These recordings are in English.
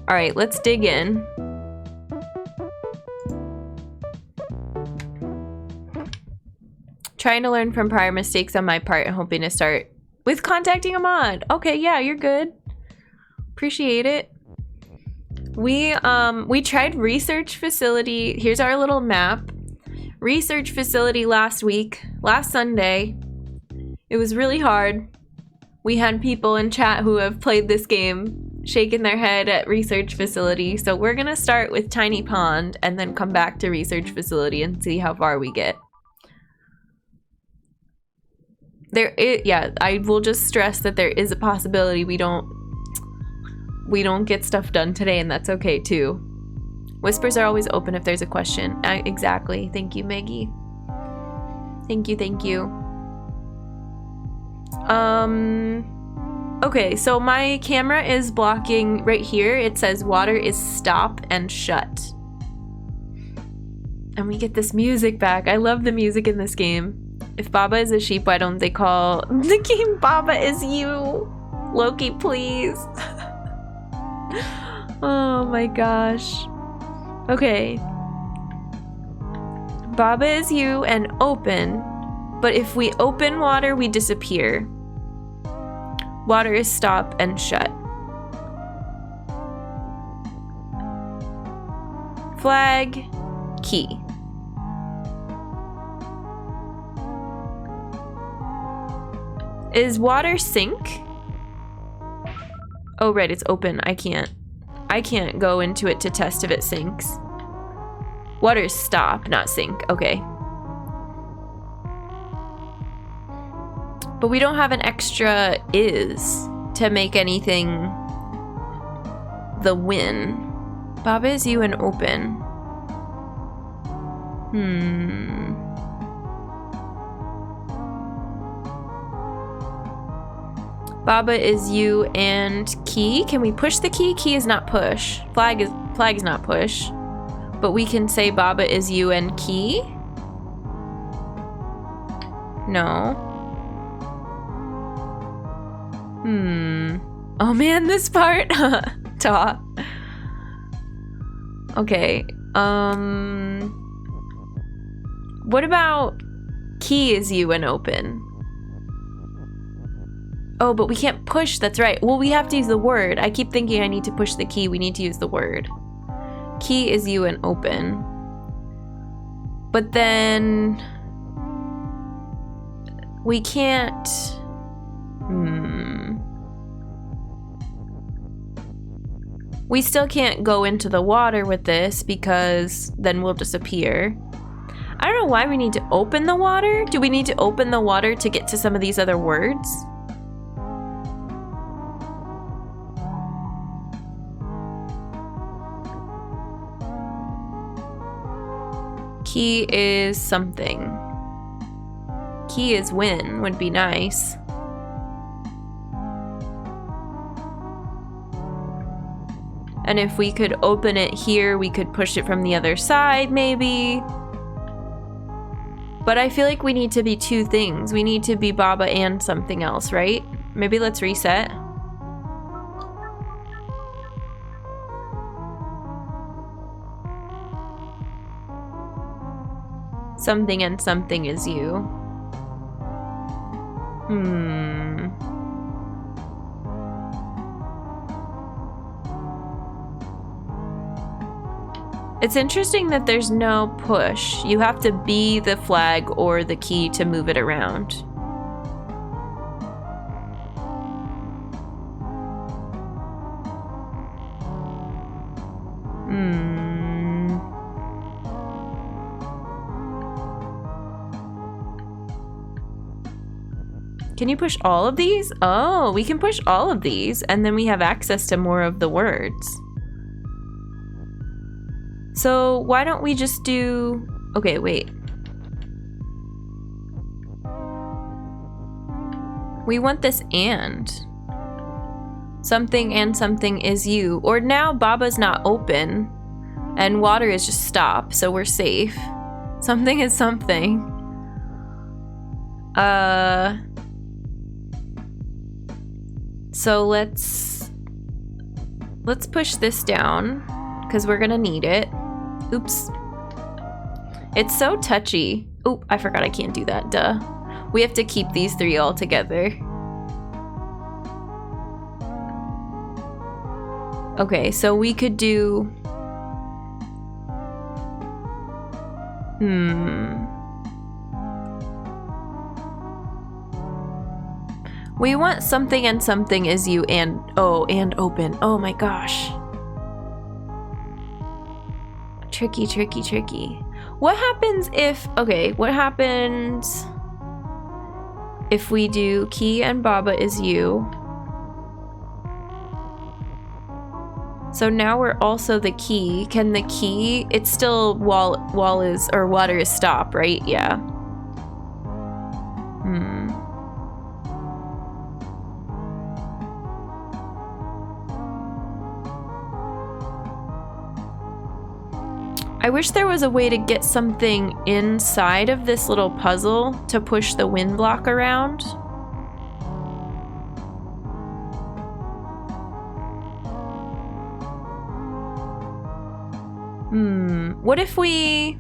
All right, let's dig in. Trying to learn from prior mistakes on my part and hoping to start with contacting a mod. Okay, yeah, you're good. Appreciate it. We tried research facility. Here's our little map. Research facility last Sunday. It was really hard. We had people in chat who have played this game shaking their head at research facility. So we're gonna start with tiny pond and then come back to research facility and see how far we get. Yeah, I will just stress that there is a possibility we don't get stuff done today, and that's okay too. Whispers are always open if there's a question. Exactly. Thank you, Maggie. Thank you. Okay, so my camera is blocking right here. It says water is stop and shut. And we get this music back. I love the music in this game. If Baba is a sheep, why don't they call the game Baba Is You? Loki, please. Oh my gosh. Okay. Baba Is You and open. But if we open water, we disappear. Water is stop and shut. Flag, key. Is water sink? Oh, right, it's open. I can't go into it to test if it sinks. Water is stop, not sink. Okay. But we don't have an extra is to make anything the win. Baba Is You and open. Baba Is You and key. Can we push the key? Key is not push. Flag is not push. But we can say Baba Is You and key. No. Oh man, this part. Ta. Okay. What about key is you and open? Oh, but we can't push. That's right. Well, we have to use the word. I keep thinking I need to push the key. We need to use the word. Key is you and open. But then we can't. We still can't go into the water with this because then we'll disappear. I don't know why we need to open the water. Do we need to open the water to get to some of these other words? Key is something. Key is win would be nice. And if we could open it here, we could push it from the other side, maybe. But I feel like we need to be two things. We need to be Baba and something else, right? Maybe let's reset. Something and something is you. It's interesting that there's no push. You have to be the flag or the key to move it around. Can you push all of these? Oh, we can push all of these, and then we have access to more of the words. So why don't we just do... Okay, wait. We want this and. Something and something is you. Or now Baba's not open, and water is just stop, so we're safe. Something is something. So let's Let's push this down because we're gonna need it. Oops. It's so touchy. Oh, I forgot I can't do that, duh. We have to keep these three all together. Okay, so we could do... We want something and something is you and... Oh, and open. Oh my gosh. Tricky, tricky, tricky. What happens if... Okay, what happens if we do key and Baba is you? So now we're also the key. Can the key... It's still wall is... Or water is stop, right? Yeah. I wish there was a way to get something inside of this little puzzle to push the wind block around. What if we...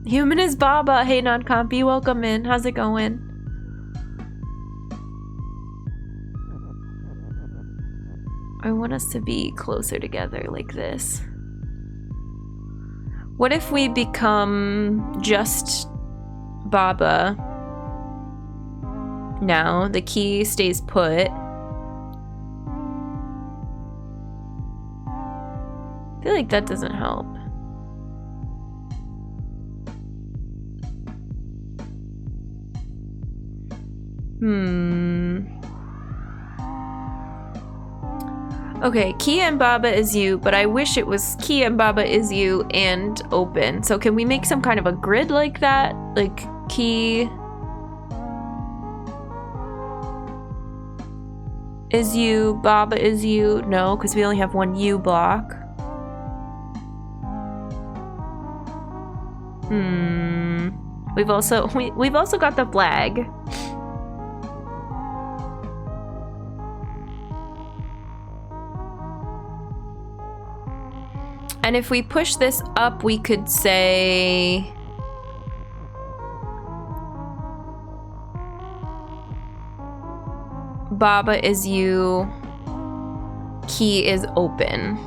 Human is Baba. Hey, non-compy, welcome in. How's it going? I want us to be closer together like this. What if we become just Baba? Now the key stays put. I feel like that doesn't help. Okay, key and Baba is you, but I wish it was key and Baba is you and open. So can we make some kind of a grid like that? Like key is you, Baba is you. No, because we only have one U block. We've also got the flag. And if we push this up, we could say... Baba is you, key is open.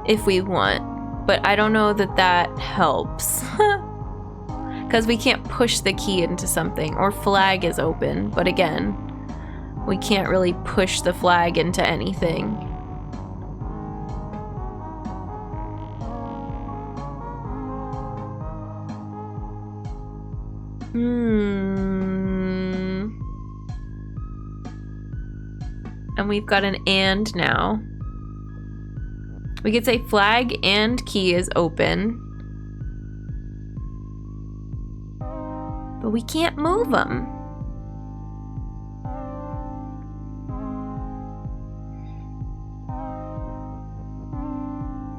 If we want, but I don't know that that helps. Because we can't push the key into something, or flag is open, but again, we can't really push the flag into anything. And we've got an and now. We could say flag and key is open. But we can't move them.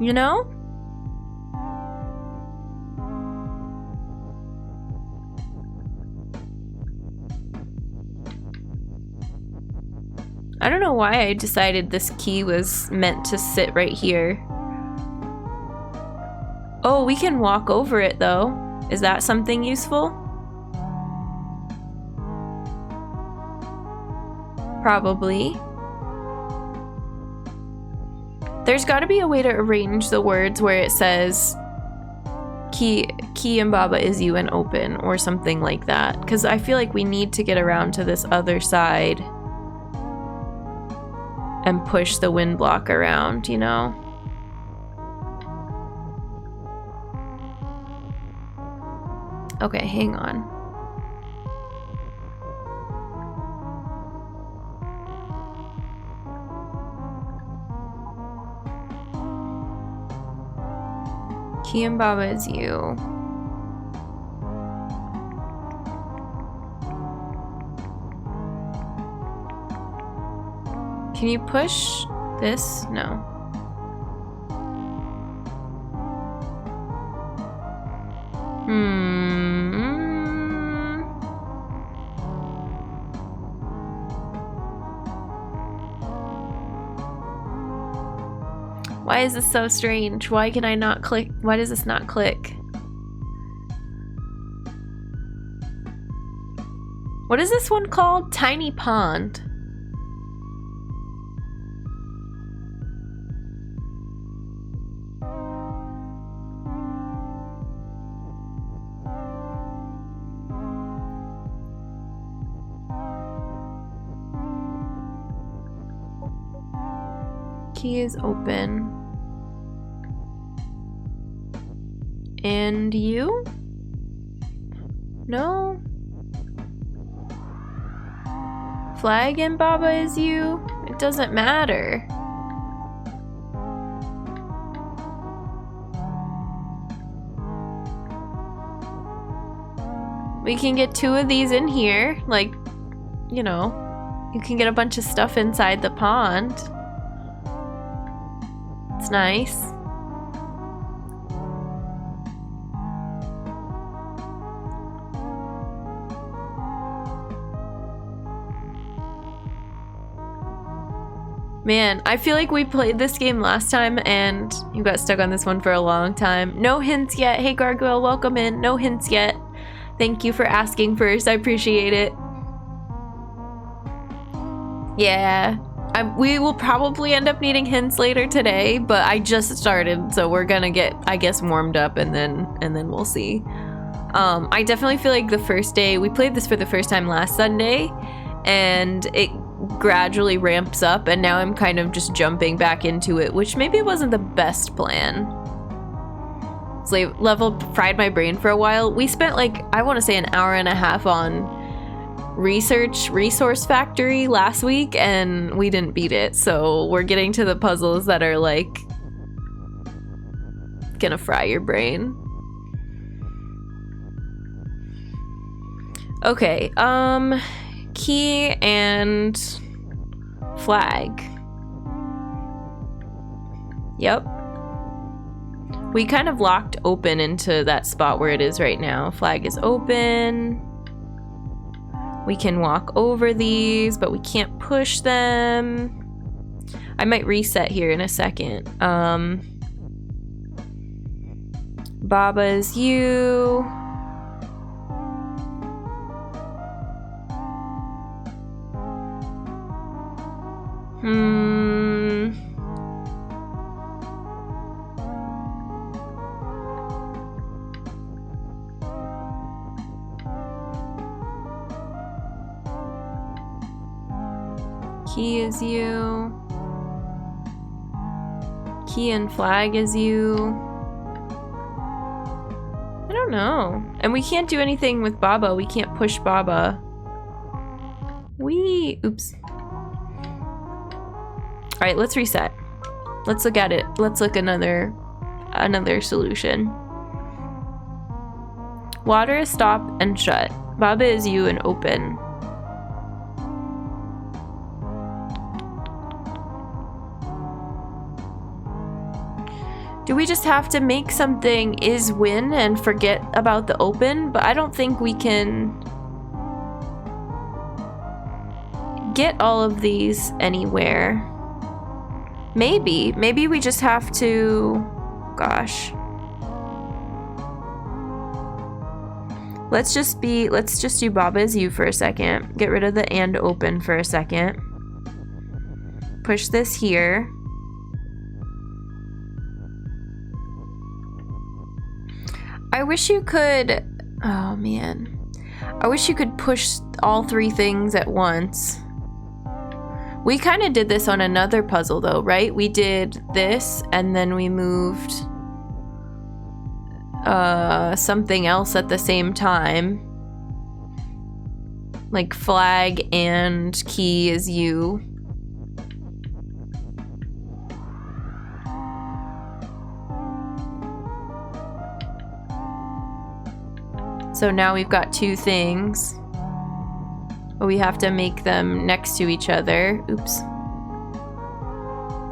You know? I don't know why I decided this key was meant to sit right here. Oh, we can walk over it though. Is that something useful? Probably. There's got to be a way to arrange the words where it says key and Baba is you and open or something like that, because I feel like we need to get around to this other side and push the wind block around, you know? Okay, hang on. Key and Baba is you. Can you push this? No. Why is this so strange? Why can I not click? Why does this not click? What is this one called? Tiny Pond. Key is open. And you? No? Flag and babaisyou? It doesn't matter. We can get 2 of these in here, like, you know, you can get a bunch of stuff inside the pond. It's nice. Man, I feel like we played this game last time and you got stuck on this one for a long time. No hints yet. Hey Gargoyle, welcome in. No hints yet. Thank you for asking first. I appreciate it. Yeah. We will probably end up needing hints later today, but I just started, so we're gonna get, I guess, warmed up and then we'll see. I definitely feel like the first day, we played this for the first time last Sunday, and it gradually ramps up, and now I'm kind of just jumping back into it, which maybe wasn't the best plan. So level fried my brain for a while. We spent like, I want to say, an hour and a half on resource factory last week, and we didn't beat it, so we're getting to the puzzles that are like gonna fry your brain. Okay, key and flag. Yep. We kind of locked open into that spot where it is right now. Flag is open. We can walk over these, but we can't push them. I might reset here in a second. Babaisyou. Key is you. Key and flag is you. I don't know. And we can't do anything with Baba. We can't push Baba. Oops. Alright, let's reset. Let's look at it. Let's look another solution. Water is stop and shut. Babaisyou and open. Do we just have to make something is win and forget about the open? But I don't think we can get all of these anywhere. Maybe we just have to, gosh. Let's just do babaisyou for a second. Get rid of the and open for a second. Push this here. I wish you could, oh man. I wish you could push all 3 things at once. We kind of did this on another puzzle though, right? We did this and then we moved something else at the same time. Like flag and key is you. So now we've got 2 things. But we have to make them next to each other. Oops.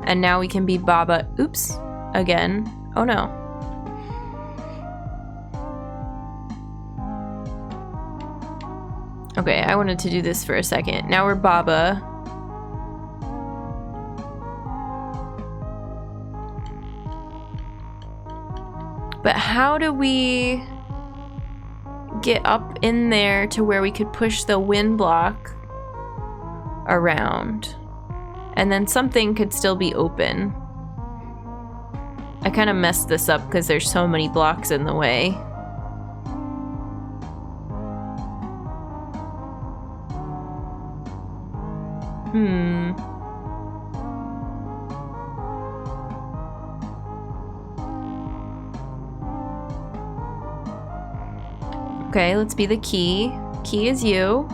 And now we can be Baba. Oops. Again. Oh no. Okay, I wanted to do this for a second. Now we're Baba. But how do we get up in there to where we could push the wind block around? And then something could still be open. I kind of messed this up because there's so many blocks in the way. Okay, let's be the key. Key is you.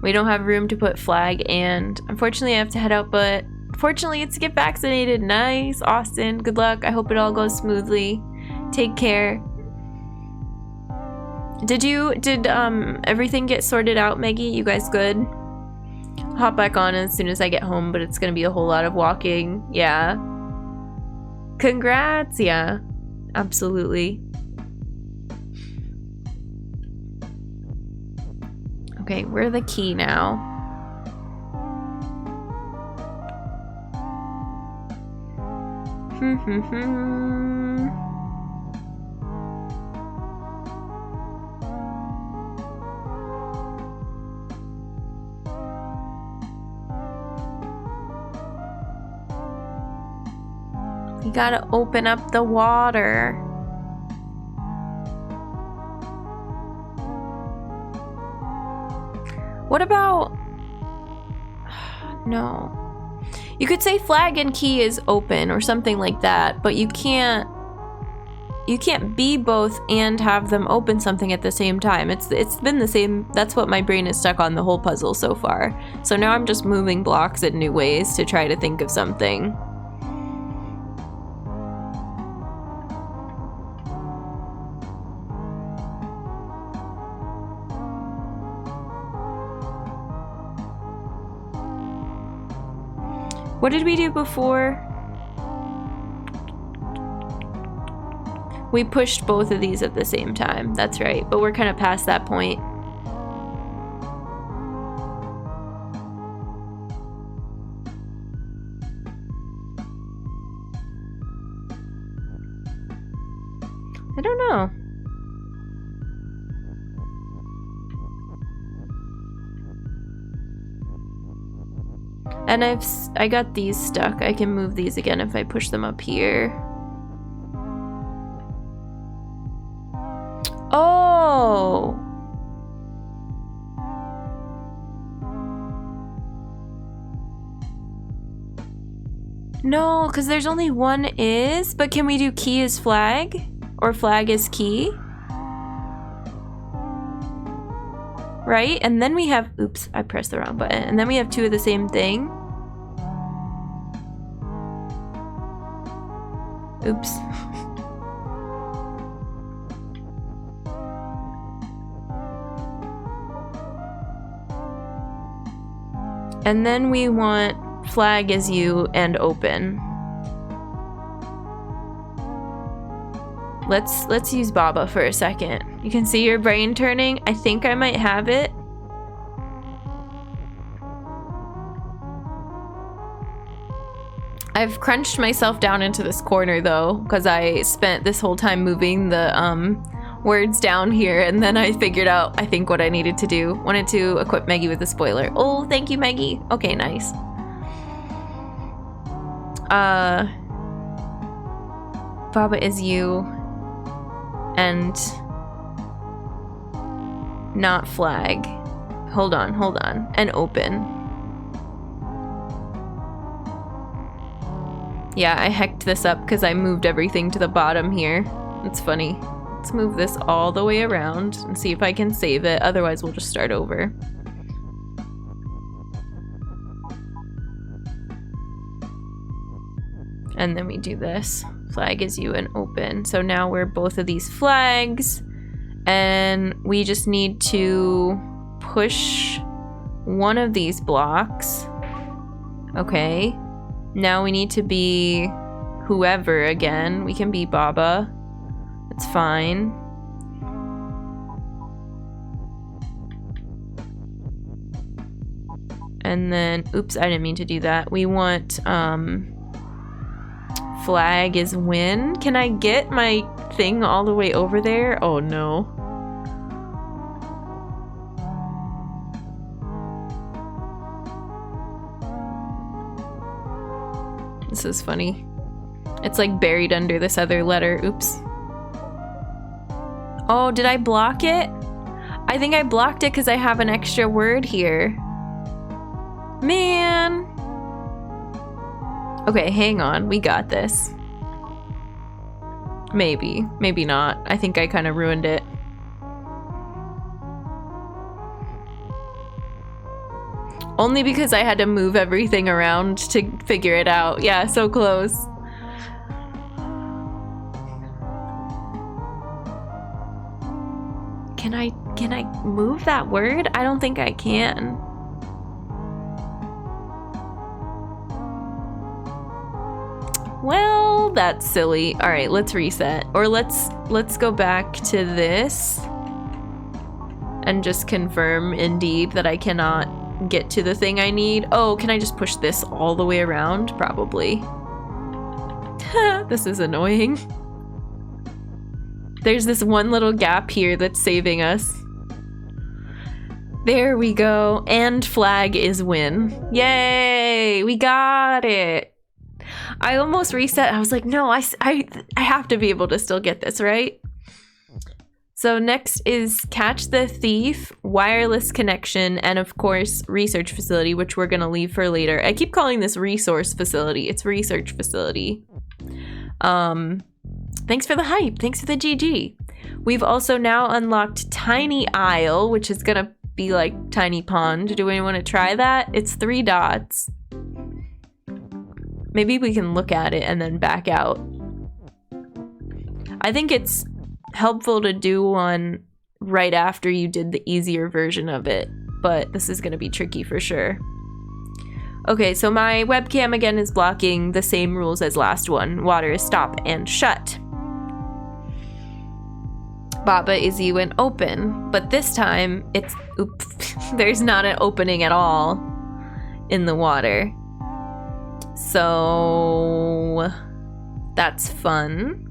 We don't have room to put flag, and unfortunately I have to head out, but fortunately it's to get vaccinated. Nice, Austin. Good luck. I hope it all goes smoothly. Take care. Did everything get sorted out, Maggie? You guys good? I'll hop back on as soon as I get home, but it's gonna be a whole lot of walking. Yeah. Congrats. Yeah, absolutely. Okay, we're the key now. You gotta open up the water. What about... No. You could say flag and key is open or something like that, but you can't be both and have them open something at the same time. It's been the same. That's what my brain is stuck on the whole puzzle so far. So now I'm just moving blocks in new ways to try to think of something. What did we do before? We pushed both of these at the same time. That's right, but we're kind of past that point. I don't know. And I got these stuck. I can move these again if I push them up here. Oh! No, because there's only one is, but can we do key as flag? Or flag as key? Right? And then we have, oops, I pressed the wrong button. And then we have two of the same thing. Oops. And then we want flag as you and open. Let's use Baba for a second. You can see your brain turning. I think I might have it. I've crunched myself down into this corner though, because I spent this whole time moving the words down here, and then I figured out, I think, what I needed to do. Wanted to equip Maggie with a spoiler. Oh, thank you, Maggie. Okay, nice. Baba is you. And not flag. Hold on. And open. Yeah, I hecked this up because I moved everything to the bottom here. It's funny. Let's move this all the way around and see if I can save it. Otherwise, we'll just start over. And then we do this. Flag is you and open. So now we're both of these flags. And we just need to push one of these blocks. Okay. Now we need to be whoever again. We can be Baba. It's fine. And then, oops, I didn't mean to do that. We want, flag is win. Can I get my thing all the way over there? Oh no. This is funny. It's like buried under this other letter. Oops. Oh, did I block it? I think I blocked it because I have an extra word here. Man. Okay, hang on. We got this. Maybe. Maybe not. I think I kind of ruined it. Only because I had to move everything around to figure it out. Yeah, so close. Can I move that word? I don't think I can. Well, that's silly. All right, let's reset. Or let's go back to this and just confirm indeed that I cannot get to the thing I need. Oh, can I just push this all the way around? Probably. This is annoying. There's this one little gap here that's saving us. There we go. And flag is win. Yay! We got it. I almost reset. I was like, no, I have to be able to still get this, right? So next is catch the thief, wireless connection, and of course, research facility, which we're gonna leave for later. I keep calling this resource facility. It's research facility. Thanks for the hype. Thanks for the GG. We've also now unlocked Tiny Isle, which is gonna be like Tiny Pond. Do we want to try that? It's 3 dots. Maybe we can look at it and then back out. I think it's helpful to do one right after you did the easier version of it, but this is gonna be tricky for sure. Okay, so my webcam again is blocking the same rules as last one. Water is stop and shut. Babaisyou and open, but this time it's, oops, there's not an opening at all in the water. So that's fun.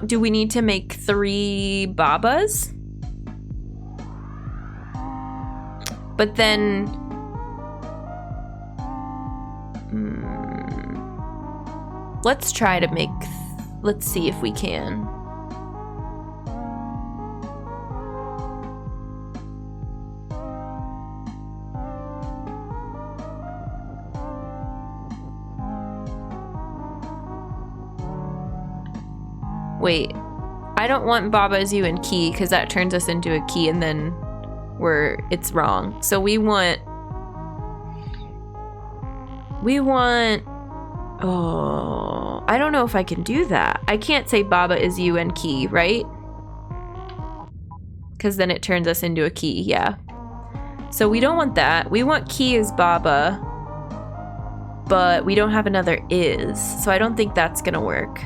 Do we need to make 3 Babas? But then, let's try to make, let's see if we can. Wait, I don't want babaisyou and key because that turns us into a key and then it's wrong. So we want, oh, I don't know if I can do that. I can't say babaisyou and key, right? Because then it turns us into a key, yeah. So we don't want that. We want key as baba, but we don't have another is. So I don't think that's gonna work.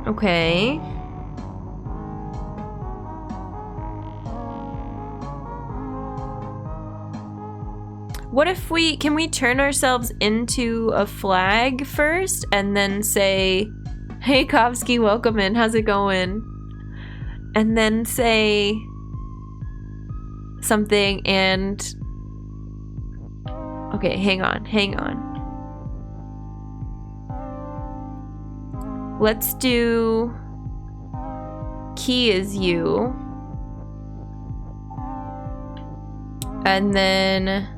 Okay. What if can we turn ourselves into a flag first and then say, hey Kovsky, welcome in, how's it going? And then say something and, okay, hang on. Let's do key is you. And then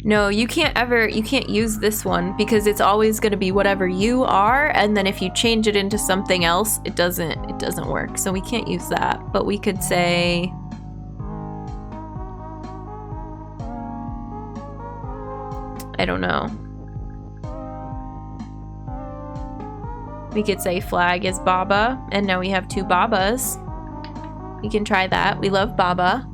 no, you can't use this one because it's always going to be whatever you are, and then if you change it into something else, it doesn't work. So we can't use that, but we could say I don't know. We could say flag is Baba, and now we have 2 Babas. We can try that. We love Baba.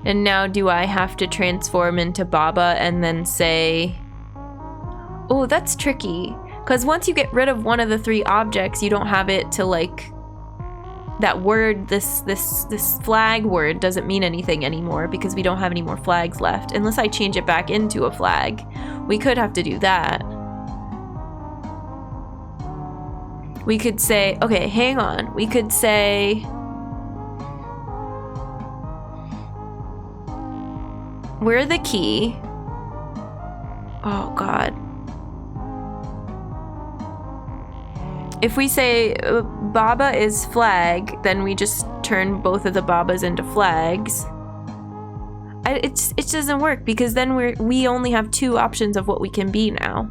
And now do I have to transform into Baba and then say... Oh, that's tricky. Because once you get rid of one of the 3 objects, you don't have it to like... That word, this flag word doesn't mean anything anymore because we don't have any more flags left. Unless I change it back into a flag. We could have to do that. We could say, okay, hang on. We could say... We're the key. Oh, God. If we say Baba is flag, then we just turn both of the Babas into flags. It doesn't work because then we only have 2 options of what we can be now.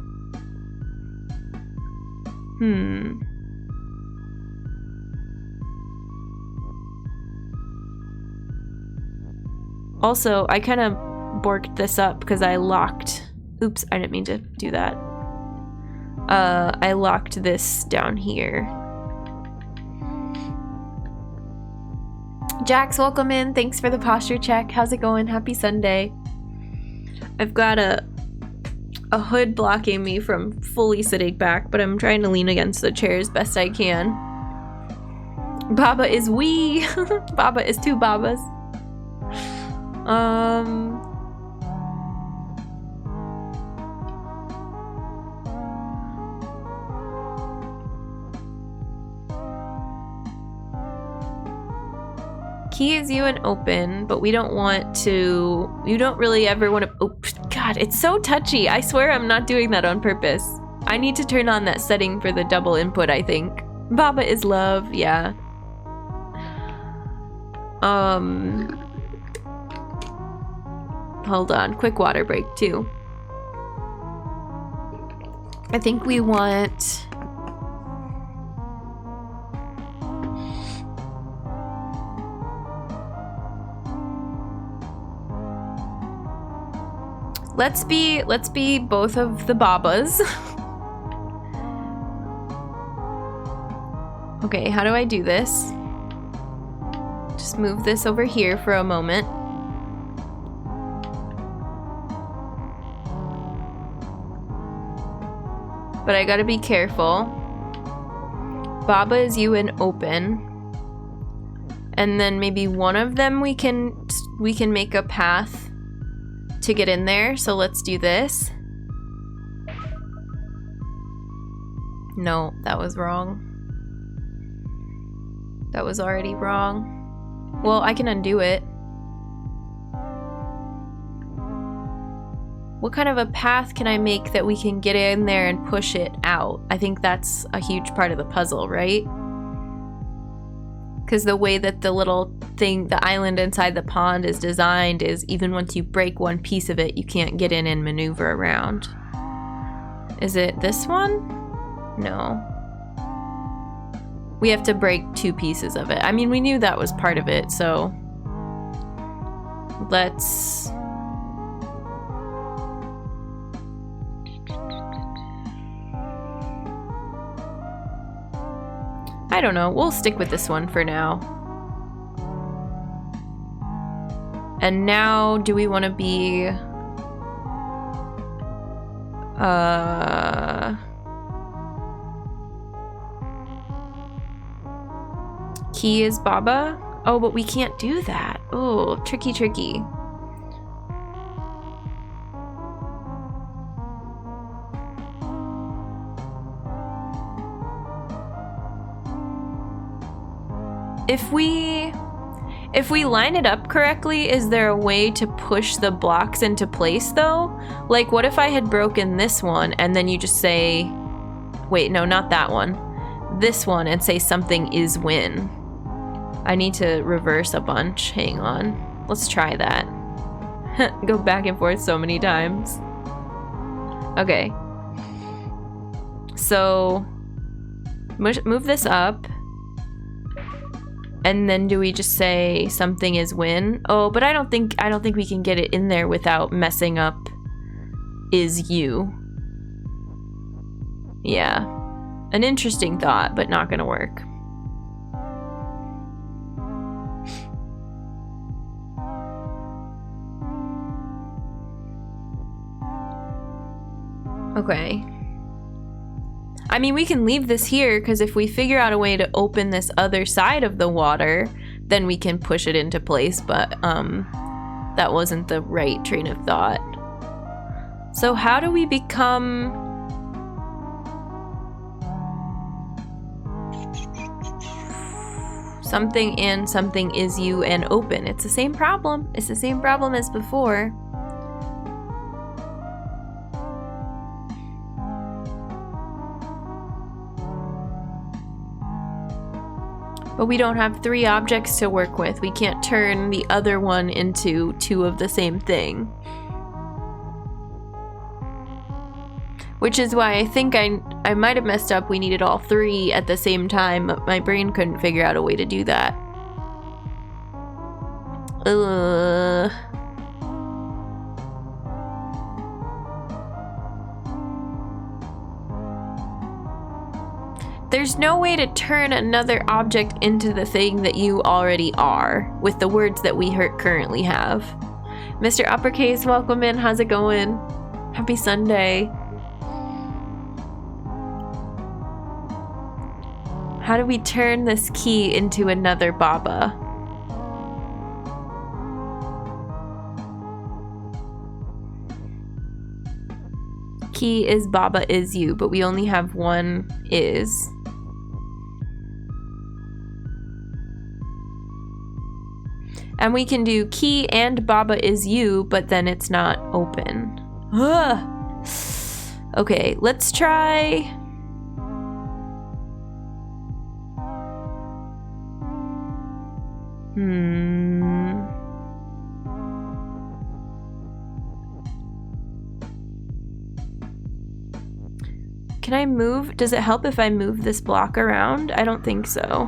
Also, I kind of borked this up because I locked... Oops, I didn't mean to do that. I locked this down here. Jax, welcome in. Thanks for the posture check. How's it going? Happy Sunday. I've got a hood blocking me from fully sitting back, but I'm trying to lean against the chair as best I can. Baba is we. Baba is 2 Babas. Key is you and open, but we don't want to... You don't really ever want to... Oh, God, it's so touchy. I swear I'm not doing that on purpose. I need to turn on that setting for the double input, I think. Baba is love, yeah. Hold on, quick water break too. I think we want... Let's be both of the Babas. Okay, how do I do this? Just move this over here for a moment. But I gotta be careful. Baba is you and open. And then maybe one of them we can make a path to get in there. So let's do this. No, that was wrong. That was already wrong. Well, I can undo it. What kind of a path can I make that we can get in there and push it out? I think that's a huge part of the puzzle, right? Because the way that the little thing, the island inside the pond is designed is even once you break one piece of it, you can't get in and maneuver around. Is it this one? No. We have to break 2 pieces of it. I mean, we knew that was part of it, so let's... I don't know. We'll stick with this one for now. And now, do we want to be... Key is Baba? Oh, but we can't do that. Oh, tricky, tricky. If we line it up correctly, is there a way to push the blocks into place though? Like, what if I had broken this one and then you just say, wait, no, not that one. This one, and say something is win. I need to reverse a bunch. Hang on. Let's try that. Go back and forth so many times. Okay. So, move this up. And then do we just say something is win? Oh, but I don't think we can get it in there without messing up is you. Yeah. An interesting thought, but not gonna work. Okay. I mean, we can leave this here, because if we figure out a way to open this other side of the water, then we can push it into place, but that wasn't the right train of thought. So how do we become... something and something is you and open? It's the same problem. It's the same problem as before. But we don't have 3 objects to work with. We can't turn the other one into 2 of the same thing. Which is why I think I might have messed up. We needed all 3 at the same time, but my brain couldn't figure out a way to do that. There's no way to turn another object into the thing that you already are with the words that we currently have. Mr. Uppercase, welcome in. How's it going? Happy Sunday. How do we turn this key into another Baba? Key is Baba is you, but we only have 1 is. And we can do key and Baba is you, but then it's not open. Ugh. Okay, let's try... Can I move? Does it help if I move this block around? I don't think so.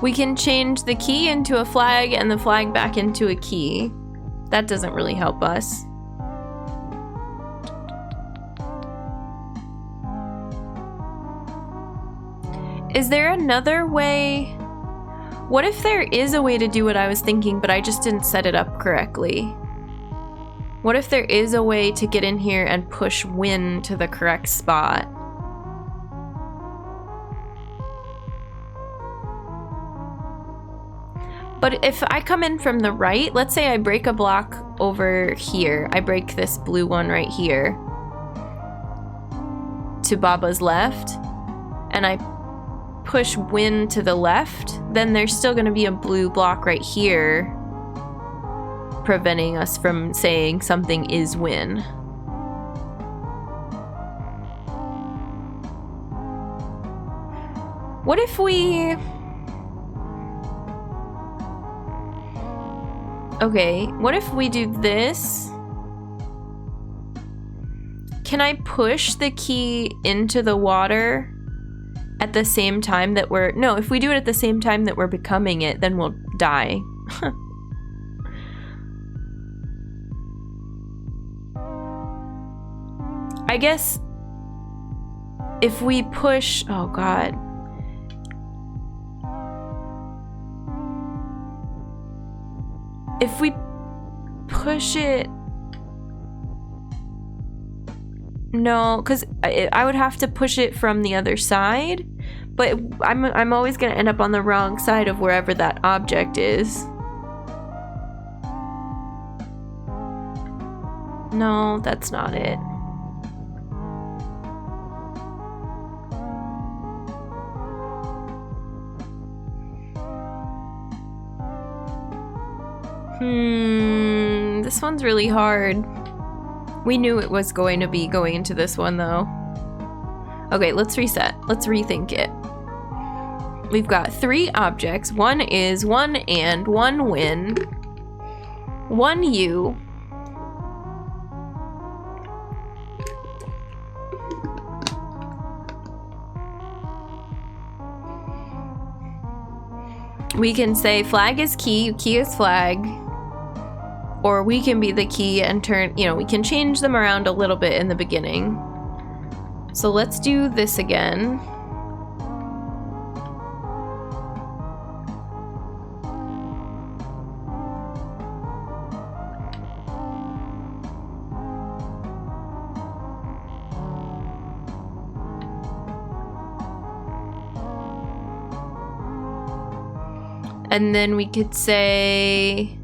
We can change the key into a flag and the flag back into a key. That doesn't really help us. Is there another way? What if there is a way to do what I was thinking, but I just didn't set it up correctly? What if there is a way to get in here and push win to the correct spot? But if I come in from the right, let's say I break a block over here. I break this blue one right here to Baba's left, and I push win to the left, then there's still going to be a blue block right here preventing us from saying something is win. What if we... Okay, what if we do this? Can I push the key into the water at the same time that we're... No, if we do it at the same time that we're becoming it, then we'll die. I guess if we push... Oh, God. If we push it... No, because I would have to push it from the other side, but I'm always going to end up on the wrong side of wherever that object is. No, that's not it. This one's really hard. We knew it was going to be going into this one, though. Okay, let's reset. Let's rethink it. We've got 3 objects. 1 is, 1 and, 1 win, 1 you, We can say flag is key, key is flag. Or we can be the key and turn, you know, we can change them around a little bit in the beginning. So let's do this again. And then we could say...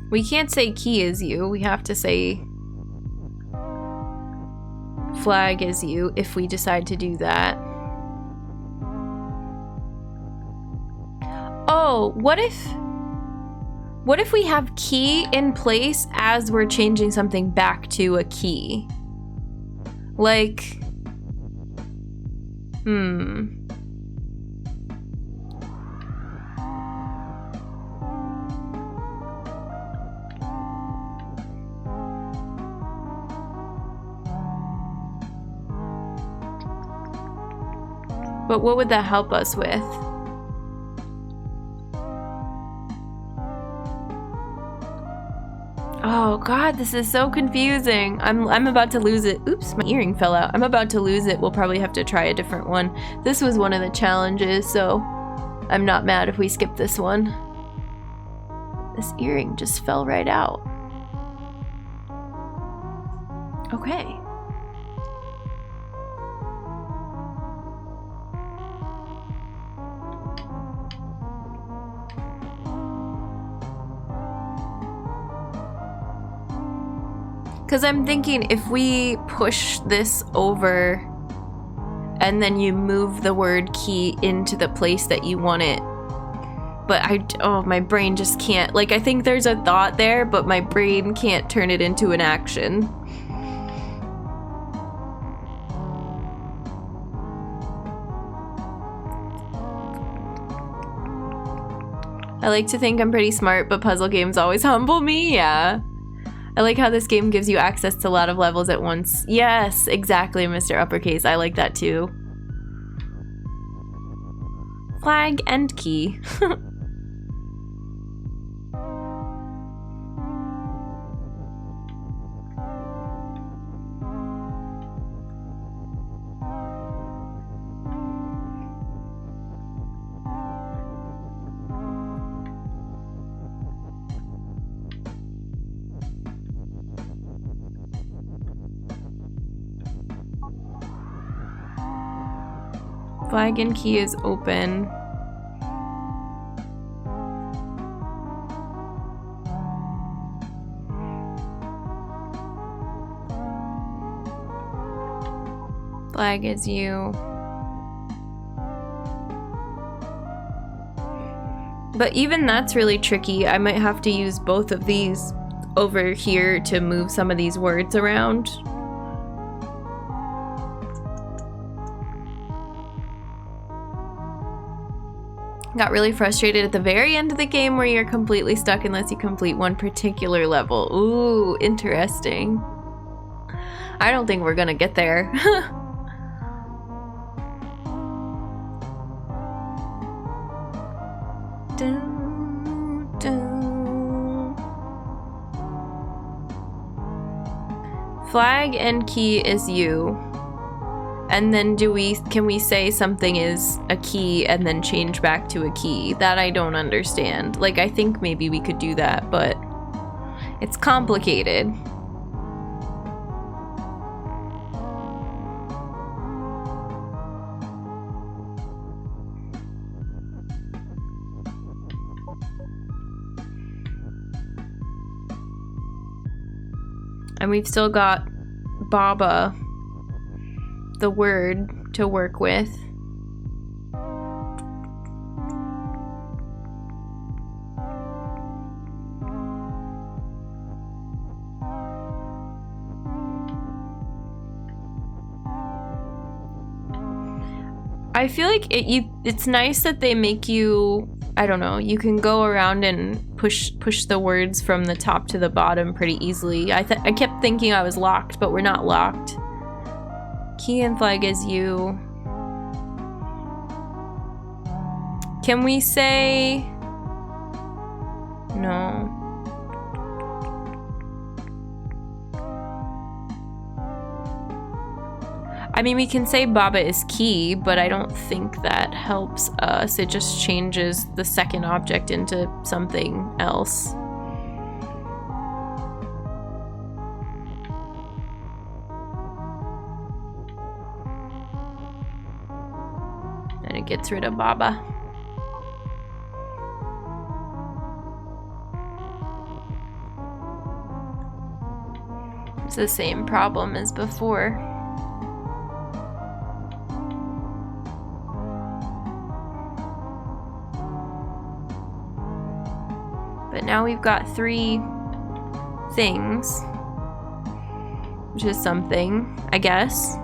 We can't say key is you. We have to say flag is you if we decide to do that. Oh, what if we have key in place as we're changing something back to a key? Like, But what would that help us with? Oh god, this is so confusing. I'm about to lose it. Oops, my earring fell out. I'm about to lose it. We'll probably have to try a different one. This was one of the challenges, so I'm not mad if we skip this one. This earring just fell right out. Okay. Because I'm thinking if we push this over and then you move the word key into the place that you want it. But oh, my brain just can't. Like, I think there's a thought there, but my brain can't turn it into an action. I like to think I'm pretty smart, but puzzle games always humble me, yeah. I like how this game gives you access to a lot of levels at once. Yes, exactly, Mr. Uppercase. I like that too. Flag and key. Flag and key is open. Flag is you. But even that's really tricky. I might have to use both of these over here to move some of these words around. Got really frustrated at the very end of the game where you're completely stuck unless you complete one particular level. Ooh, interesting. I don't think we're gonna get there. Flag and key is you. And then can we say something is a key and then change back to a key? That I don't understand. Like, I think maybe we could do that, but it's complicated. And we've still got Baba, the word, to work with. I feel like it's nice that they make you I don't know, you can go around and push the words from the top to the bottom pretty easily. I kept thinking I was locked, but we're not locked. Key and flag is you. Can we say... No. I mean, we can say Baba is key, but I don't think that helps us. It just changes the second object into something else. And it gets rid of Baba. It's the same problem as before. But now we've got 3 things, which is something, I guess.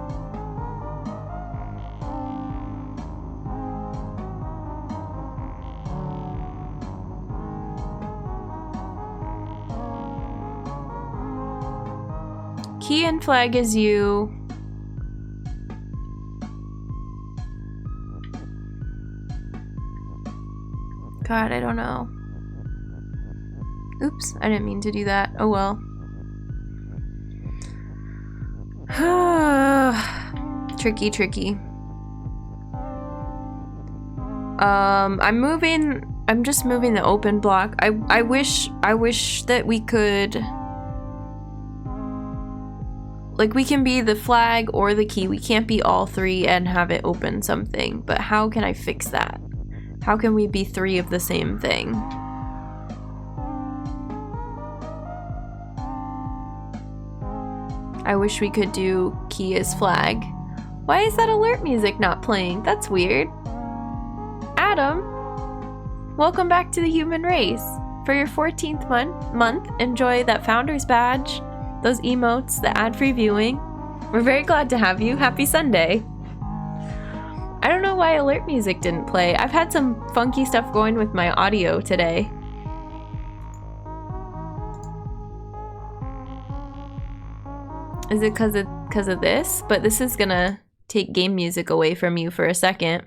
Key and flag is you. God, I don't know. Oops, I didn't mean to do that. Oh well. Tricky, tricky. I'm just moving the open block. I wish that we could, like, we can be the flag or the key. We can't be all 3 and have it open something. But how can I fix that? How can we be 3 of the same thing? I wish we could do key as flag. Why is that alert music not playing? That's weird. Adam, welcome back to the human race. For your 14th month, enjoy that founder's badge, those emotes, the ad-free viewing. We're very glad to have you. Happy Sunday. I don't know why alert music didn't play. I've had some funky stuff going with my audio today. Is it because of this? But this is gonna take game music away from you for a second.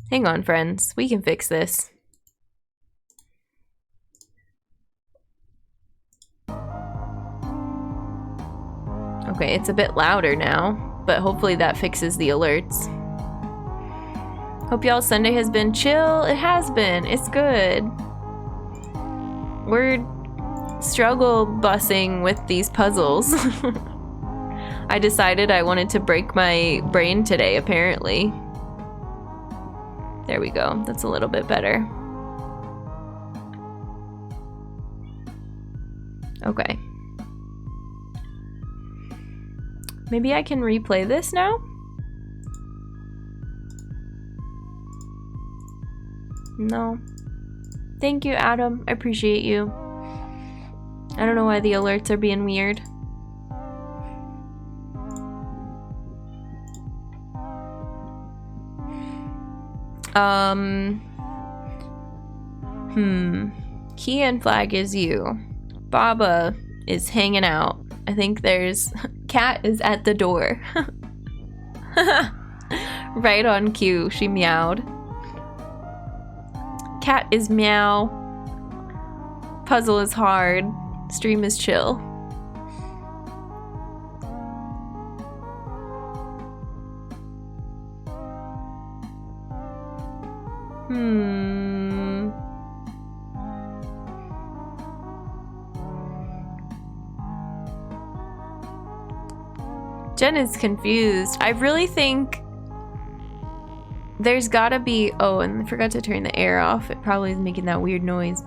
Hang on, friends. We can fix this. Okay, it's a bit louder now, but hopefully that fixes the alerts. Hope y'all's Sunday has been chill. It has been. It's good. We're struggle bussing with these puzzles. I decided I wanted to break my brain today, apparently. There we go. That's a little bit better. Okay. Maybe I can replay this now? No. Thank you, Adam. I appreciate you. I don't know why the alerts are being weird. Key and flag is you. Baba is hanging out. I think there's... Cat is at the door. Right on cue, she meowed. Cat is meow. Puzzle is hard. Stream is chill. Jen is confused. I really think there's gotta be... Oh, and I forgot to turn the air off. It probably is making that weird noise.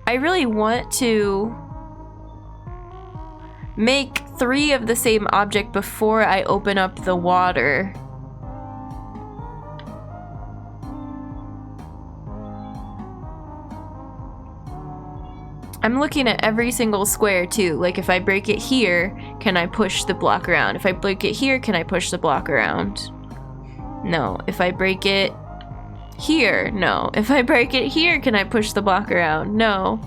I really want to make 3 of the same object before I open up the water. I'm looking at every single square too. Like if I break it here, can I push the block around? If I break it here, can I push the block around? No. If I break it here, no. If I break it here, can I push the block around? No.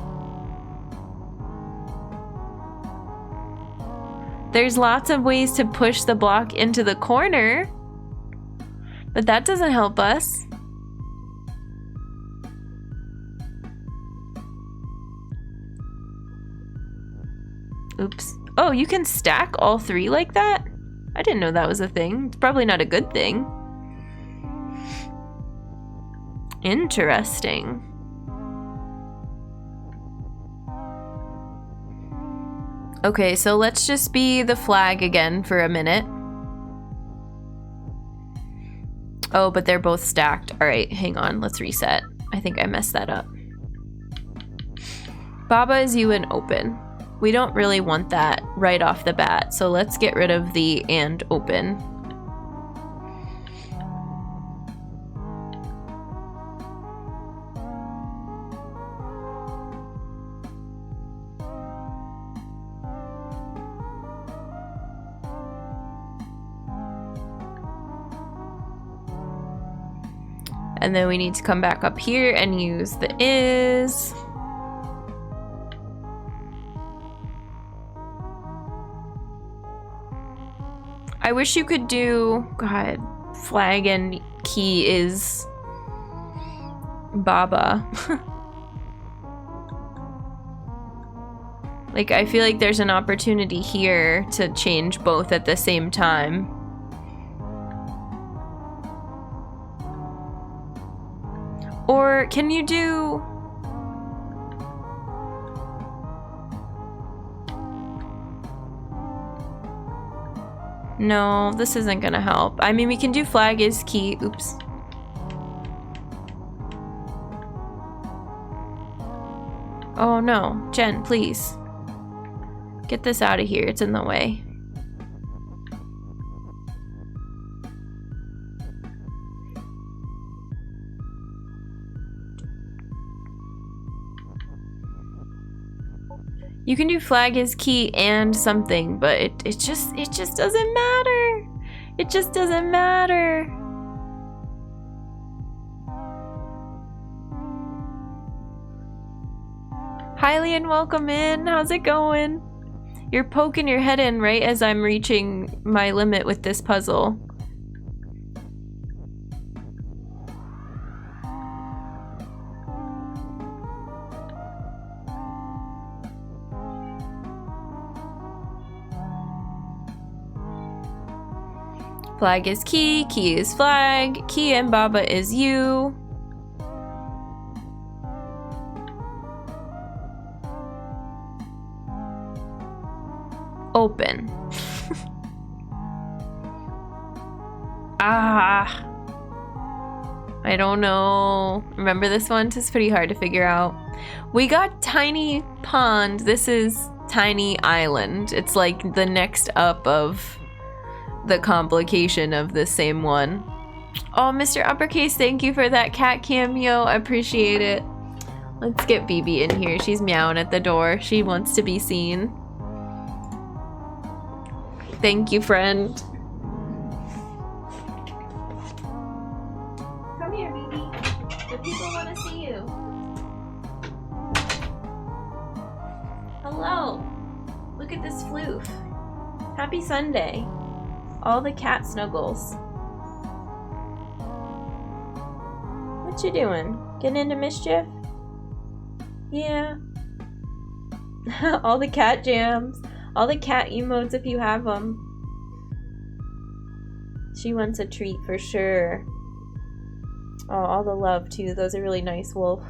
There's lots of ways to push the block into the corner, but that doesn't help us. Oops. Oh, you can stack all three like that? I didn't know that was a thing. It's probably not a good thing. Interesting. Okay, so let's just be the flag again for a minute. Oh, but they're both stacked. All right, hang on. Let's reset. I think I messed that up. Babaisyou and open. We don't really want that right off the bat, so let's get rid of the and open. And then we need to come back up here and use the is. I wish you could do, God, flag and key is Baba. Like, I feel like there's an opportunity here to change both at the same time. Or can you do... No, this isn't gonna help. I mean, we can do flag is key. Oops. Oh no, Jen, please. Get this out of here, it's in the way. You can do flag is key and something, but it just doesn't matter. It just doesn't matter. Highly and welcome in. How's it going? You're poking your head in right as I'm reaching my limit with this puzzle. Flag is key, key is flag, key and Baba is you. Open. Ah. I don't know. Remember this one? It's pretty hard to figure out. We got Tiny Pond. This is Tiny Island. It's like the next up of the complication of the same one. Oh, Mr. Uppercase, thank you for that cat cameo. I appreciate it. Let's get BB in here. She's meowing at the door. She wants to be seen. Thank you, friend. Come here, BB. The people want to see you. Hello. Look at this floof. Happy Sunday. All the cat snuggles. What you doing? Getting into mischief? Yeah. All the cat jams. All the cat emotes if you have them. She wants a treat for sure. Oh, all the love too. Those are really nice, Wolf.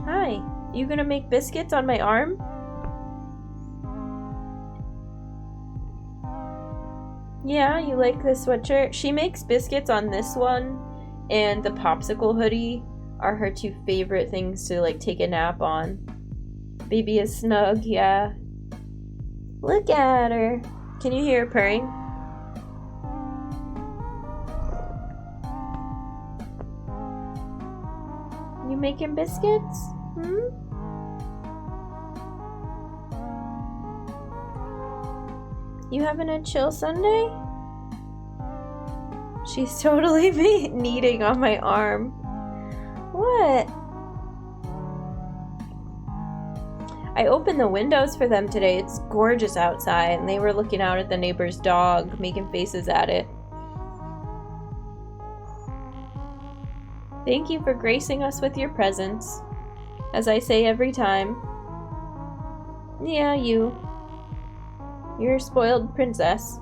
Hi. You gonna make biscuits on my arm? Yeah, you like this sweatshirt? She makes biscuits on this one, and the popsicle hoodie are her two favorite things to like take a nap on. Baby is snug, yeah. Look at her. Can you hear her purring? You making biscuits? You having a chill Sunday? She's totally kneading on my arm. What? I opened the windows for them today. It's gorgeous outside, and they were looking out at the neighbor's dog, making faces at it. Thank you for gracing us with your presence. As I say every time. Yeah, you. You're a spoiled princess.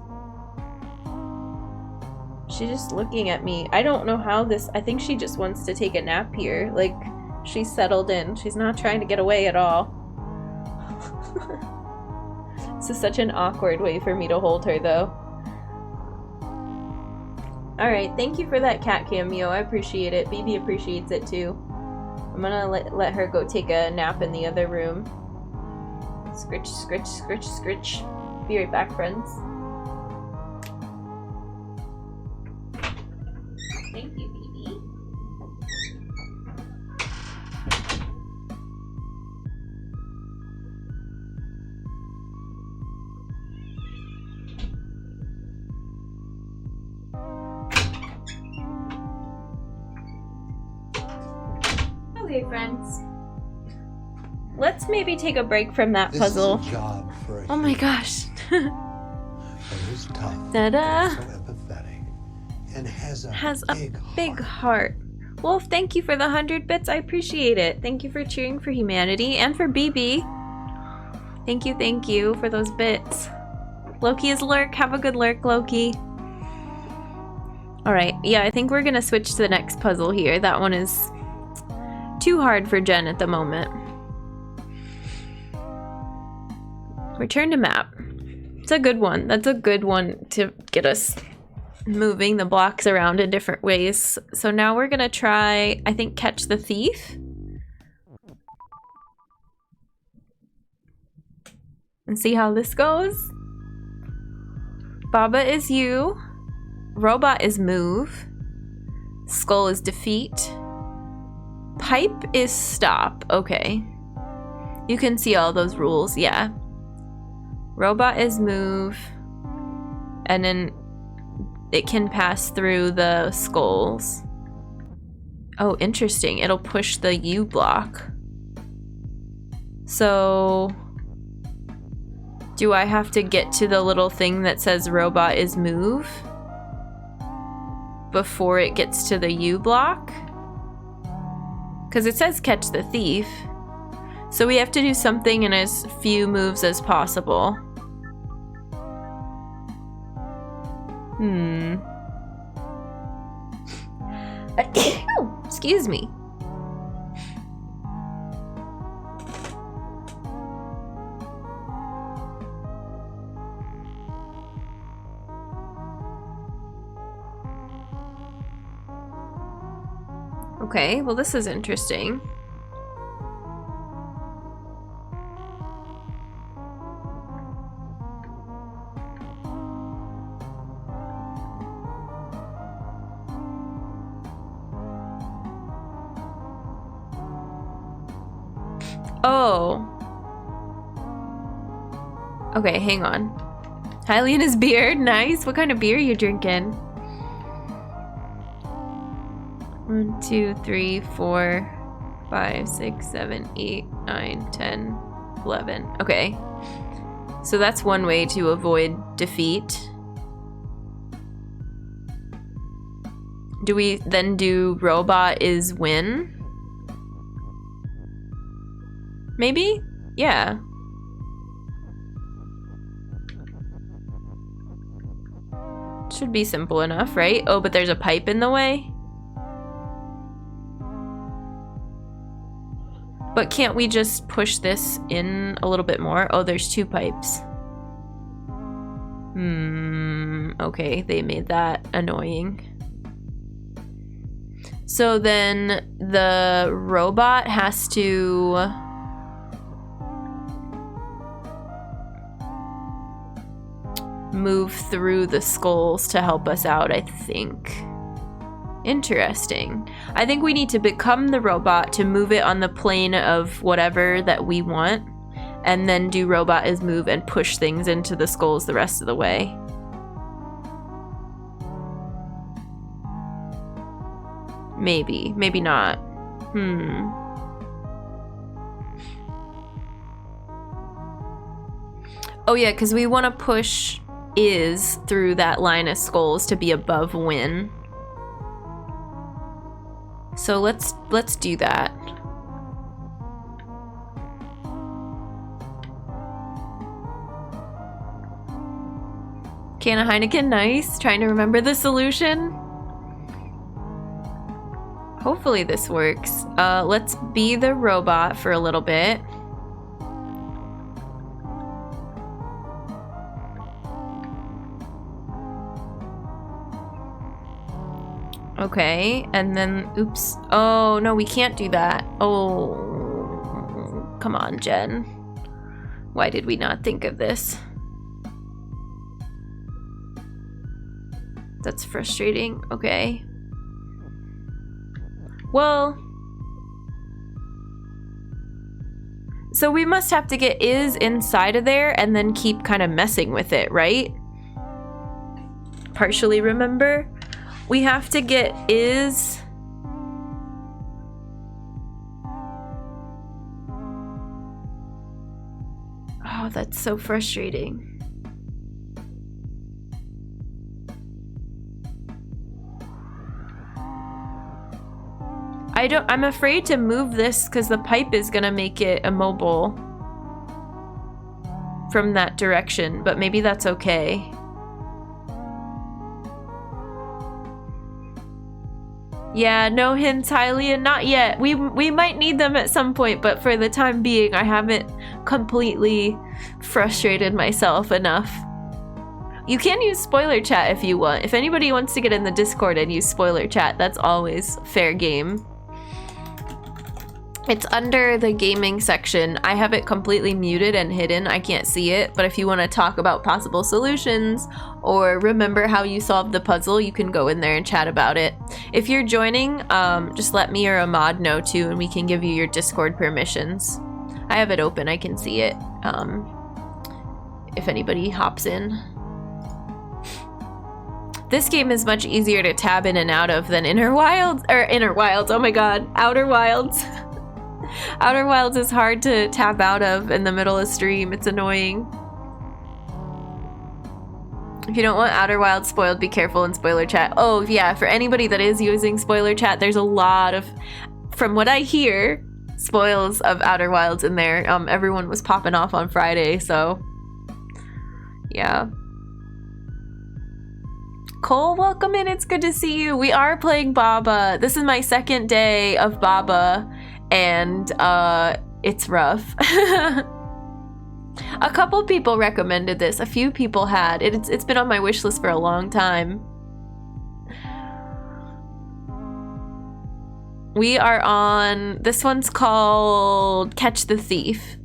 She's just looking at me. I don't know how this... I think she just wants to take a nap here. Like, she's settled in. She's not trying to get away at all. This is such an awkward way for me to hold her, though. Alright, thank you for that cat cameo. I appreciate it. Bibi appreciates it, too. I'm gonna let her go take a nap in the other room. Scritch, scritch, scritch, scritch. Be right back, friends. Thank you, Bibi. Okay, friends. Let's maybe take a break from that puzzle. This is a job for a oh my gosh. Who's tough, Ta-da. so empathetic, and has a big heart. Wolf, thank you for the 100 bits. I appreciate it. Thank you for cheering for humanity and for BB. Thank you for those bits. Loki is lurk. Have a good lurk, Loki. Alright, yeah, I think we're gonna switch to the next puzzle here. That one is too hard for Jen at the moment. Return to map. It's a good one. That's a good one to get us moving the blocks around in different ways. So now we're gonna try, I think, catch the thief. And see how this goes. Baba is you. Robot is move. Skull is defeat. Pipe is stop. Okay. You can see all those rules, yeah. Robot is move. And then it can pass through the skulls. Oh, interesting. It'll push the U block. So... do I have to get to the little thing that says robot is move before it gets to the U block? Because it says catch the thief. So we have to do something in as few moves as possible. Excuse me. Okay, well this is interesting. Oh. Okay, hang on. Hylena's beard, nice. What kind of beer are you drinking? 1, 2, 3, 4, 5, 6, 7, 8, 9, 10, 11. Okay. So that's one way to avoid defeat. Do we then do robot is win? Maybe? Yeah. Should be simple enough, right? Oh, but there's a pipe in the way? But can't we just push this in a little bit more? Oh, there's 2 pipes. Okay, they made that annoying. So then the robot has to... move through the skulls to help us out, I think. Interesting. I think we need to become the robot to move it on the plane of whatever that we want, and then do robot is move and push things into the skulls the rest of the way. Maybe. Maybe not. Oh yeah, because we want to push is through that line of skulls to be above win. So let's do that. Can of Heineken, nice. Trying to remember the solution. Hopefully this works. Let's be the robot for a little bit. Okay, and then, oops. Oh, no, we can't do that. Oh, come on, Jen. Why did we not think of this? That's frustrating. Okay. Well, so we must have to get is inside of there and then keep kind of messing with it, right? Partially remember? We have to get is... Oh, that's so frustrating. I'm afraid to move this because the pipe is gonna make it immobile from that direction, but maybe that's okay. Yeah, no hints, Hylian, not yet. We might need them at some point, but for the time being, I haven't completely frustrated myself enough. You can use spoiler chat if you want. If anybody wants to get in the Discord and use spoiler chat, that's always fair game. It's under the gaming section. I have it completely muted and hidden. I can't see it, but if you want to talk about possible solutions or remember how you solved the puzzle, you can go in there and chat about it. If you're joining, just let me or a mod know too, and we can give you your Discord permissions. I have it open, I can see it, if anybody hops in. This game is much easier to tab in and out of than Outer Wilds, oh my god, Outer Wilds. Outer Wilds is hard to tab out of in the middle of stream. It's annoying. If you don't want Outer Wilds spoiled, be careful in spoiler chat. Oh yeah, for anybody that is using spoiler chat, there's a lot of, from what I hear, spoils of Outer Wilds in there. Everyone was popping off on Friday, so yeah. Cole, welcome in. It's good to see you. We are playing Baba. This is my second day of Baba, and it's rough. A couple people recommended this. A few people had. It's been on my wish list for a long time. We are on, this one's called Catch the Thief.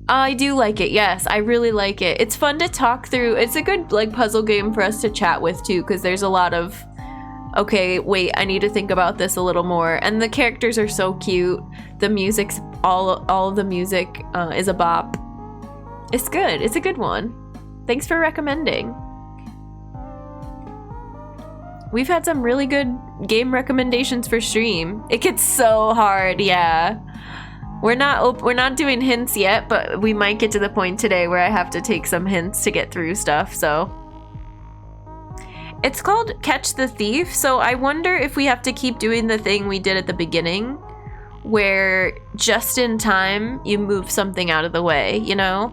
I do like it, yes, I really like it. It's fun to talk through. It's a good like puzzle game for us to chat with too, because there's a lot of, okay, wait, I need to think about this a little more. And the characters are so cute. The music's, all of the music is a bop. It's good, it's a good one. Thanks for recommending. We've had some really good game recommendations for stream. It gets so hard, yeah. We're not doing hints yet, but we might get to the point today where I have to take some hints to get through stuff, so. It's called Catch the Thief, so I wonder if we have to keep doing the thing we did at the beginning, where just in time you move something out of the way, you know?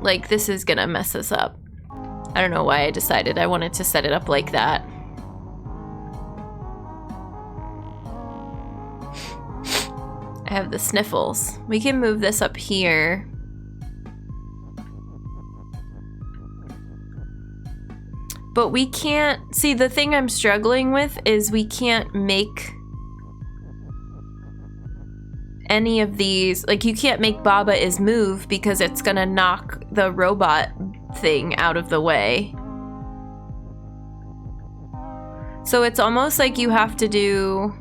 Like, this is gonna mess us up. I don't know why I decided I wanted to set it up like that. I have the sniffles. We can move this up here. But we can't, see, the thing I'm struggling with is we can't make any of these, like you can't make Baba is move because it's gonna knock the robot thing out of the way. So it's almost like you have to do...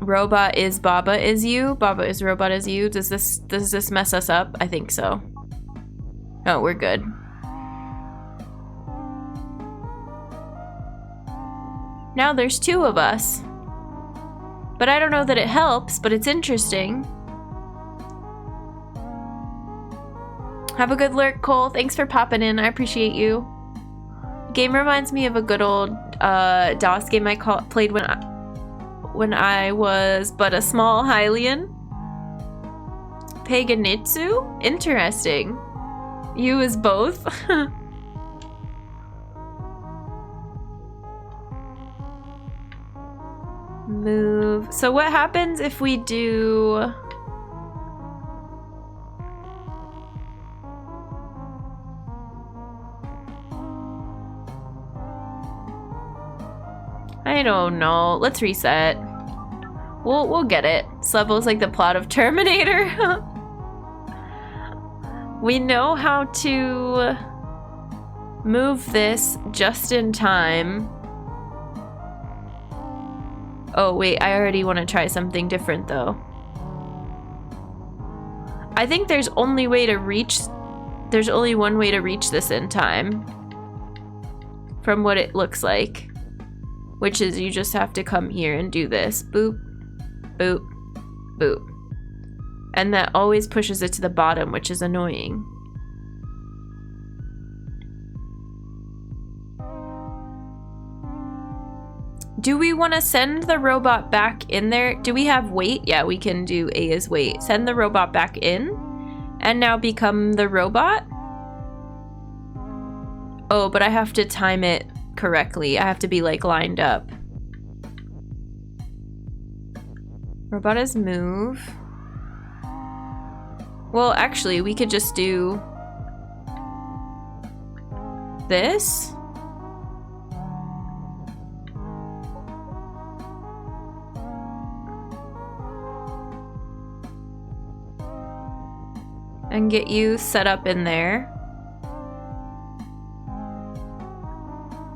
Robot is Baba is you. Baba is robot is you. Does this mess us up? I think so. Oh, we're good. Now there's 2 of us. But I don't know that it helps, but it's interesting. Have a good lurk, Cole. Thanks for popping in. I appreciate you. Game reminds me of a good old DOS game I played when I was but a small Hylian. Paganitsu? Interesting. You as both? Move. So what happens if we do... I don't know. Let's reset. We'll get it. This level is like the plot of Terminator. We know how to move this just in time. Oh wait, I already want to try something different though. I think there's only one way to reach this in time. From what it looks like. Which is you just have to come here and do this. Boop, boop, boop. And that always pushes it to the bottom, which is annoying. Do we want to send the robot back in there? Do we have wait? Yeah, we can do A is wait. Send the robot back in and now become the robot? Oh, but I have to time it correctly. I have to be like lined up. Robot is move. Well, actually, we could just do this. And get you set up in there.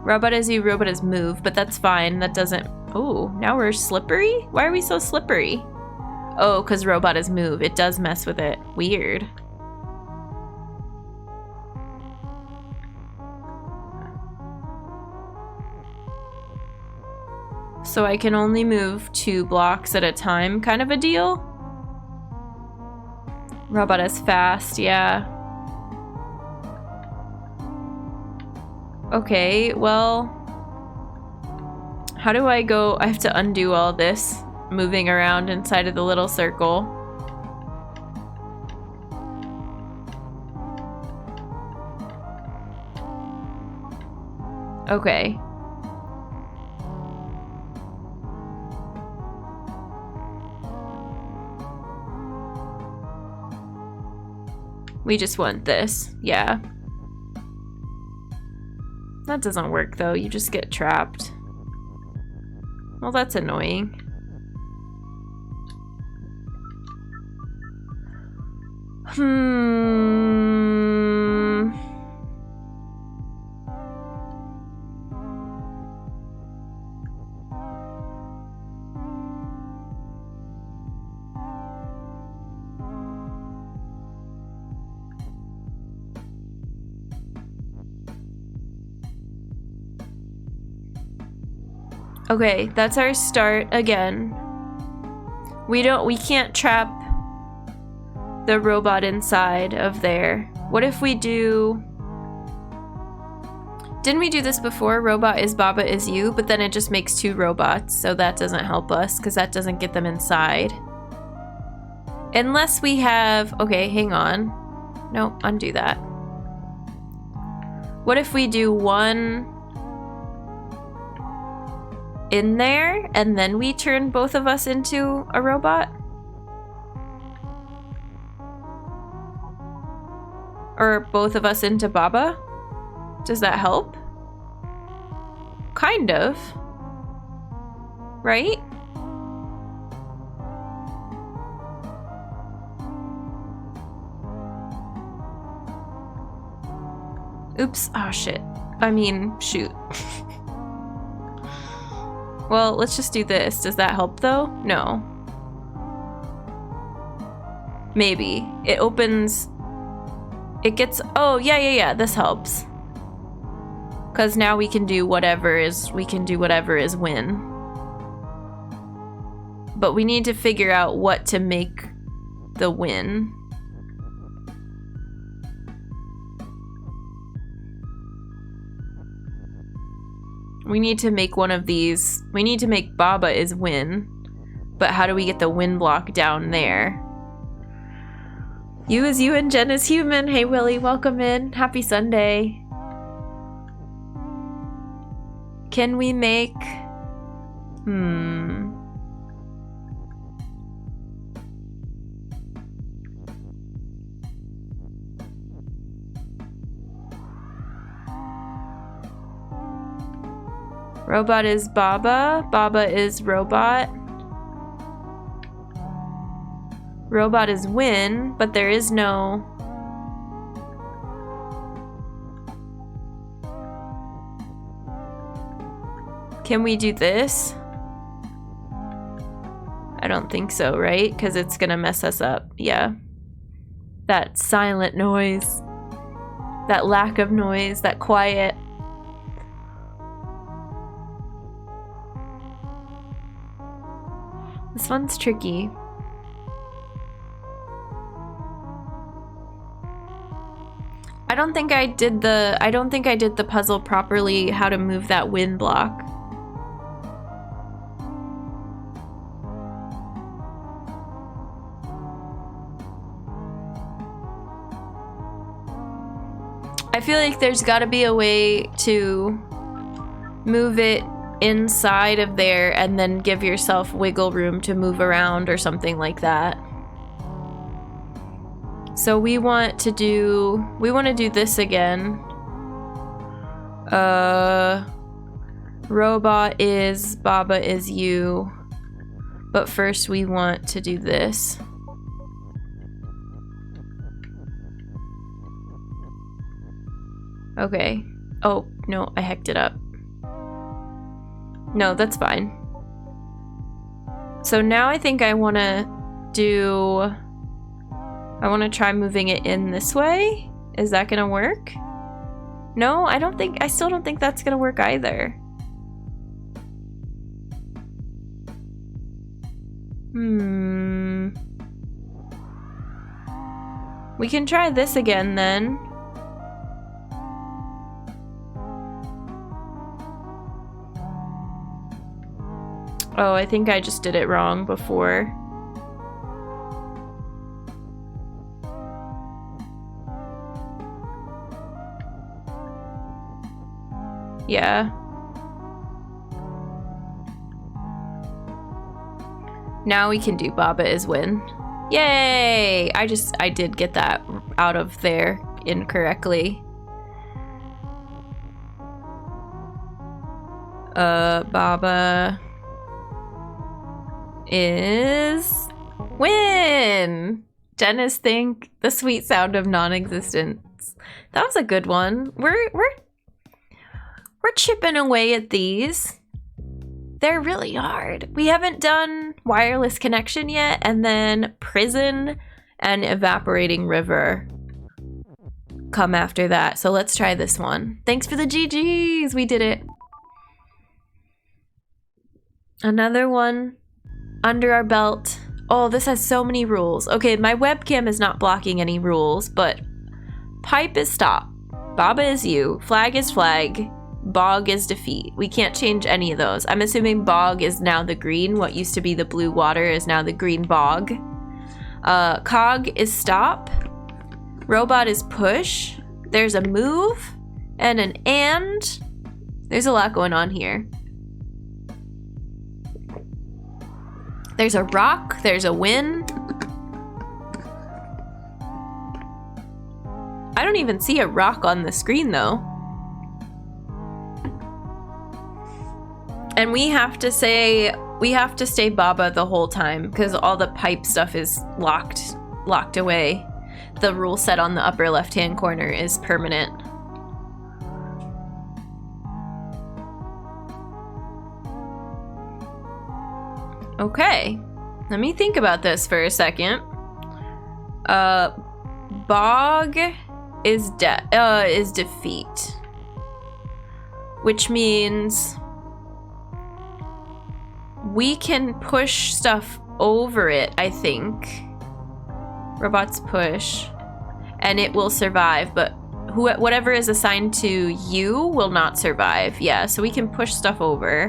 Robot is you, robot is move, but that's fine. That doesn't... Oh, now we're slippery? Why are we so slippery? Oh, because robot is move. It does mess with it. Weird. So I can only move 2 blocks at a time, kind of a deal? Robot is fast, yeah. Okay, well... How do I go? I have to undo all this moving around inside of the little circle. Okay. We just want this, yeah. That doesn't work though, you just get trapped. Well, that's annoying. Okay, that's our start again. We can't trap the robot inside of there. What if we do... Didn't we do this before? Robot is Baba is you, but then it just makes 2 robots, so that doesn't help us because that doesn't get them inside. Unless we have... Okay, hang on. No, undo that. What if we do 1... in there, and then we turn both of us into a robot? Or both of us into Baba? Does that help? Kind of. Right? Oops. Oh, shit. I mean, shoot. Well, let's just do this. Does that help, though? No. Maybe. It opens... It gets... Oh, yeah. This helps. Because now we can do whatever is... We can do whatever is win. But we need to figure out what to make the win. We need to make one of these. We need to make Baba is win. But how do we get the win block down there? You is you and Jen is human. Hey Willie, welcome in. Happy Sunday. Can we make... Robot is Baba. Baba is robot. Robot is win, but there is no... Can we do this? I don't think so, right? Because it's gonna mess us up. Yeah. That silent noise. That lack of noise. That quiet. This one's tricky. I don't think I did the puzzle properly, how to move that win block. I feel like there's got to be a way to move it inside of there and then give yourself wiggle room to move around or something like that. So we want to do this again. Robot is Baba is you. But first we want to do this. Okay. Oh, no, I hecked it up. No, that's fine. So now I think I want to try moving it in this way. Is that gonna work? No, I still don't think that's gonna work either. We can try this again then. Oh, I think I just did it wrong before. Yeah. Now we can do Baba is win. Yay! I did get that out of there incorrectly. Baba is win. Dennis think the sweet sound of non-existence. That was a good one. We're chipping away at these. They're really hard. We haven't done wireless connection yet, and then prison and evaporating river come after that. So let's try this one. Thanks for the GGs. We did it. Another one under our belt. Oh, this has so many rules. Okay, my webcam is not blocking any rules, but pipe is stop. Baba is you. Flag is flag. Bog is defeat. We can't change any of those. I'm assuming bog is now the green. What used to be the blue water is now the green bog. Cog is stop. Robot is push. There's a move and an and. There's a lot going on here. There's a rock. There's a win. I don't even see a rock on the screen though. And we have to stay Baba the whole time because all the pipe stuff is locked away. The rule set on the upper left-hand corner is permanent. Okay. Let me think about this for a second. Bog is defeat. Which means we can push stuff over it, I think. Robots push. And it will survive, but whatever is assigned to you will not survive. Yeah, so we can push stuff over.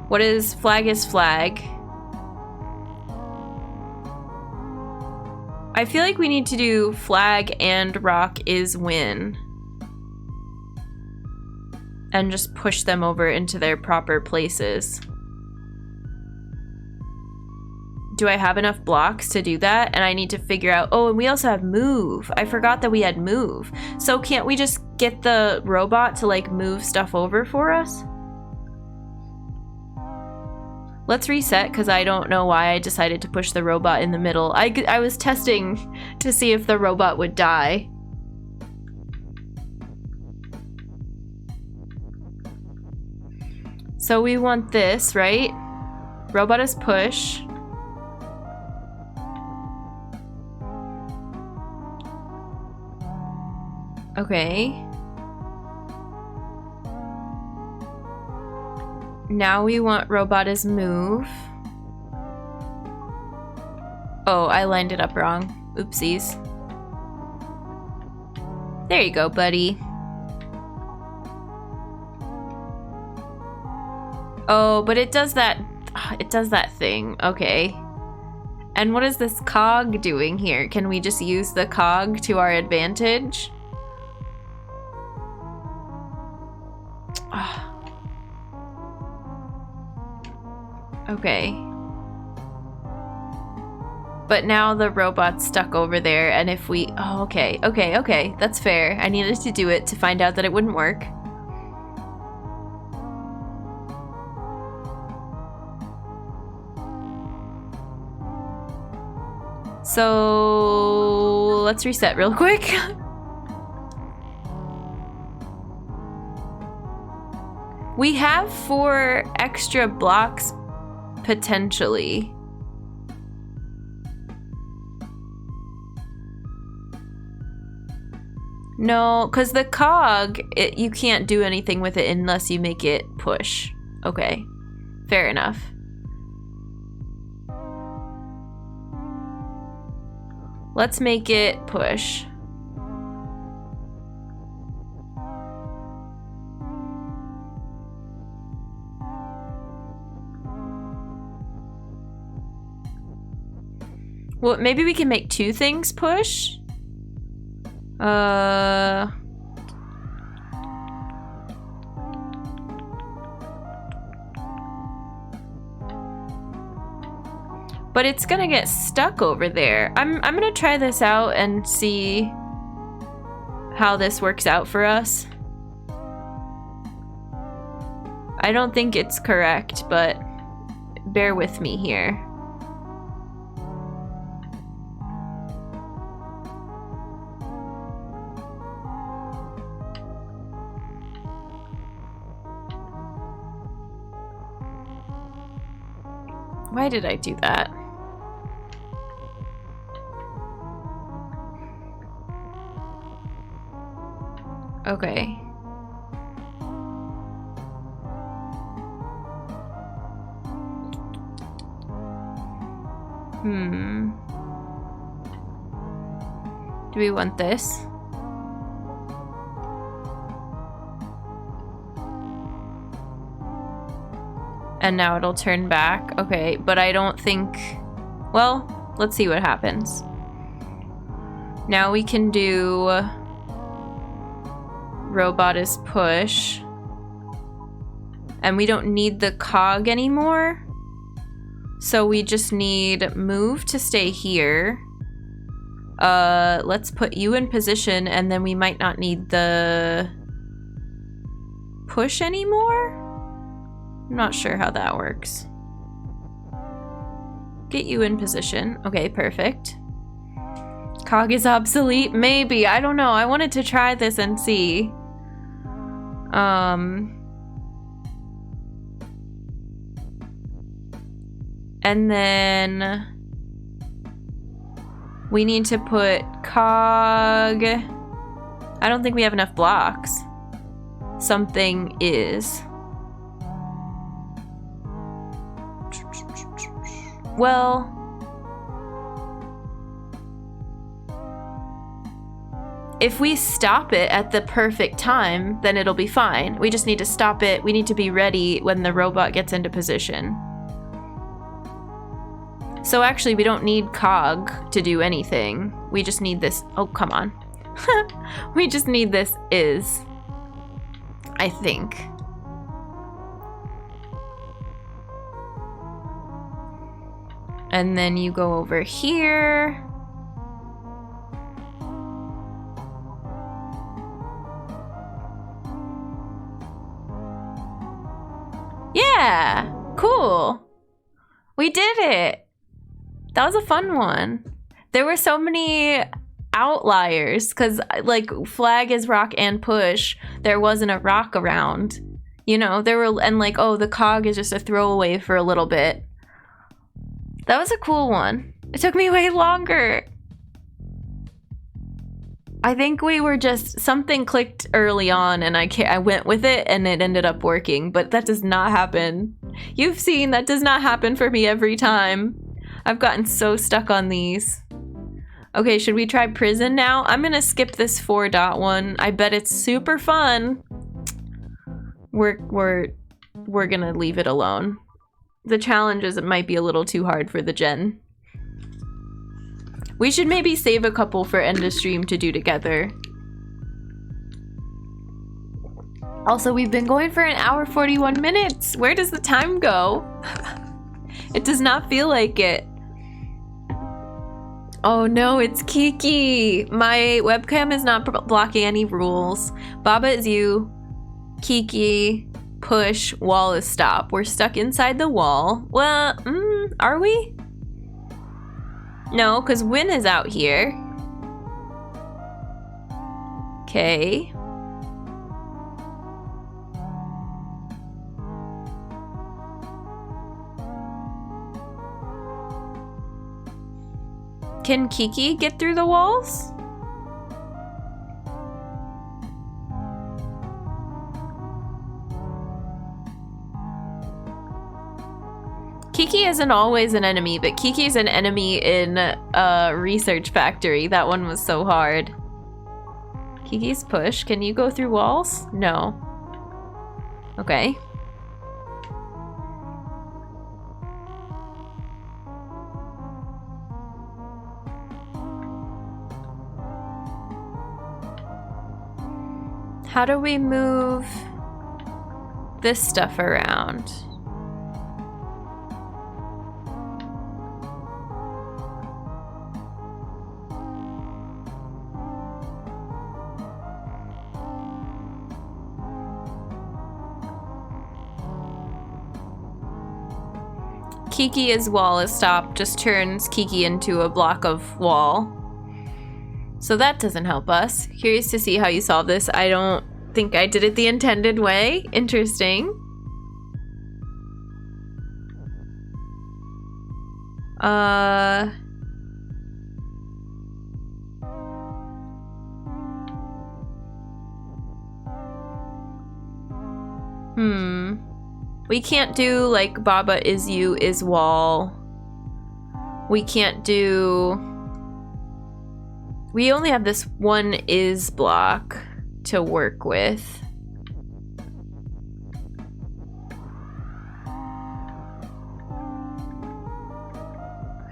What is flag is flag? I feel like we need to do flag and rock is win. And just push them over into their proper places. Do I have enough blocks to do that? And I need to figure out, oh, and we also have move. I forgot that we had move. So can't we just get the robot to like move stuff over for us? Let's reset, because I don't know why I decided to push the robot in the middle. I was testing to see if the robot would die. So we want this, right? Robot is push. Okay. Now we want robot as move. Oh, I lined it up wrong. Oopsies. There you go, buddy. Oh, but it does that thing. Okay. And what is this cog doing here? Can we just use the cog to our advantage? Okay. But now the robot's stuck over there, and if we... Oh, okay. Okay. That's fair. I needed to do it to find out that it wouldn't work. So... let's reset real quick. We have 4 extra blocks potentially. No, because the cog, you can't do anything with it unless you make it push. Okay, fair enough. Let's make it push. Well, maybe we can make 2 things push. But it's gonna get stuck over there. I'm gonna try this out and see how this works out for us. I don't think it's correct, but bear with me here. Why did I do that? Okay. Do we want this? And now it'll turn back. Okay, but I don't think... Well, let's see what happens. Now we can do... Robot is push. And we don't need the cog anymore. So we just need move to stay here. Let's put you in position, and then we might not need the push anymore? I'm not sure how that works. get you in position. Okay, perfect. Cog is obsolete? Maybe. I don't know. I wanted to try this and see. And then we need to put cog. I don't think we have enough blocks. Something is. Well, if we stop it at the perfect time, then it'll be fine. We just need to stop it. We need to be ready when the robot gets into position. So actually, we don't need cog to do anything. We just need this. Oh, come on. We just need this is, I think. And then you go over here. Yeah, cool. We did it. That was a fun one. There were so many outliers because like flag is rock and push. There wasn't a rock around. You know, there were, and like, oh, the cog is just a throwaway for a little bit. That was a cool one. It took me way longer. I think we were just, something clicked early on and I went with it and it ended up working, but that does not happen. You've seen that does not happen for me every time. I've gotten so stuck on these. Okay, should we try prison now? I'm gonna skip this 4-dot one. I bet it's super fun. We're gonna leave it alone. The challenges, it might be a little too hard for the gen. We should maybe save a couple for end of stream to do together. Also, we've been going for 1 hour 41 minutes. Where does the time go? It does not feel like it. Oh no, it's Kiki. My webcam is not blocking any rules. Babaisyou, Kiki, push, wall is stop. We're stuck inside the wall. Well, are we? No, because Win is out here. Okay. Can Kiki get through the walls? Kiki isn't always an enemy, but Kiki's an enemy in Research Factory. That one was so hard. Kiki's push. Can you go through walls? No. Okay. How do we move this stuff around? Kiki is wall is stop, just turns Kiki into a block of wall. So that doesn't help us. Curious to see how you solve this. I don't think I did it the intended way. Interesting. We can't do like babaisyou is wall. We can't do... We only have this one is block to work with.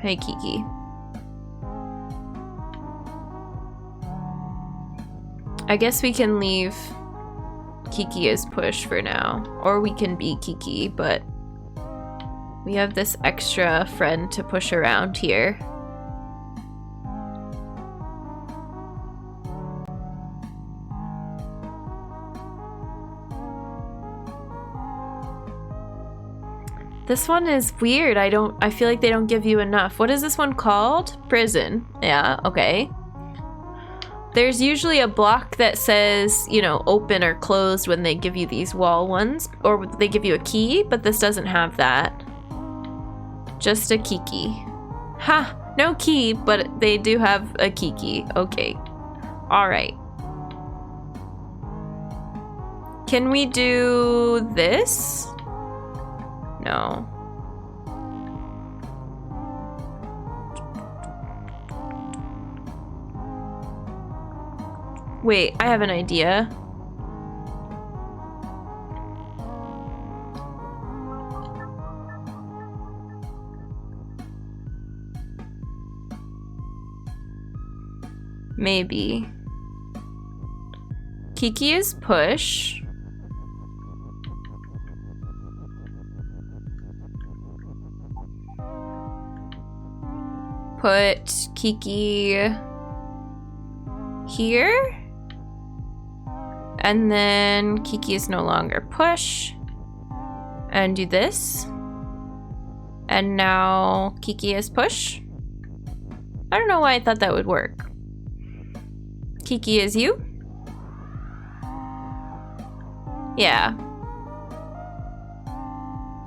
Hey, Kiki. I guess we can leave Kiki as push for now. Or we can be Kiki, but we have this extra friend to push around here. This one is weird. I feel like they don't give you enough. What is this one called? Prison. Yeah, okay. There's usually a block that says, you know, open or closed when they give you these wall ones, or they give you a key, but this doesn't have that. Just a kiki. Ha! No key, but they do have a kiki. Okay. Alright. Can we do this? No. Wait, I have an idea. Maybe. Kiki is push. Put Kiki here. And then Kiki is no longer push. And do this. And now Kiki is push. I don't know why I thought that would work. Kiki is you. Yeah.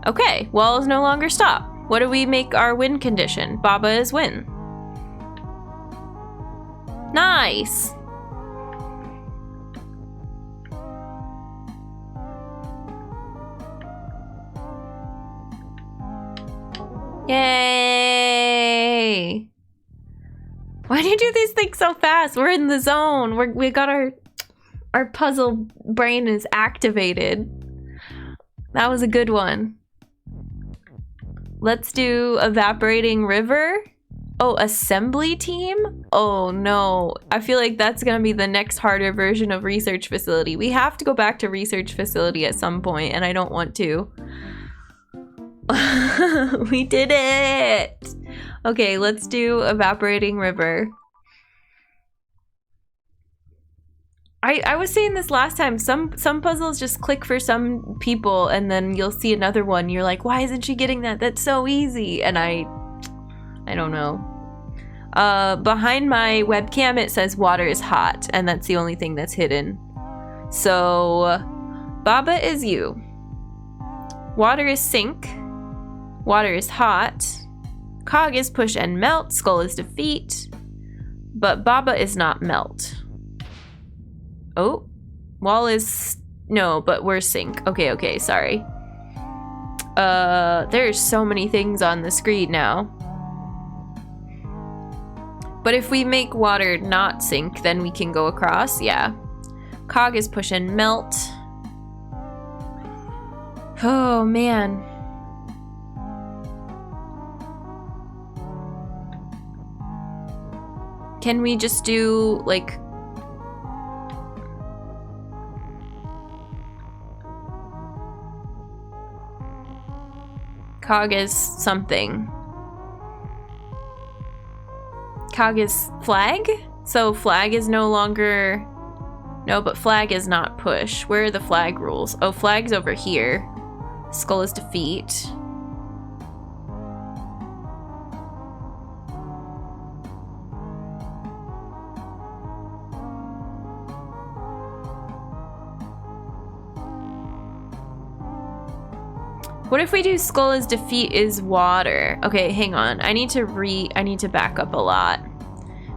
Okay, wall is no longer stop. What do we make our win condition? Baba is win. Nice. Yay! Why do you do these things so fast? We're in the zone. We got our puzzle brain is activated. That was a good one. Let's do evaporating river. Oh, assembly team? Oh no. I feel like that's gonna be the next harder version of research facility. We have to go back to research facility at some point, and I don't want to. We did it! Okay, let's do evaporating river. I was saying this last time, some puzzles just click for some people and then you'll see another one. You're like, why isn't she getting that? That's so easy. And I don't know. Behind my webcam it says water is hot, and that's the only thing that's hidden. So Baba is you. Water is sink. Water is hot. Cog is push and melt. Skull is defeat. But Baba is not melt. Oh, wall is no, but we're sink. Okay, sorry. There's so many things on the screen now. But if we make water not sink, then we can go across. Yeah. Cog is push and melt. Oh man. Can we just do like Cog is something. Cog is flag? So flag is no longer... No, but flag is not push. Where are the flag rules? Oh, flag's over here. Skull is defeat. What if we do skull is defeat is water? Okay, hang on. I need to back up a lot.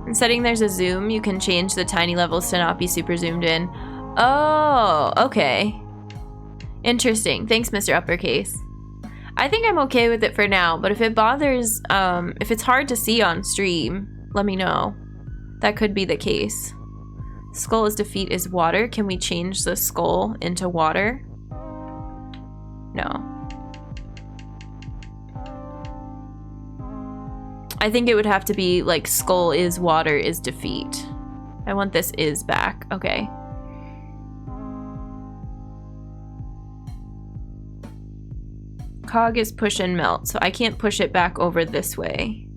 In setting there's a zoom. You can change the tiny levels to not be super zoomed in. Oh, okay. Interesting. Thanks, Mr. Uppercase. I think I'm okay with it for now, but if it bothers, if it's hard to see on stream, let me know. That could be the case. Skull is defeat is water. Can we change the skull into water? No. I think it would have to be like skull is water is defeat. I want this is back. Okay. Cog is push and melt, so I can't push it back over this way.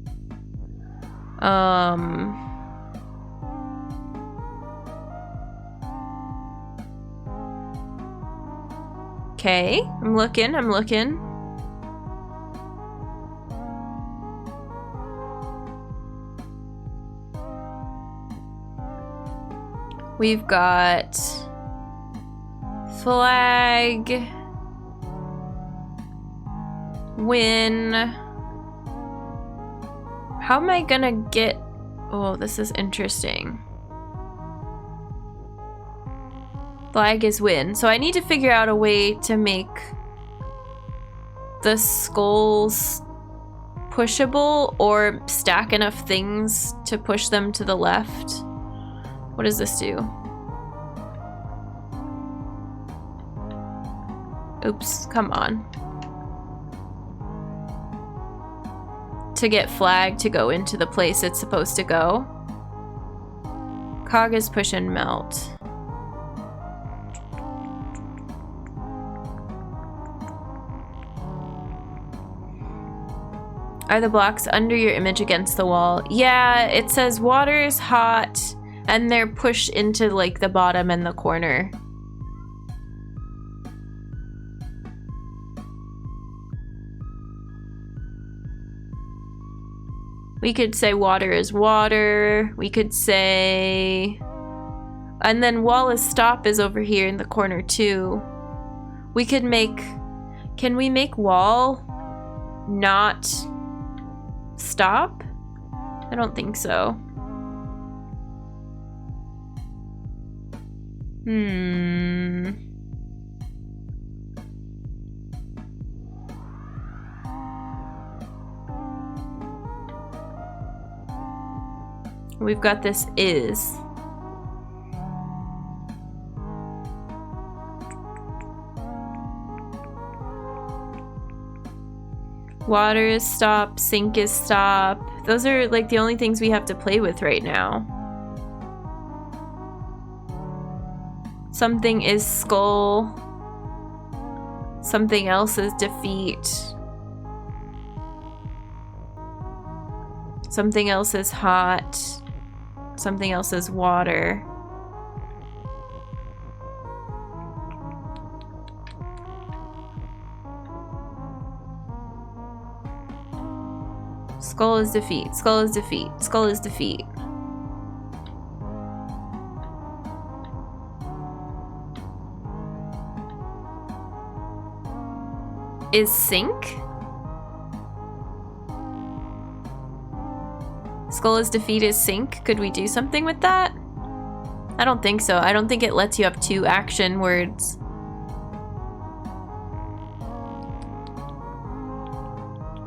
Okay, I'm looking. We've got flag, win. How am I gonna get... Oh, this is interesting. Flag is win. So I need to figure out a way to make the skulls pushable or stack enough things to push them to the left. What does this do? Oops, come on. To get flag to go into the place it's supposed to go. Cog is push and melt. Are the blocks under your image against the wall? Yeah, it says water is hot and they're pushed into like the bottom and the corner. We could say water is water. We could say... And then wall is stop is over here in the corner too. We could make... Can we make wall not stop? I don't think so. We've got this is. Water is stop, sink is stop. Those are like the only things we have to play with right now. Something is skull. Something else is defeat. Something else is hot. Something else is water. Skull is defeat. Skull is defeat. Skull is defeat. Is sink? Skull is defeat is sink. Could we do something with that? I don't think so. I don't think it lets you have two action words.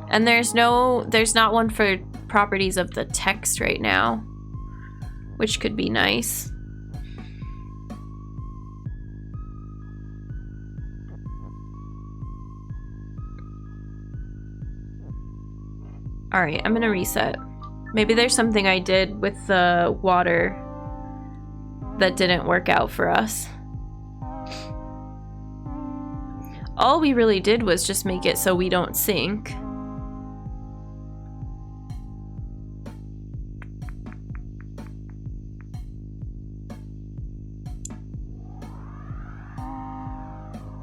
And there's not one for properties of the text right now, which could be nice. All right, I'm gonna reset. Maybe there's something I did with the water that didn't work out for us. All we really did was just make it so we don't sink.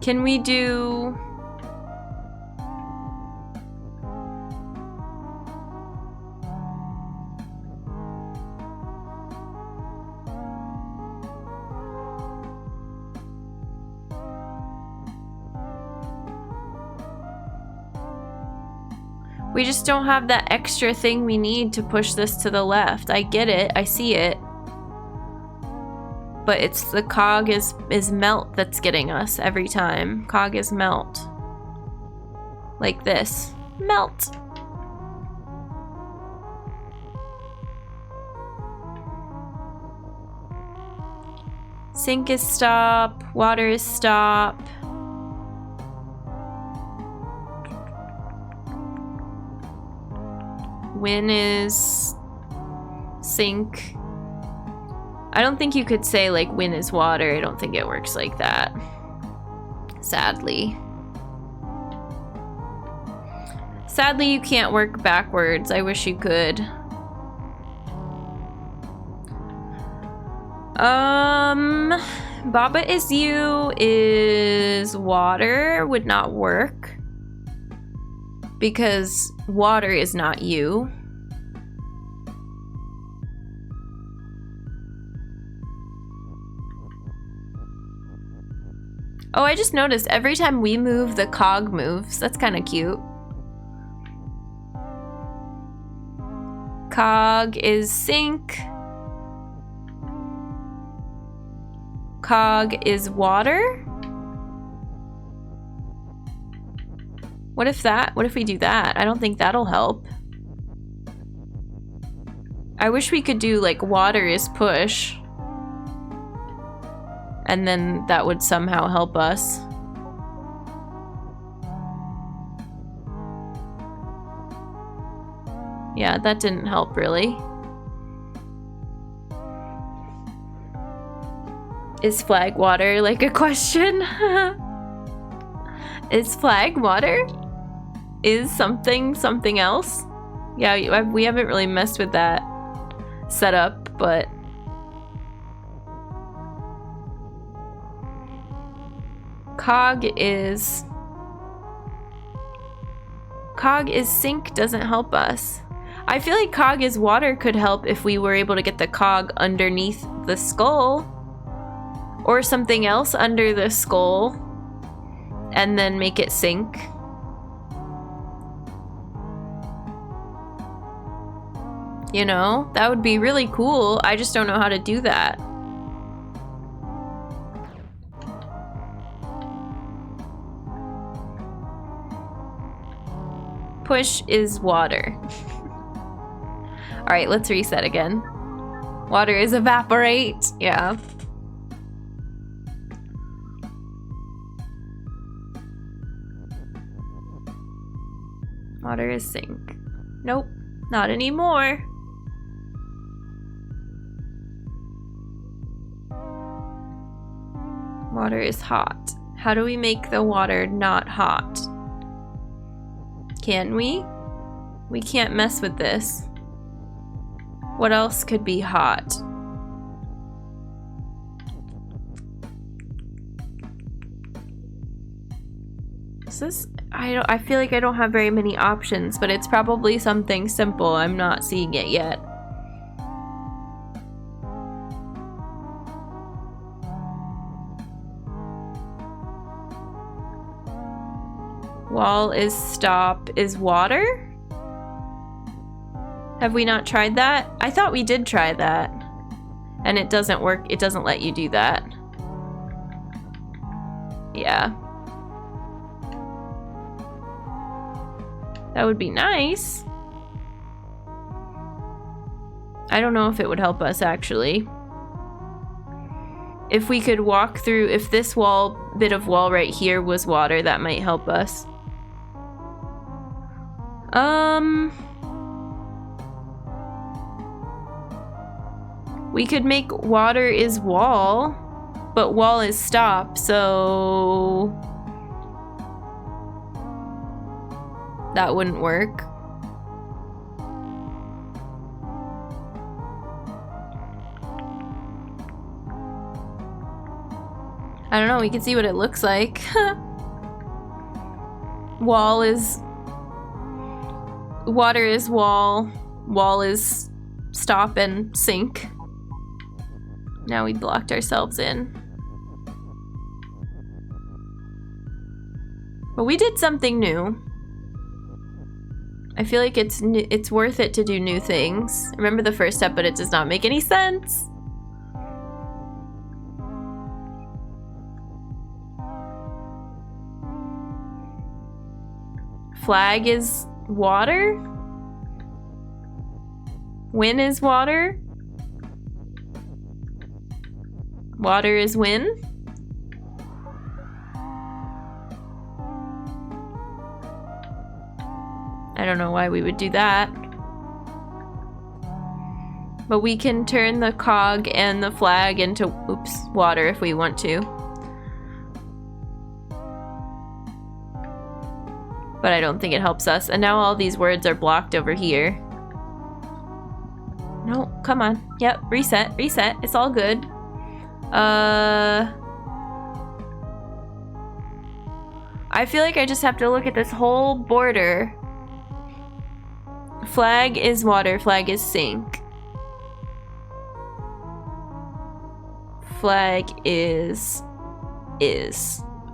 Can we do... We just don't have that extra thing we need to push this to the left. I get it. I see it. But it's the cog is melt that's getting us every time. Cog is melt. Like this. Melt. Sink is stop. Water is stop. Win is sink. I don't think you could say like win is water. I don't think it works like that. Sadly. Sadly, you can't work backwards. I wish you could. Babaisyou is water. Would not work. Because water is not you. Oh, I just noticed every time we move, the cog moves. That's kind of cute. Cog is sink. Cog is water. What if we do that? I don't think that'll help. I wish we could do like water is push. And then that would somehow help us. Yeah, that didn't help really. Is flag water like a question? Is flag water? Is something else? Yeah, we haven't really messed with that setup, but... Cog is sink doesn't help us. I feel like cog is water could help if we were able to get the cog underneath the skull or something else under the skull and then make it sink. You know, that would be really cool. I just don't know how to do that. Push is water. Alright, let's reset again. Water is evaporate. Yeah. Water is sink. Nope, not anymore. Water is hot. How do we make the water not hot? Can we? We can't mess with this. What else could be hot? Is this... I feel like I don't have very many options, but it's probably something simple. I'm not seeing it yet. Wall is stop is water? Have we not tried that? I thought we did try that. And it doesn't work. It doesn't let you do that. Yeah. That would be nice. I don't know if it would help us actually. If we could walk through, if this bit of wall right here was water, that might help us. We could make water is wall, but wall is stop, so that wouldn't work. I don't know, we can see what it looks like. Wall is... Water is wall. Wall is stop and sink. Now we blocked ourselves in. But we did something new. I feel like it's worth it to do new things. Remember the first step, but it does not make any sense. Flag is water? Win is water? Water is win? I don't know why we would do that. But we can turn the cog and the flag into, oops, water if we want to. But I don't think it helps us. And now all these words are blocked over here. No, come on. Yep, reset, reset. It's all good. I feel like I just have to look at this whole border. Flag is water, flag is sink. Flag is.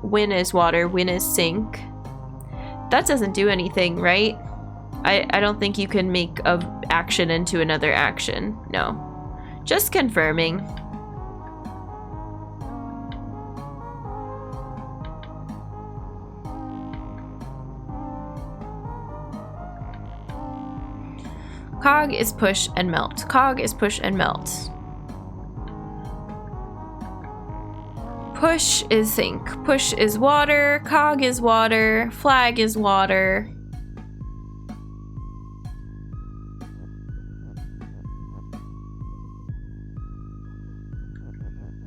Win is water. Win is sink. That doesn't do anything, right? I don't think you can make a action into another action. No. Just confirming. Cog is push and melt. Cog is push and melt. Push is sink. Push is water. Cog is water. Flag is water.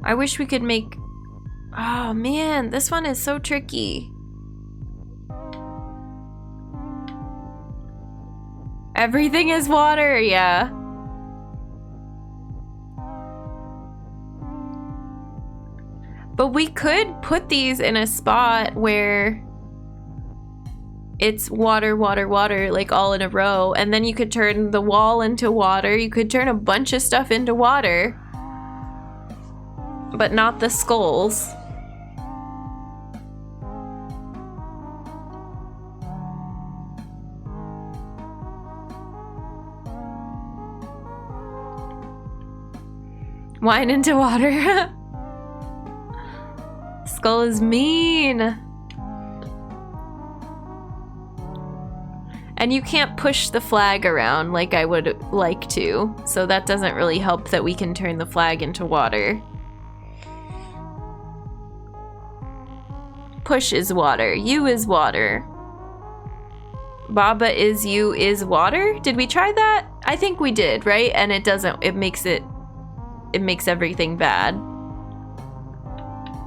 I wish we could make... Oh man, this one is so tricky. Everything is water, yeah. But we could put these in a spot where it's water, water, water, like all in a row. And then you could turn the wall into water. You could turn a bunch of stuff into water. But not the skulls. Wine into water. Skull is mean. And you can't push the flag around like I would like to. So that doesn't really help that we can turn the flag into water. Push is water. You is water. Babaisyou is water? Did we try that? I think we did, right? And it doesn't, it makes everything bad.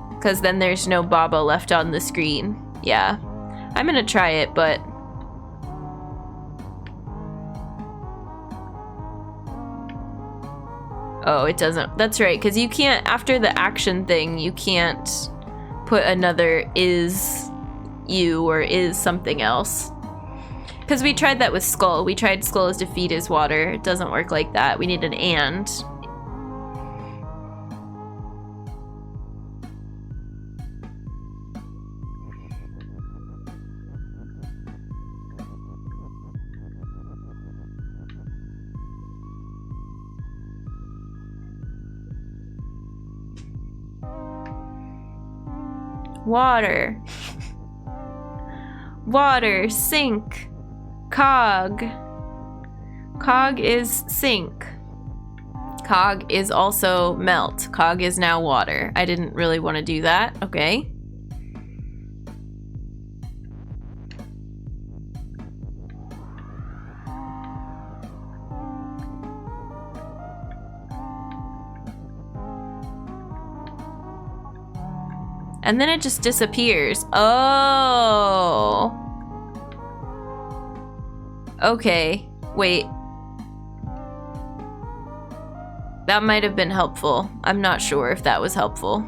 Because then there's no Baba left on the screen. Yeah. I'm gonna try it, but... Oh, it doesn't. That's right, because you can't, after the action thing, you can't put another is you or is something else. Because we tried that with skull. We tried skull as defeat is water. It doesn't work like that. We need an and. Water. Water, sink. Cog. Cog is sink. Cog is also melt. Cog is now water. I didn't really want to do that. Okay. And then it just disappears. Oh. Okay. Wait. That might have been helpful. I'm not sure if that was helpful.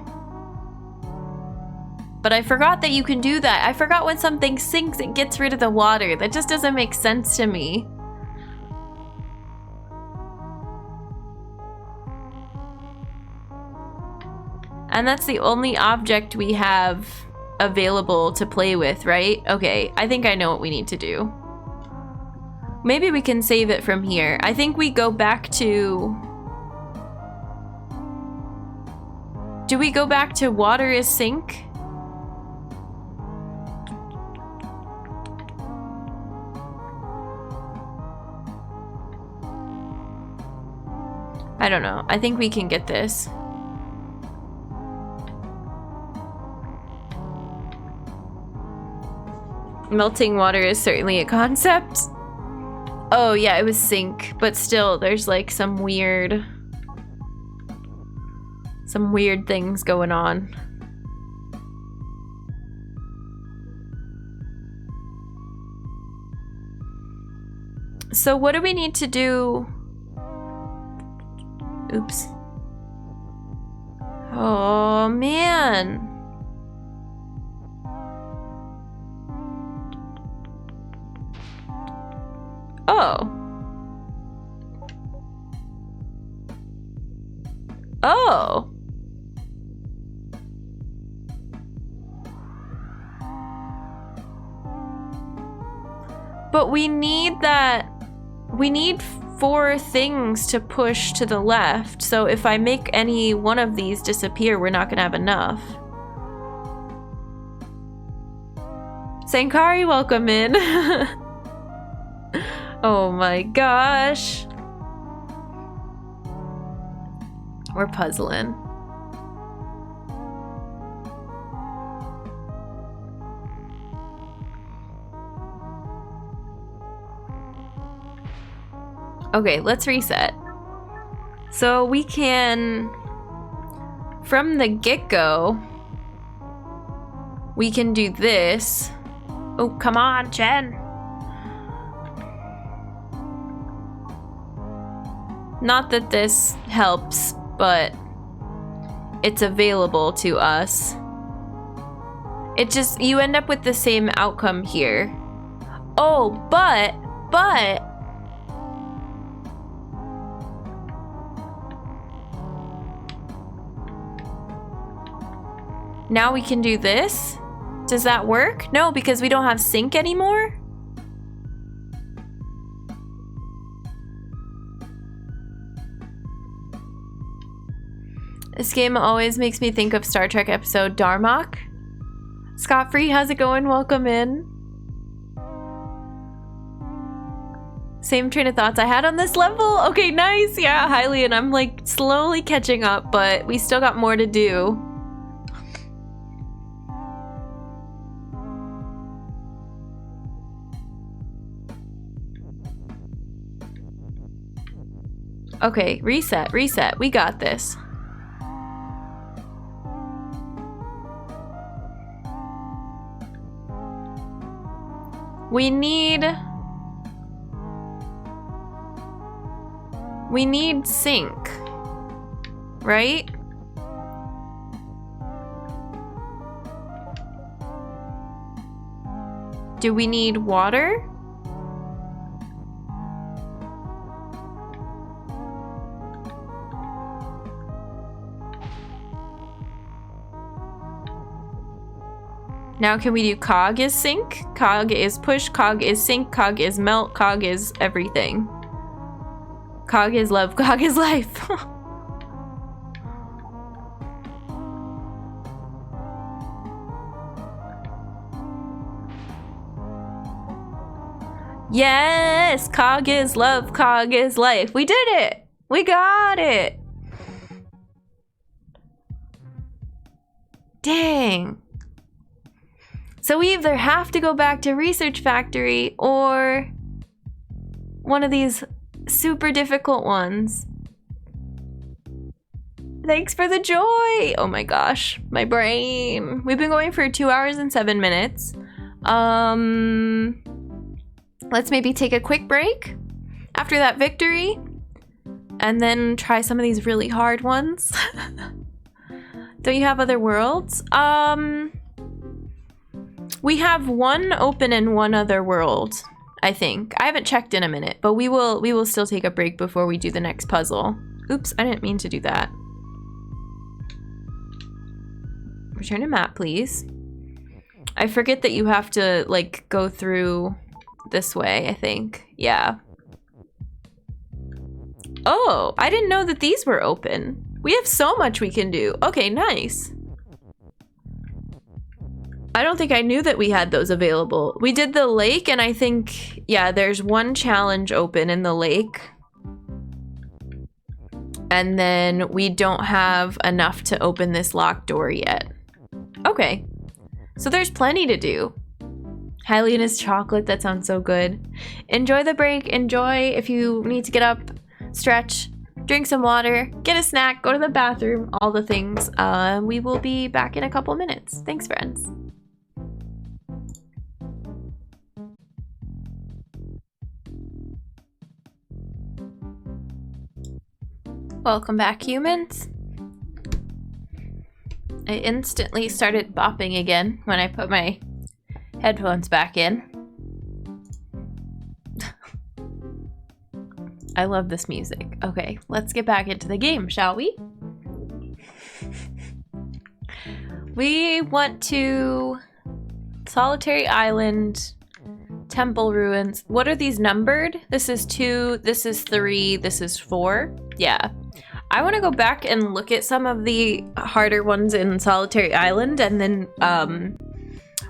But I forgot that you can do that. I forgot when something sinks, it gets rid of the water. That just doesn't make sense to me. And that's the only object we have available to play with, right? Okay, I think I know what we need to do. Maybe we can save it from here. I think we go back to... Do we go back to water is sink? I don't know. I think we can get this. Melting water is certainly a concept. Oh yeah, it was sink, but still there's like some weird things going on. So what do we need to do? Oops. Oh man. Oh. Oh. But we need that. We need 4 things to push to the left. So if I make any one of these disappear, we're not gonna have enough. Sankari, welcome in. Oh my gosh. We're puzzling. Okay, let's reset. So we can, from the get-go, we can do this. Oh, come on, Jen. Not that this helps, but it's available to us. It just, you end up with the same outcome here. Oh, but now we can do this? Does that work? No, because we don't have sync anymore? This game always makes me think of Star Trek episode Darmok. Scott Free, how's it going? Welcome in. Same train of thoughts I had on this level. Okay, nice. Yeah, highly, and I'm like slowly catching up, but we still got more to do. Okay, reset, reset. We got this. We need sync, right? Do we need water? Now can we do cog is sync, cog is push, cog is sync, cog is melt, cog is everything. Cog is love, cog is life. Yes, cog is love, cog is life. We did it. We got it. Dang. So we either have to go back to Research Factory or one of these super difficult ones. Thanks for the joy. Oh my gosh, my brain. We've been going for 2 hours and 7 minutes. Let's maybe take a quick break after that victory and then try some of these really hard ones. Don't you have other worlds? We have one open and one other world, I think. I haven't checked in a minute, but we will still take a break before we do the next puzzle. Oops, I didn't mean to do that. Return to map, please. I forget that you have to, like, go through this way, I think. Yeah. Oh, I didn't know that these were open. We have so much we can do. Okay, nice. I don't think I knew that we had those available. We did the lake, and I think, yeah, there's one challenge open in the lake. And then we don't have enough to open this locked door yet. Okay. So there's plenty to do. Hylena's chocolate, that sounds so good. Enjoy the break. Enjoy if you need to get up, stretch, drink some water, get a snack, go to the bathroom, all the things. We will be back in a couple minutes. Thanks, friends. Welcome back, humans. I instantly started bopping again when I put my headphones back in. I love this music. Okay, let's get back into the game, shall we? We want to Solitary Island, Temple ruins. What are these numbered? This is 2, this is 3, this is 4. Yeah. I want to go back and look at some of the harder ones in Solitary Island, and then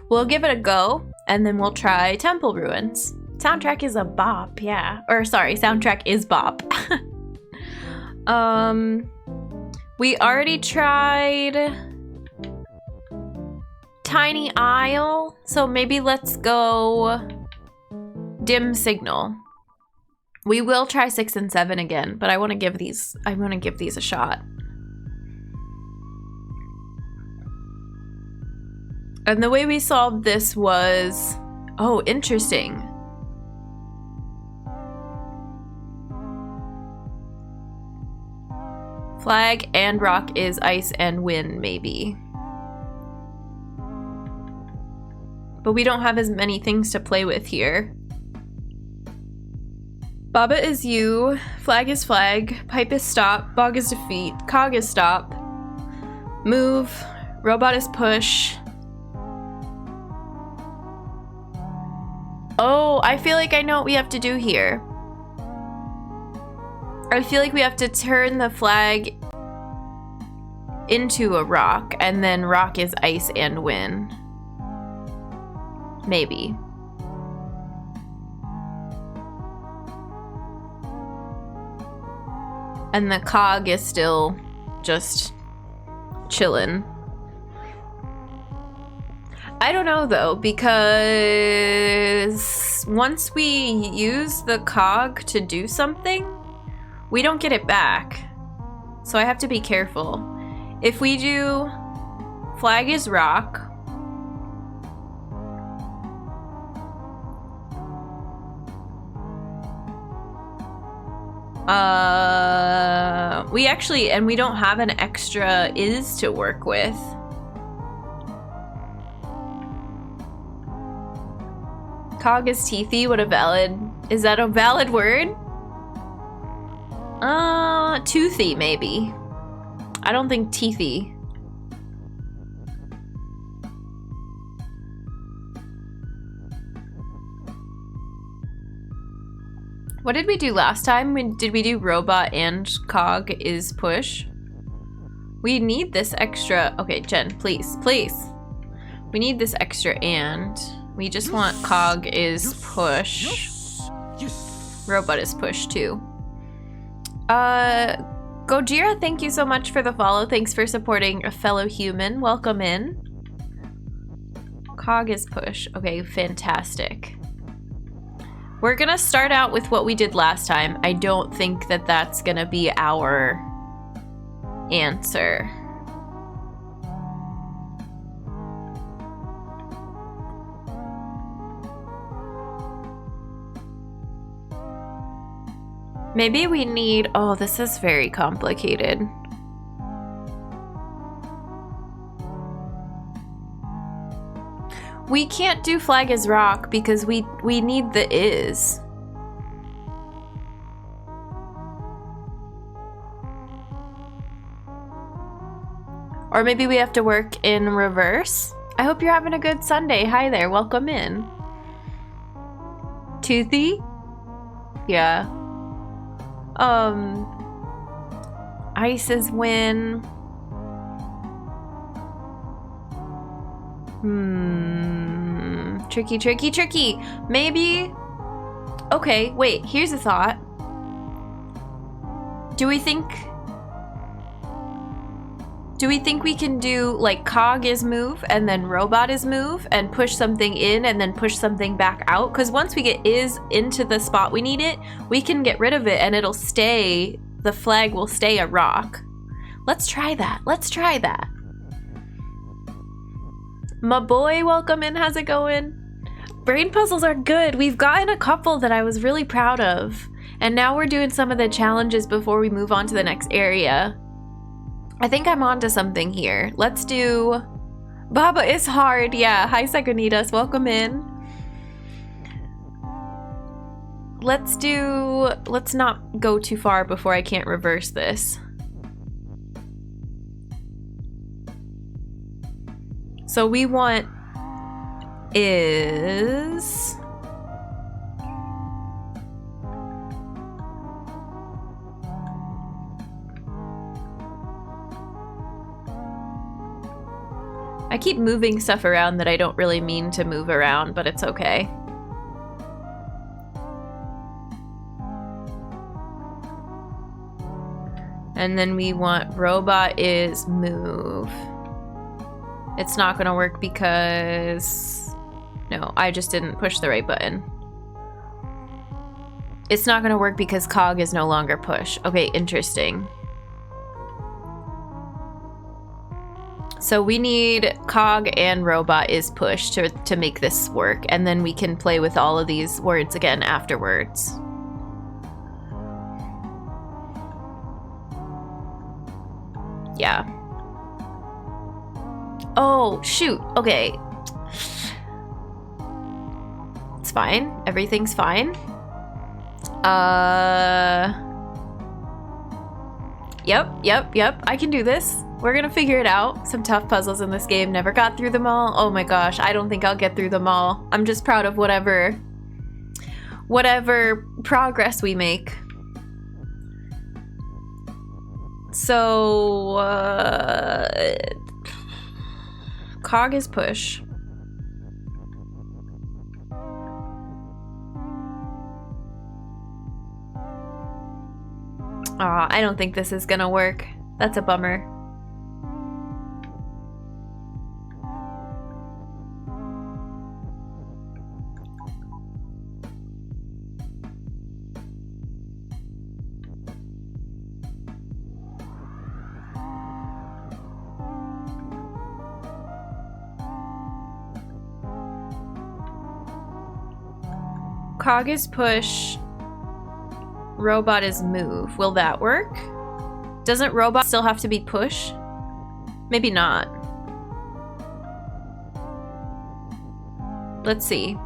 we'll give it a go, and then we'll try Temple Ruins. Soundtrack is a bop, yeah. Or sorry, soundtrack is bop. We already tried Tiny Isle, so maybe let's go Dim Signal. We will try 6 and 7 again, but I want to give these a shot. And the way we solved this was, oh, interesting. Flag and rock is ice and wind, maybe. But we don't have as many things to play with here. Baba is you, flag is flag, pipe is stop, bog is defeat, cog is stop, move, robot is push. Oh, I feel like I know what we have to do here. I feel like we have to turn the flag into a rock, and then rock is ice and wind. Maybe. And the cog is still just chillin'. I don't know though, because once we use the cog to do something, we don't get it back. So I have to be careful. If we do flag is rock, we don't have an extra is to work with. Cog is teethy. Is that a valid word? Toothy maybe. I don't think teethy. What did we do last time? Did we do robot and cog is push? We need this extra. Okay, Jen, please, please. We need this extra and. We just want cog is push. Robot is push too. Gojira, thank you so much for the follow. Thanks for supporting a fellow human. Welcome in. Cog is push. Okay, fantastic. We're gonna start out with what we did last time. I don't think that that's gonna be our answer. Maybe we need, oh, this is very complicated. We can't do flag is rock because we need the is. Or maybe we have to work in reverse. I hope you're having a good Sunday. Hi there, welcome in. Toothy? Yeah. Ice is win. Tricky, tricky, tricky. Maybe. Okay, wait, here's a thought. Do we think we can do like cog is move and then robot is move and push something in and then push something back out? Because once we get is into the spot we need it, we can get rid of it and it'll stay, the flag will stay a rock. Let's try that. Let's try that. My boy, welcome in. How's it going? Brain puzzles are good. We've gotten a couple that I was really proud of. And now we're doing some of the challenges before we move on to the next area. I think I'm onto something here. Let's do... Baba is hard. Yeah. Hi, Segunitas. Welcome in. Let's not go too far before I can't reverse this. So we want is I keep moving stuff around that I don't really mean to move around, but it's okay. And then we want robot is move. It's not gonna work because... No, I just didn't push the right button. It's not gonna work because cog is no longer push. Okay, interesting. So we need cog and robot is push to make this work, and then we can play with all of these words again afterwards. Yeah. Oh, shoot. Okay. It's fine. Everything's fine. Yep. I can do this. We're gonna figure it out. Some tough puzzles in this game. Never got through them all. Oh my gosh, I don't think I'll get through them all. I'm just proud of whatever progress we make. So, cog is push. Aw, I don't think this is gonna work. That's a bummer. Cog is push. Robot is move. Will that work? Doesn't robot still have to be push? Maybe not. Let's see.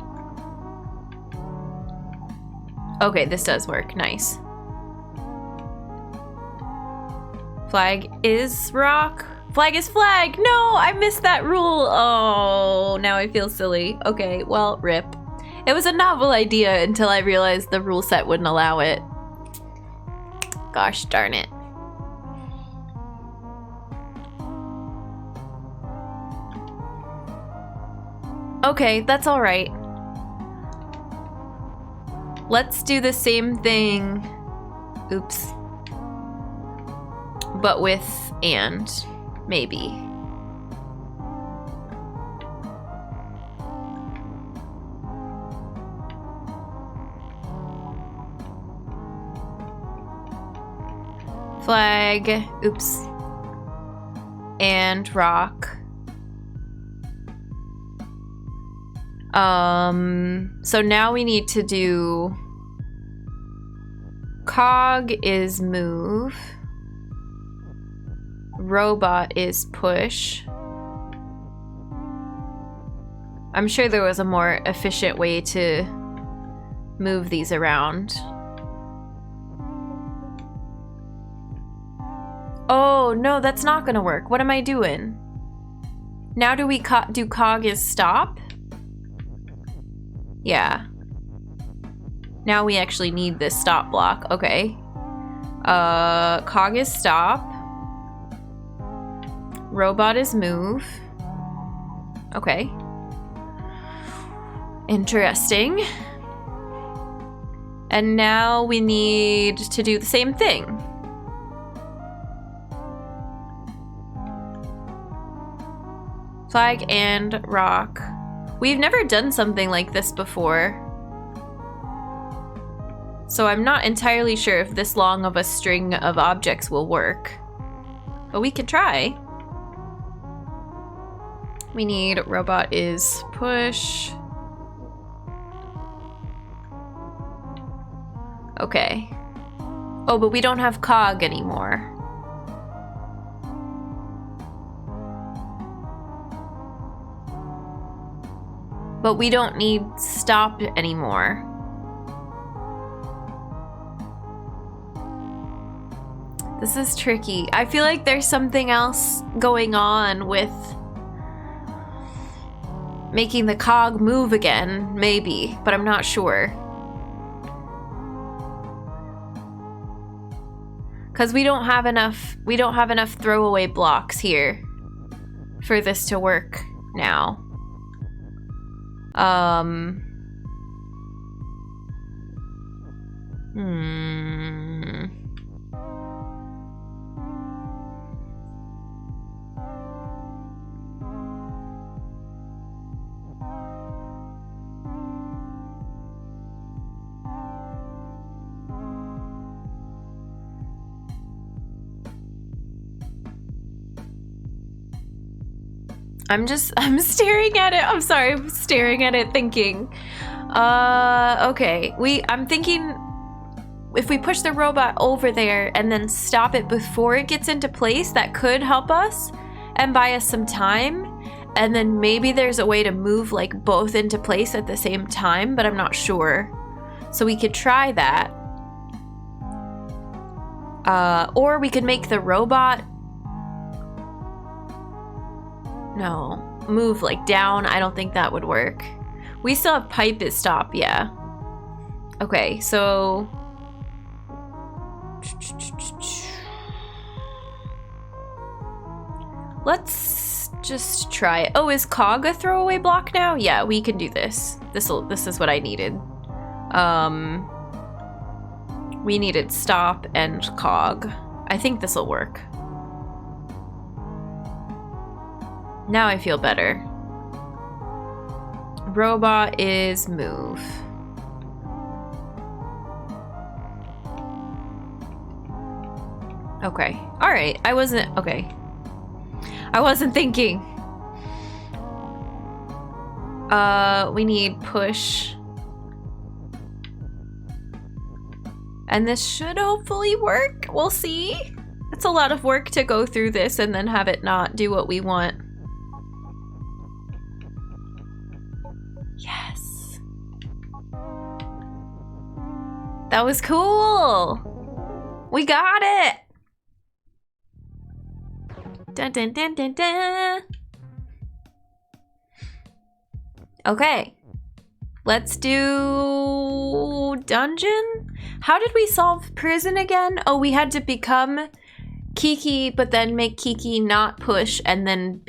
Okay, this does work. Nice. Flag is rock. Flag is flag. No, I missed that rule. Oh, now I feel silly. Okay, well, rip. It was a novel idea until I realized the rule set wouldn't allow it. Gosh darn it. Okay, that's all right. Let's do the same thing. Oops. But with and, maybe. Flag, oops, and rock. So now we need to do cog is move, robot is push. I'm sure there was a more efficient way to move these around. Oh, no, that's not gonna work. What am I doing? Now do we do cog is stop? Yeah. Now we actually need this stop block. Okay. Cog is stop. Robot is move. Okay. Interesting. And now we need to do the same thing. Flag and rock. We've never done something like this before, so I'm not entirely sure if this long of a string of objects will work, but we could try. We need robot is push. Okay. Oh, but we don't have cog anymore. But we don't need stop anymore. This is tricky. I feel like there's something else going on with making the cog move again, maybe, but I'm not sure. Because we don't have enough throwaway blocks here. for this to work now. I'm staring at it. I'm sorry, I'm staring at it thinking. Okay. I'm thinking if we push the robot over there and then stop it before it gets into place, that could help us and buy us some time. And then maybe there's a way to move like both into place at the same time, but I'm not sure. So we could try that. Or we could make the robot move like down. I don't think that would work. We still have pipe is stop, yeah. Okay, so let's just try it. Oh, is cog a throwaway block now? Yeah, we can do this. This is what I needed. We needed stop and cog. I think this will work. Now I feel better. Robot is move. Okay. All right. I wasn't thinking. We need push. And this should hopefully work. We'll see. It's a lot of work to go through this and then have it not do what we want. Yes. That was cool. We got it. Dun, dun, dun, dun, dun. Okay. Let's do dungeon. How did we solve prison again? Oh, we had to become Kiki, but then make Kiki not push and then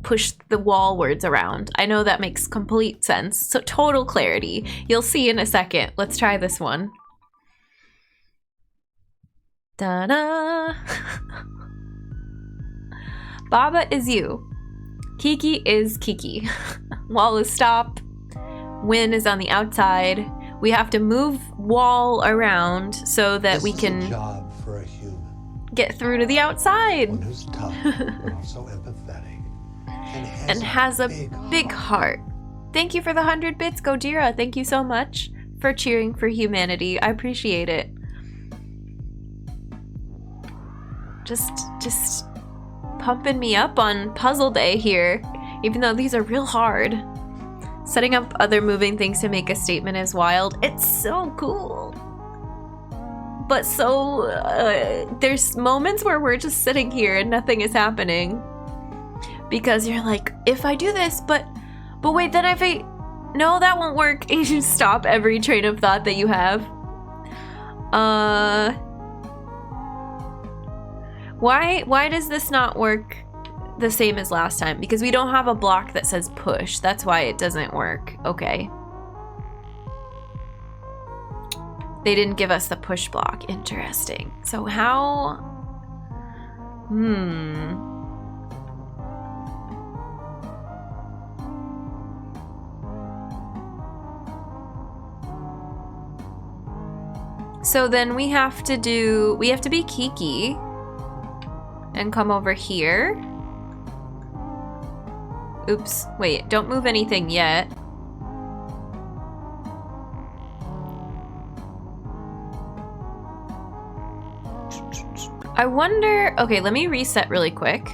push the wall words around. I know that makes complete sense. So total clarity. You'll see in a second. Let's try this one. Da-da. Baba is you. Kiki is Kiki. Wall is stop. Win is on the outside. We have to move wall around so that we can job for a human. Get through to the outside. One who's tough, but also empathetic. And has a big heart. Thank you for the 100 bits, Gojira. Thank you so much for cheering for humanity. I appreciate it. Just pumping me up on puzzle day here, even though these are real hard. Setting up other moving things to make a statement is wild. It's so cool. But so, there's moments where we're just sitting here and nothing is happening. Because you're like, if I do this, but wait, then if I, no, that won't work. And you stop every train of thought that you have. Why does this not work the same as last time? Because we don't have a block that says push. That's why it doesn't work. Okay. They didn't give us the push block. Interesting. So how... So then we have to be Kiki and come over here. Oops, wait, don't move anything yet. I wonder, okay, let me reset really quick.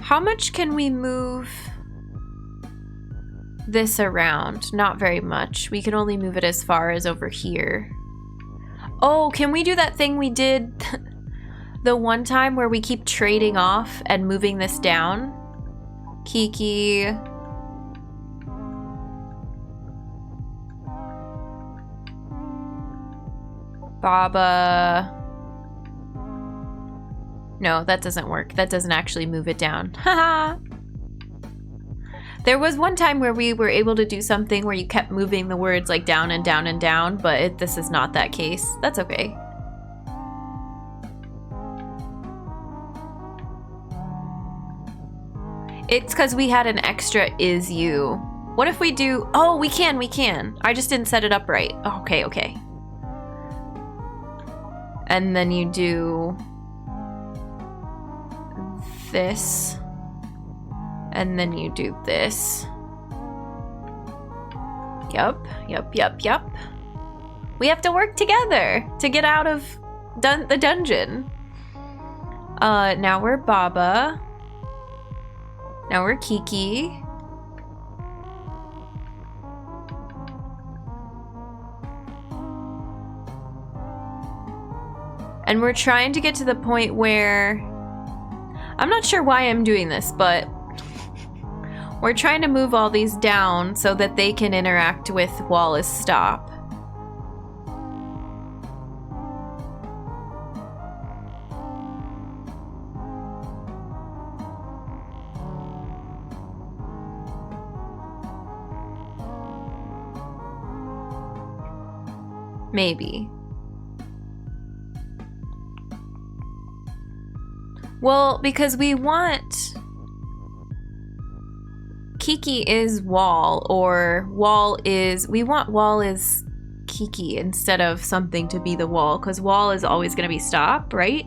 How much can we move this around? Not very much. We can only move it as far as over here. Oh, can we do that thing we did the one time where we keep trading off and moving this down? Kiki. Baba. No, that doesn't work. That doesn't actually move it down. Haha! There was one time where we were able to do something where you kept moving the words like down and down and down, but this is not that case. That's okay. It's because we had an extra is you. What if we do... Oh, we can. I just didn't set it up right. Okay, okay. And then you do... this. And then you do this. Yup. We have to work together to get out of the dungeon. Now we're Baba. Now we're Kiki. And we're trying to get to the point where... I'm not sure why I'm doing this, but... we're trying to move all these down so that they can interact with wall is stop. Maybe. Well, because we want... Kiki is wall, or wall is... We want wall is Kiki instead of something to be the wall, because wall is always going to be stop, right?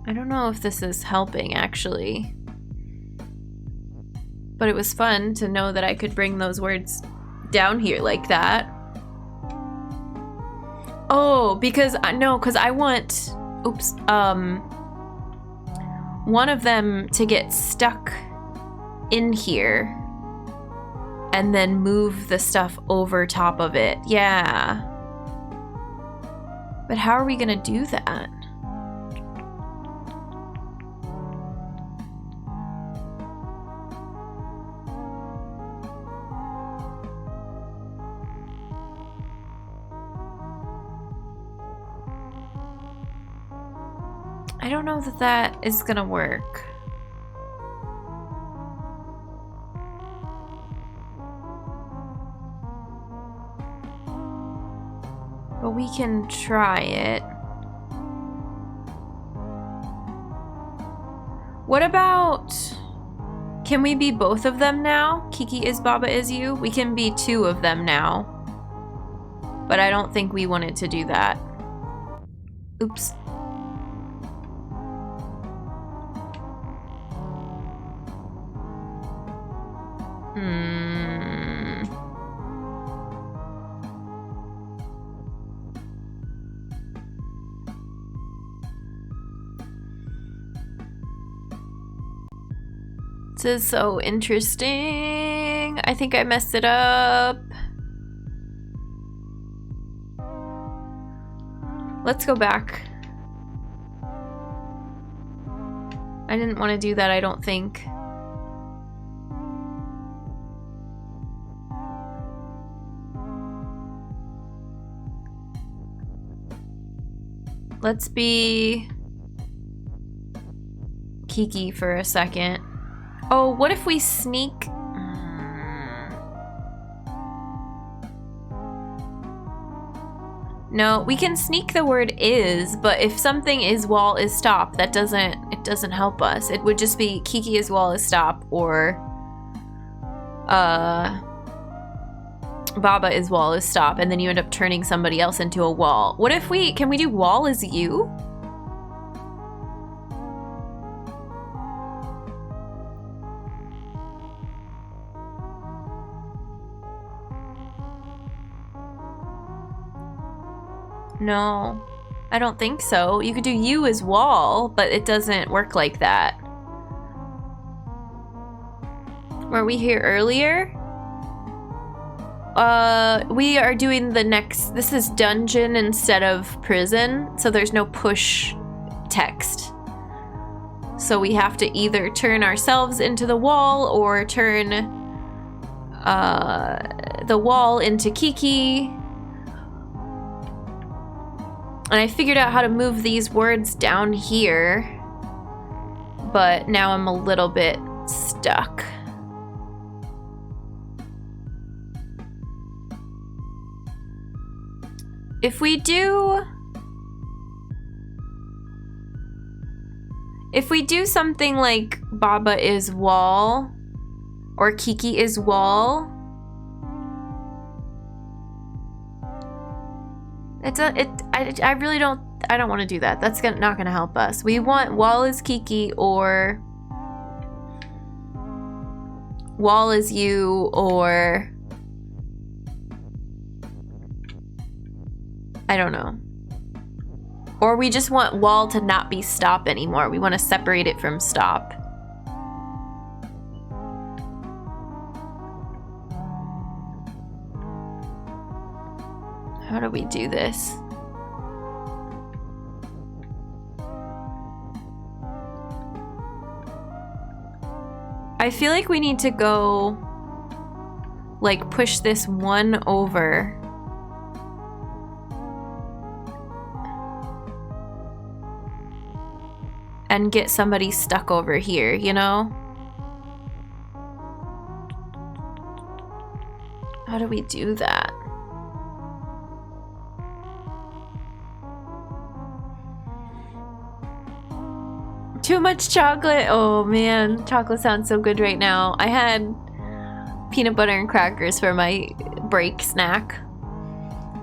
I don't know if this is helping, actually. But it was fun to know that I could bring those words down here like that. Oh, because I want, one of them to get stuck in here and then move the stuff over top of it. Yeah. But how are we gonna do that? I don't know that that is gonna work. But we can try it. What about... Can we be both of them now? Kiki is Baba is you? We can be two of them now. But I don't think we wanted to do that. Oops. This is so interesting. I think I messed it up. Let's go back. I didn't want to do that, I don't think. Let's be Kiki for a second. Oh, what if we sneak? No, we can sneak the word is, but if something is wall is stop, it doesn't help us. It would just be Kiki is wall is stop, or Baba is wall is stop, and then you end up turning somebody else into a wall. What if can we do wall is you? No, I don't think so. You could do you as wall, but it doesn't work like that. Were we here earlier? We are doing the next... This is dungeon instead of prison, so there's no push text. So we have to either turn ourselves into the wall or turn the wall into Kiki. And I figured out how to move these words down here, but now I'm a little bit stuck. If we do something like Baba is wall or Kiki is wall, I really don't want to do that. That's not gonna help us. We want wall is Kiki or wall is you, or I don't know. Or we just want wall to not be stop anymore. We want to separate it from stop. How do we do this? I feel like we need to go, like, push this one over. And get somebody stuck over here, you know? How do we do that? Too much chocolate. Oh man, chocolate sounds so good right now. I had peanut butter and crackers for my break snack.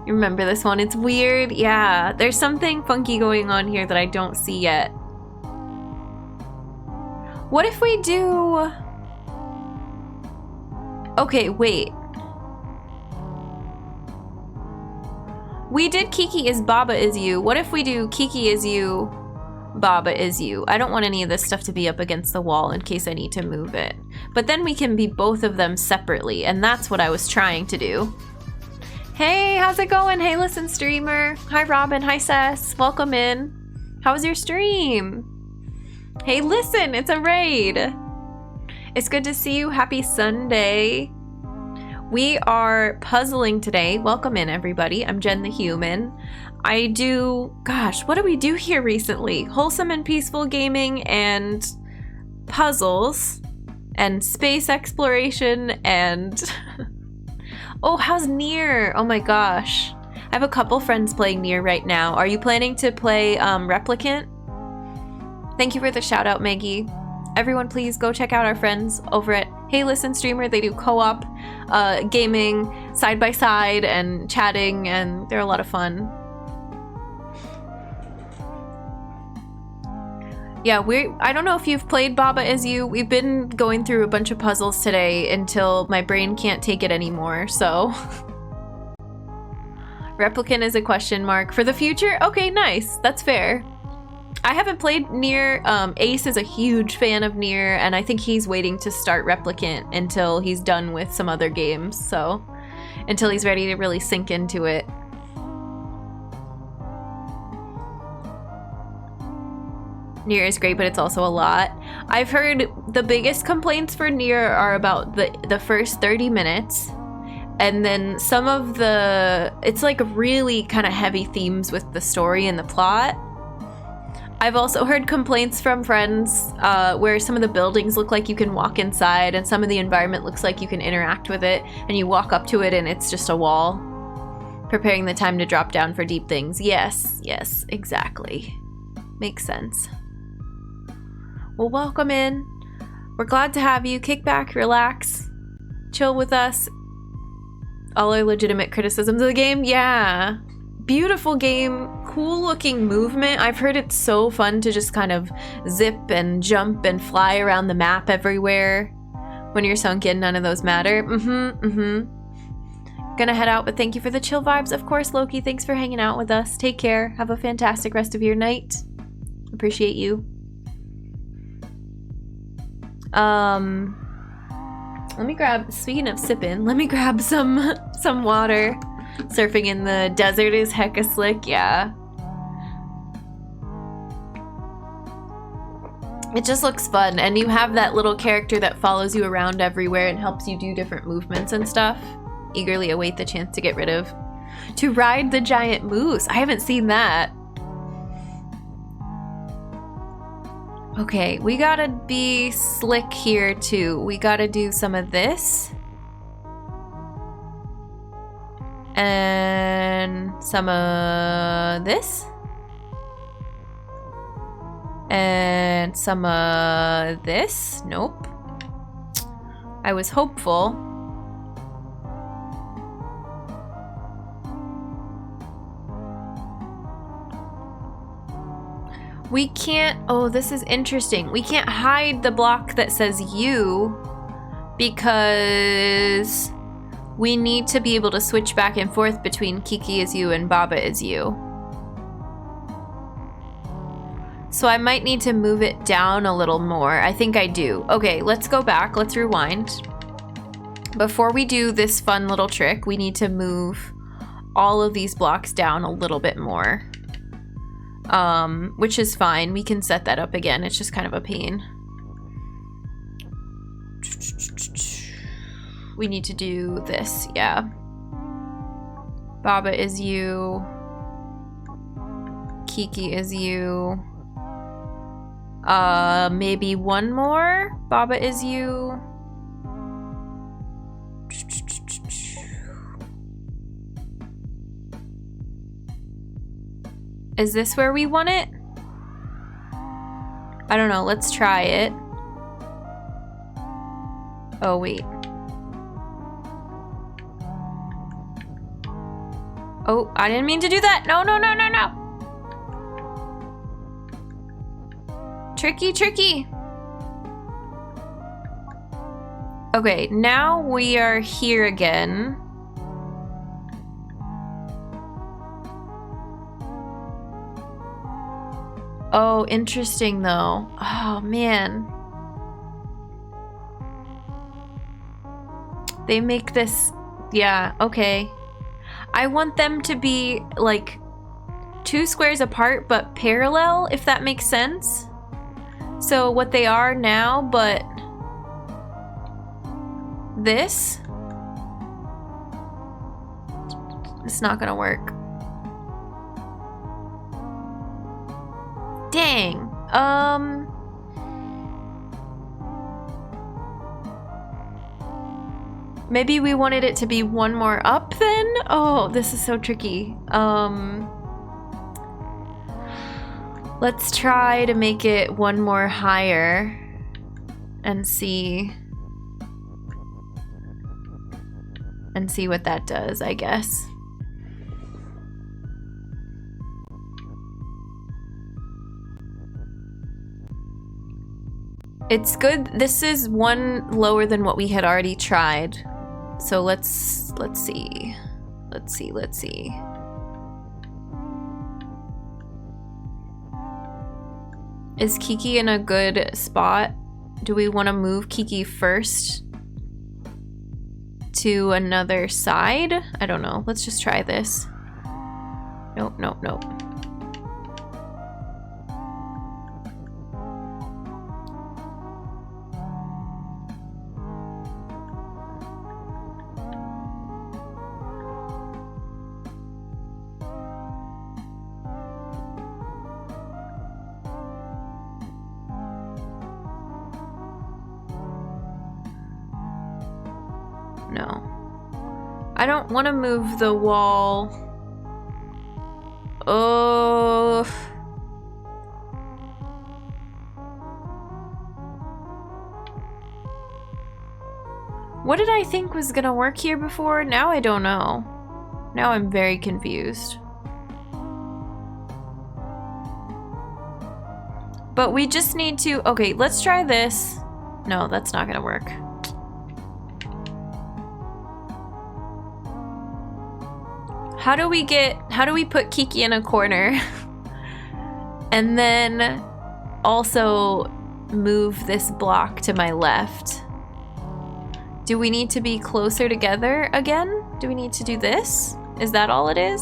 You remember this one? It's weird. Yeah, there's something funky going on here that I don't see yet. What if we do... Okay, wait. We did Kiki is Baba is you. What if we do Kiki is you, Baba is you? I don't want any of this stuff to be up against the wall in case I need to move it. But then we can be both of them separately, and that's what I was trying to do. Hey, how's it going? Hey, listen, streamer. Hi, Robin. Hi, Sess. Welcome in. How was your stream? Hey, listen, it's a raid. It's good to see you. Happy Sunday. We are puzzling today. Welcome in, everybody. I'm Jen the Human. I do, gosh, what do we do here recently? Wholesome and peaceful gaming and puzzles and space exploration and... Oh, how's Nier? Oh my gosh. I have a couple friends playing Nier right now. Are you planning to play Replicant? Thank you for the shout out, Maggie. Everyone, please go check out our friends over at Hey Listen Streamer. They do co-op gaming side by side and chatting, and they're a lot of fun. Yeah, I don't know if you've played Baba Is You. We've been going through a bunch of puzzles today until my brain can't take it anymore, so. Replicant is a question mark. For the future? Okay, nice. That's fair. I haven't played Nier. Ace is a huge fan of Nier, and I think he's waiting to start Replicant until he's done with some other games, so until he's ready to really sink into it. Nier is great, but it's also a lot. I've heard the biggest complaints for Nier are about the first 30 minutes, and then some of it's like really kind of heavy themes with the story and the plot. I've also heard complaints from friends where some of the buildings look like you can walk inside and some of the environment looks like you can interact with it, and you walk up to it and it's just a wall. Preparing the time to drop down for deep things. Yes, yes, exactly. Makes sense. Well, welcome in. We're glad to have you. Kick back, relax, chill with us. All our legitimate criticisms of the game. Yeah. Beautiful game, cool looking movement. I've heard it's so fun to just kind of zip and jump and fly around the map everywhere. When you're sunk in, none of those matter. Gonna head out, but thank you for the chill vibes. Of course, Loki, thanks for hanging out with us. Take care. Have a fantastic rest of your night. Appreciate you. Let me grab, speaking of sipping, let me grab some water. Surfing in the desert is hecka slick, yeah. It just looks fun, and you have that little character that follows you around everywhere and helps you do different movements and stuff. Eagerly await the chance to get rid of. To ride the giant moose. I haven't seen that. Okay, we gotta be slick here too. We gotta do some of this. And some of this. And some of this. Nope. I was hopeful. We can't, oh, this is interesting. We can't hide the block that says you because we need to be able to switch back and forth between Kiki is you and Baba is you. So I might need to move it down a little more. I think I do. Okay, let's go back. Let's rewind. Before we do this fun little trick, we need to move all of these blocks down a little bit more. Which is fine. We can set that up again. It's just kind of a pain. We need to do this, yeah. Baba is you. Kiki is you. Maybe one more. Baba is you. Is this where we want it? I don't know. Let's try it. Oh, wait. Oh, I didn't mean to do that. No, no, no, no, no. Tricky, tricky. Okay, now we are here again. Oh, interesting though. Oh, man. They make this, yeah, okay. I want them to be like 2 squares apart but parallel, if that makes sense. So what they are now, but this, it's not gonna work. Dang. Maybe we wanted it to be one more up then? Oh, this is so tricky. Let's try to make it one more higher and see what that does, I guess. It's good. This is one lower than what we had already tried. So let's see. Let's see. Is Kiki in a good spot? Do we want to move Kiki first to another side? I don't know. Let's just try this. Nope, nope, nope. No. I don't want to move the wall. Oh. What did I think was gonna work here before? Now I don't know. Now I'm very confused. But we just need to... Okay, let's try this. No, that's not gonna work. How do we put Kiki in a corner and then also move this block to my left? Do we need to be closer together again? Do we need to do this? Is that all it is?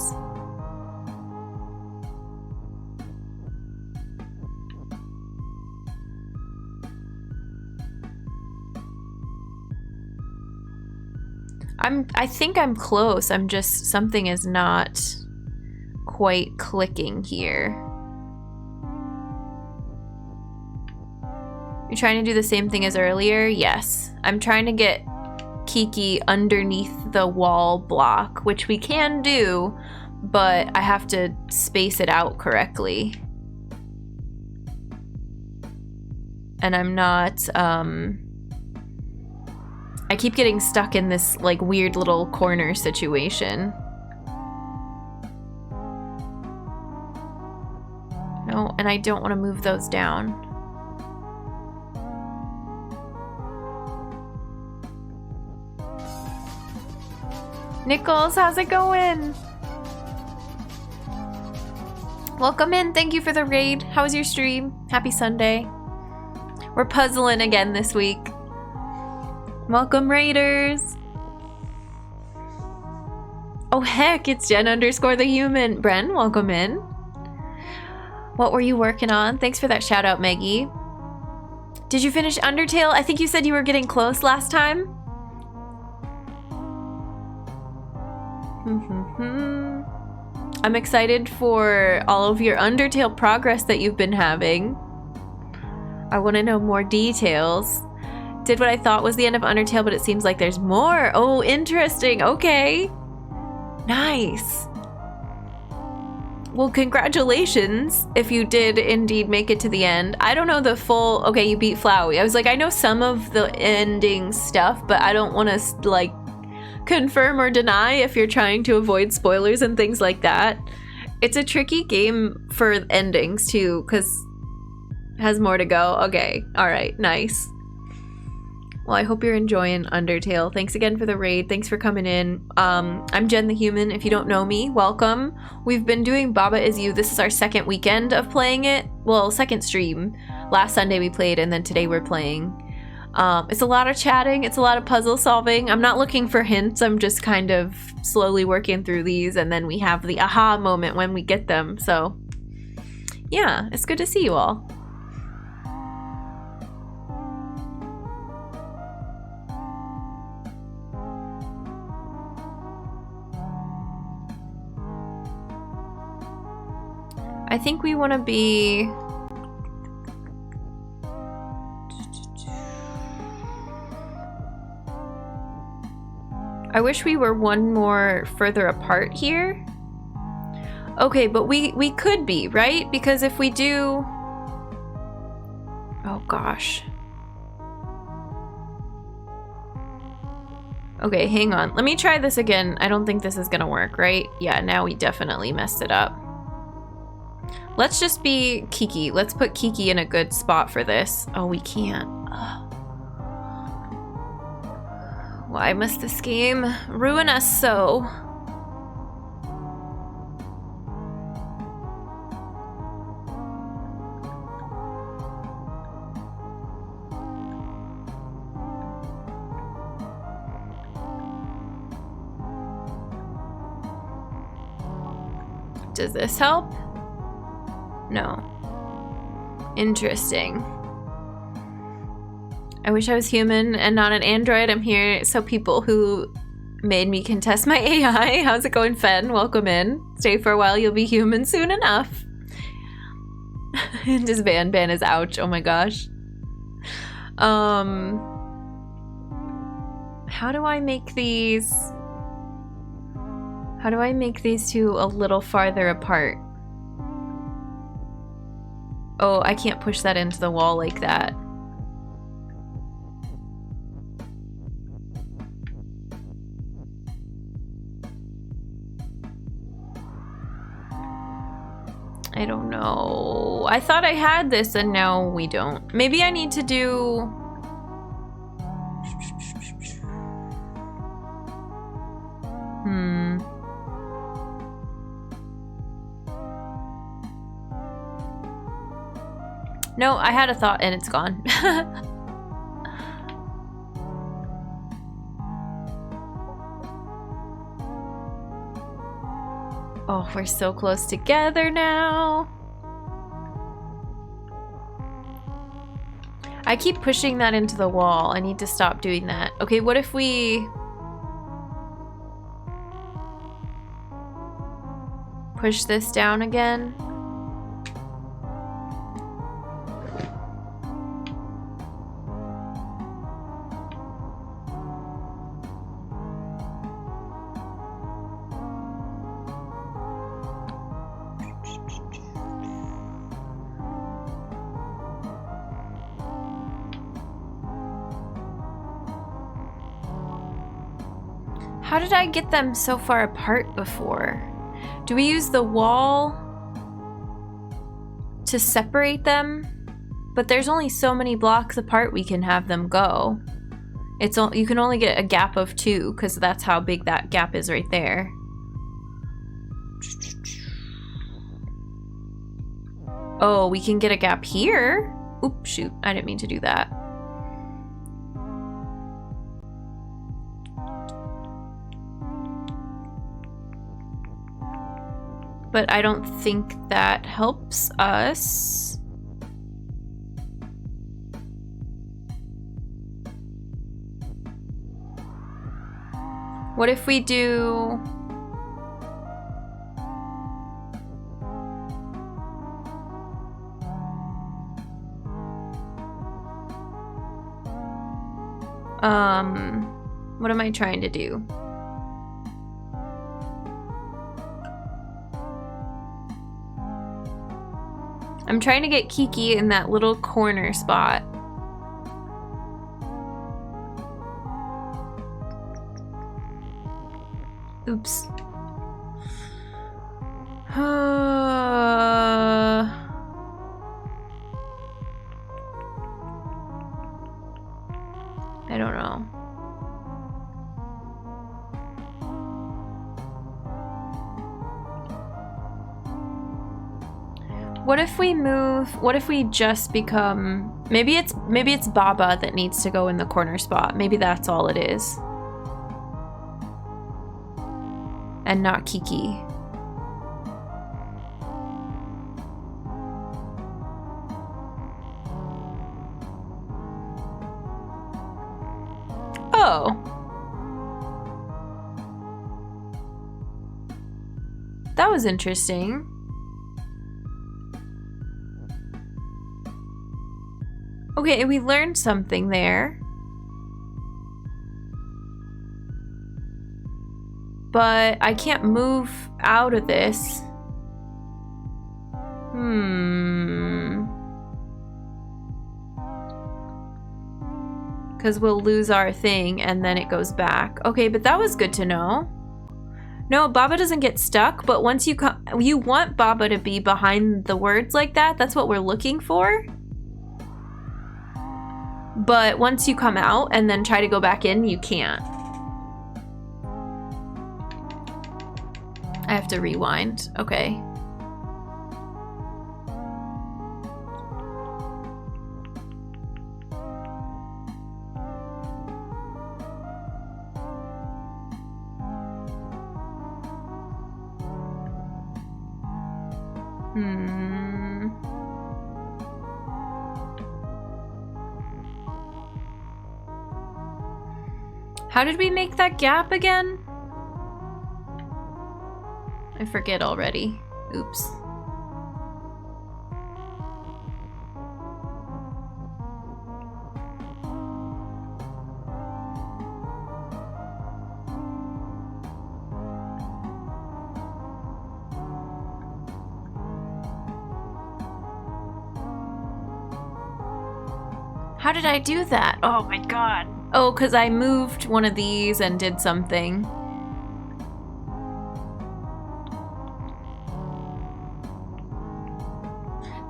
I think I'm close. I'm just, something is not quite clicking here. You're trying to do the same thing as earlier? Yes. I'm trying to get Kiki underneath the wall block, which we can do, but I have to space it out correctly. And I'm not, I keep getting stuck in this like weird little corner situation. No, and I don't want to move those down. Nichols, how's it going? Welcome in. Thank you for the raid. How was your stream? Happy Sunday. We're puzzling again this week. Welcome, raiders. Oh, heck, it's Jen_the_human. Bren, welcome in. What were you working on? Thanks for that shout out, Maggie. Did you finish Undertale? I think you said you were getting close last time. I'm excited for all of your Undertale progress that you've been having. I want to know more details. Did what I thought was the end of Undertale, but it seems like there's more. Oh, interesting. Okay. Nice. Well, congratulations if you did indeed make it to the end. I don't know the full... Okay, you beat Flowey. I was like, I know some of the ending stuff, but I don't want to, like, confirm or deny if you're trying to avoid spoilers and things like that. It's a tricky game for endings, too, because it has more to go. Okay. All right. Nice. Well, I hope you're enjoying Undertale. Thanks again for the raid. Thanks for coming in. I'm Jen the Human. If you don't know me, welcome. We've been doing babaisyou. This is our second weekend of playing it. Well, second stream. Last Sunday we played, and then today we're playing. It's a lot of chatting. It's a lot of puzzle solving. I'm not looking for hints. I'm just kind of slowly working through these, and then we have the aha moment when we get them. So, yeah, it's good to see you all. I think we want to be... I wish we were one more further apart here. Okay, but we could be, right? Because if we do... Oh gosh. Okay, hang on. Let me try this again. I don't think this is gonna work, right? Yeah, now we definitely messed it up. Let's just be Kiki. Let's put Kiki in a good spot for this. Oh, we can't. Ugh. Why must this game ruin us so? Does this help? No. Interesting. I wish I was human and not an android. I'm here so people who made me contest my AI. How's it going, Fen? Welcome in. Stay for a while, you'll be human soon enough. And his ban is ouch. Oh my gosh. How do I make these... How do I make these two a little farther apart? Oh, I can't push that into the wall like that. I don't know. I thought I had this and now we don't. Maybe I need to do... No, I had a thought and it's gone. Oh, we're so close together now. I keep pushing that into the wall. I need to stop doing that. Okay, what if we... push this down again. How did I get them so far apart before? Do we use the wall to separate them? But there's only so many blocks apart we can have them go. You can only get a gap of 2 because that's how big that gap is right there. Oh, we can get a gap here? Oops, shoot, I didn't mean to do that. But I don't think that helps us. What if we do... what am I trying to do? I'm trying to get Kiki in that little corner spot. Oops. I don't know. What if we move, what if we just become, maybe it's Baba that needs to go in the corner spot. Maybe that's all it is. And not Kiki. Oh. That was interesting. Okay, we learned something there. But I can't move out of this. Because we'll lose our thing and then it goes back. Okay, but that was good to know. No, Baba doesn't get stuck, but once you come, you want Baba to be behind the words like that. That's what we're looking for. But once you come out and then try to go back in, you can't. I have to rewind. Okay. How did we make that gap again? I forget already. Oops. How did I do that? Oh my god. Oh, because I moved one of these and did something.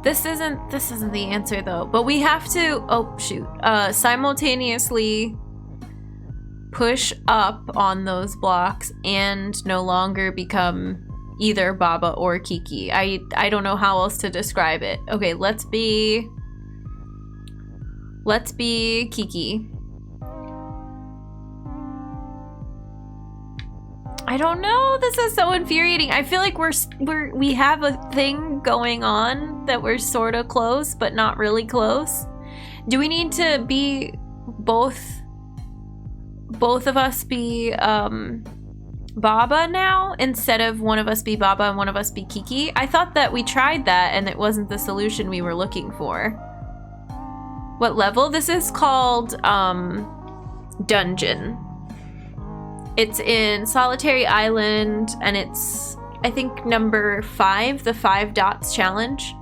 This isn't the answer though, but we have to, oh shoot, simultaneously push up on those blocks and no longer become either Baba or Kiki. I don't know how else to describe it. Okay, let's be Kiki. I don't know. This is so infuriating. I feel like we have a thing going on that we're sort of close, but not really close. Do we need to be both of us be Baba now instead of one of us be Baba and one of us be Kiki? I thought that we tried that and it wasn't the solution we were looking for. What level? This is called Dungeon. It's in Solitary Island and it's, I think, number 5, the 5 dots challenge.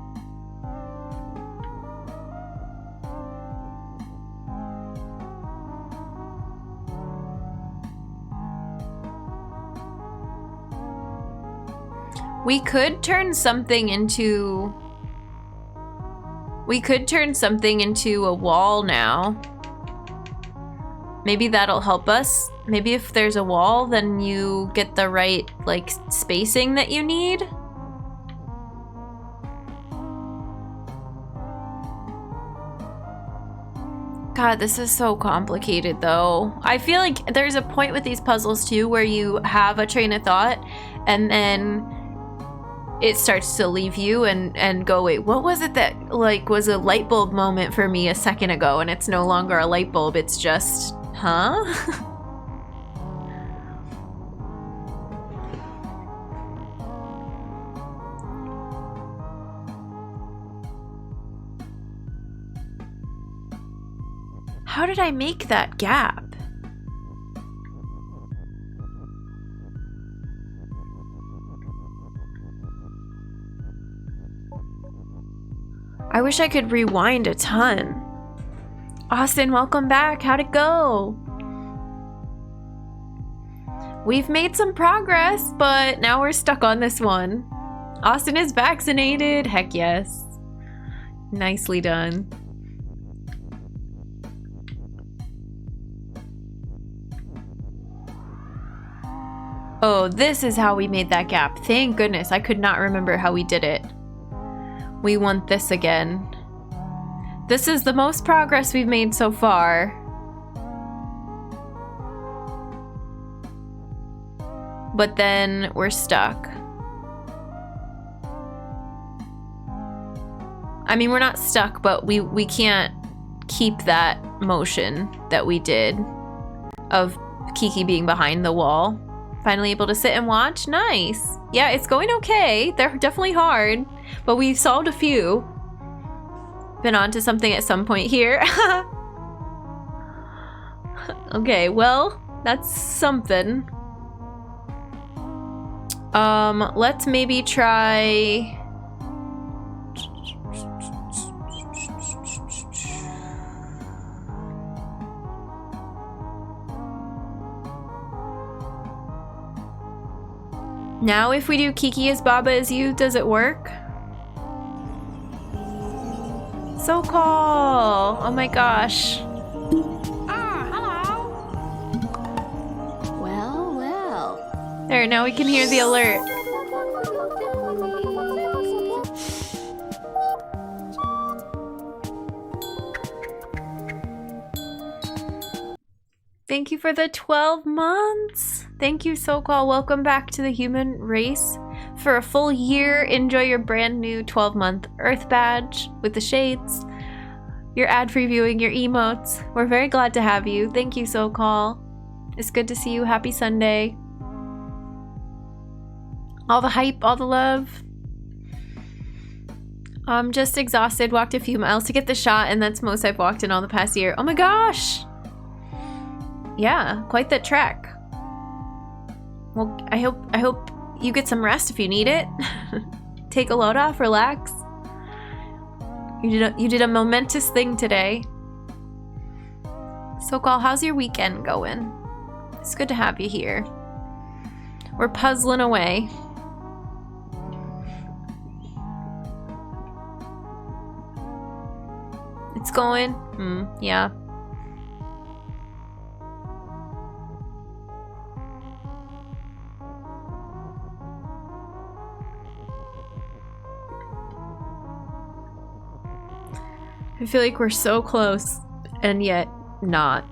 We could turn something into... We could turn something into a wall now. Maybe that'll help us. Maybe if there's a wall, then you get the right, like, spacing that you need. God, this is so complicated, though. I feel like there's a point with these puzzles, too, where you have a train of thought, and then it starts to leave you and go, wait, what was it that, like, was a light bulb moment for me a second ago, and it's no longer a light bulb, it's just, huh? How did I make that gap? I wish I could rewind a ton. Austin, welcome back. How'd it go? We've made some progress, but now we're stuck on this one. Austin is vaccinated. Heck yes. Nicely done. Oh, this is how we made that gap. Thank goodness. I could not remember how we did it. We want this again. This is the most progress we've made so far. But then we're stuck. I mean, we're not stuck, but we can't keep that motion that we did of Kiki being behind the wall. Finally able to sit and watch. Nice. Yeah, it's going okay. They're definitely hard, but we've solved a few. Been on to something at some point here. Okay, well, that's something. Let's maybe try... Now if we do Kiki as babaisyou, does it work? So cool! Oh my gosh. Hello. Well, well. There, now we can hear the alert. Thank you for the 12 months. Thank you, SoCal. Welcome back to the human race. For a full year, enjoy your brand new 12-month Earth badge with the shades, your ad-free viewing, your emotes. We're very glad to have you. Thank you, SoCal. It's good to see you. Happy Sunday. All the hype, all the love. I'm just exhausted. Walked a few miles to get the shot, and that's most I've walked in all the past year. Oh my gosh! Yeah, quite the trek. Well, I hope you get some rest if you need it. Take a load off, relax. You did a momentous thing today. SoCal, how's your weekend going? It's good to have you here. We're puzzling away. It's going? Yeah. I feel like we're so close, and yet not.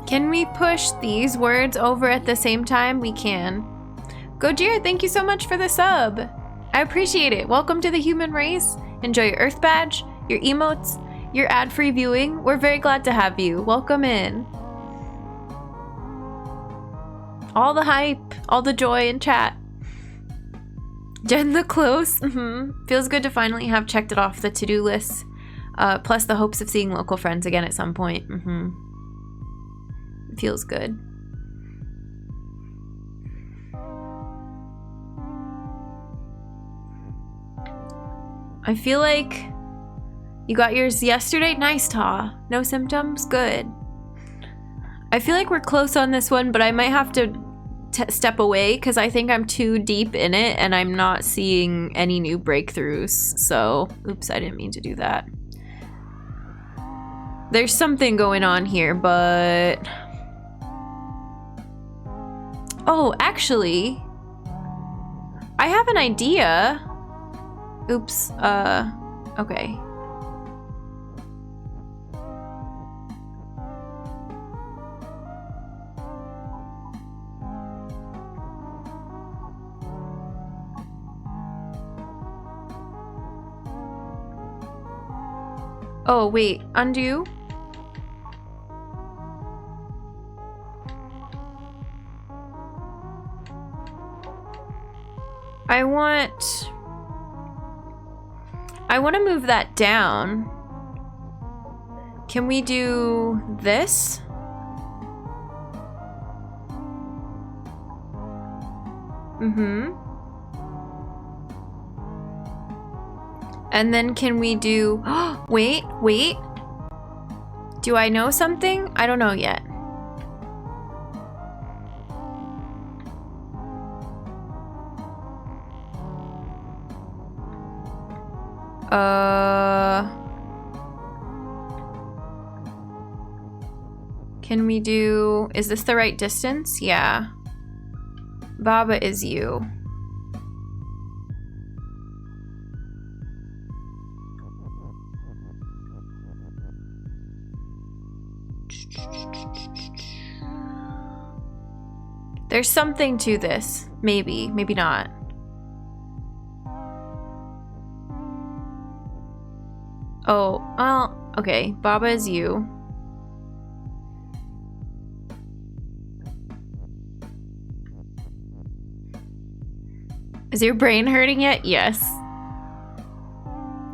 Can we push these words over at the same time? We can. Gojir, thank you so much for the sub. I appreciate it. Welcome to the human race. Enjoy your Earth badge, your emotes, your ad-free viewing. We're very glad to have you. Welcome in. All the hype, all the joy in chat. Jen the close. Feels good to finally have checked it off the to-do list. Plus the hopes of seeing local friends again at some point. Feels good. I feel like you got yours yesterday. Nice, Ta. No symptoms? Good. I feel like we're close on this one, but I might have to step away because I think I'm too deep in it and I'm not seeing any new breakthroughs. So, oops, I didn't mean to do that. There's something going on here, but... Oh, actually, I have an idea. Oops, okay. Oh, wait, undo? I want to move that down. Can we do this? And then can we do... wait. Do I know something? I don't know yet. Can we do... Is this the right distance? Yeah. Baba is you. There's something to this. Maybe. Maybe not. Oh, well, okay. Baba is you. Is your brain hurting yet? Yes.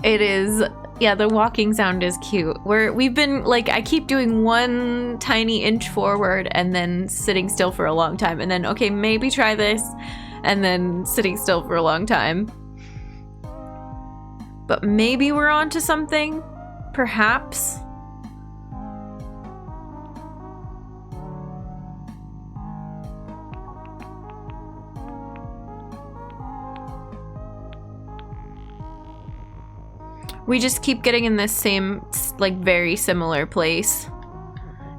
It is. Yeah, the walking sound is cute. We've been, like, I keep doing one tiny inch forward and then sitting still for a long time. And then, okay, maybe try this. And then sitting still for a long time. But maybe we're onto something. Perhaps. We just keep getting in this same, like, very similar place.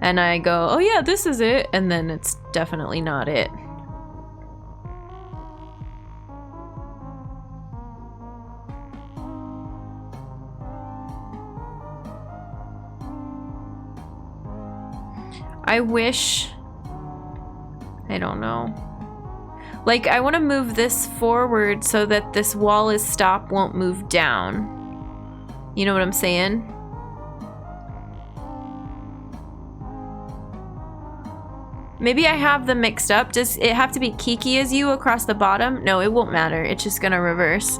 And I go, oh yeah, this is it. And then it's definitely not it. I wish... I don't know. Like, I want to move this forward so that this wall is stop won't move down. You know what I'm saying? Maybe I have them mixed up. Does it have to be Kiki as you across the bottom? No, it won't matter. It's just gonna reverse.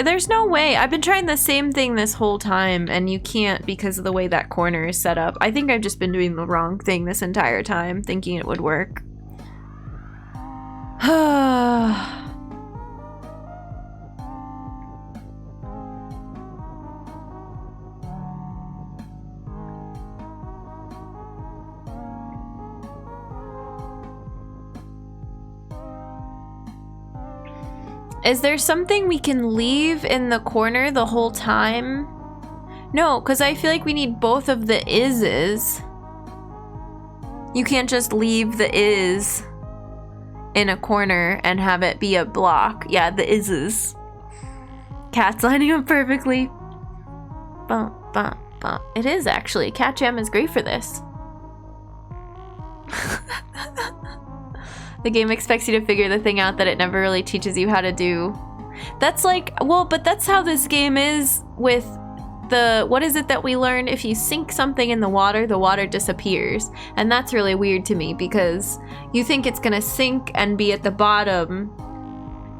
There's no way. I've been trying the same thing this whole time and you can't because of the way that corner is set up. I think I've just been doing the wrong thing this entire time, thinking it would work. Is there something we can leave in the corner the whole time? No, because I feel like we need both of the ises. You can't just leave the is in a corner and have it be a block. Yeah, the ises. Cat's lining up perfectly. Bum, bum, bum. It is actually. Cat Jam is great for this. The game expects you to figure the thing out that it never really teaches you how to do. That's like, well, but that's how this game is with the, what is it that we learn? If you sink something in the water disappears. And that's really weird to me because you think it's gonna sink and be at the bottom.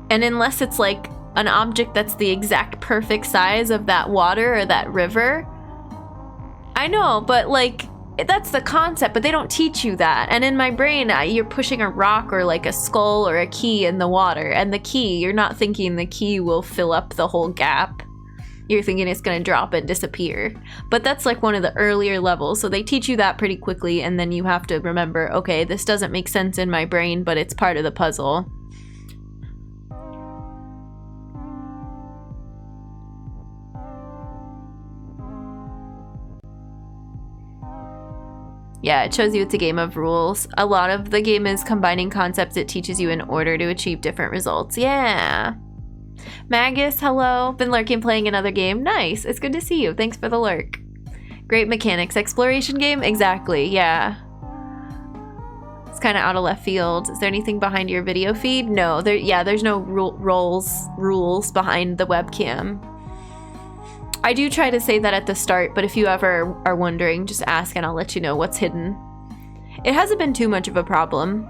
And unless it's like an object that's the exact perfect size of that water or that river. I know, but like, that's the concept, but they don't teach you that. And in my brain, you're pushing a rock or like a skull or a key in the water. And the key, you're not thinking the key will fill up the whole gap. You're thinking it's gonna drop and disappear. But that's like one of the earlier levels. So they teach you that pretty quickly. And then you have to remember, okay, this doesn't make sense in my brain, but it's part of the puzzle. Yeah, it shows you it's a game of rules. A lot of the game is combining concepts it teaches you in order to achieve different results. Yeah. Magus, hello. Been lurking playing another game. Nice. It's good to see you. Thanks for the lurk. Great mechanics. Exploration game? Exactly. Yeah. It's kind of out of left field. Is there anything behind your video feed? No. There's no rules behind the webcam. I do try to say that at the start, but if you ever are wondering, just ask and I'll let you know what's hidden. It hasn't been too much of a problem.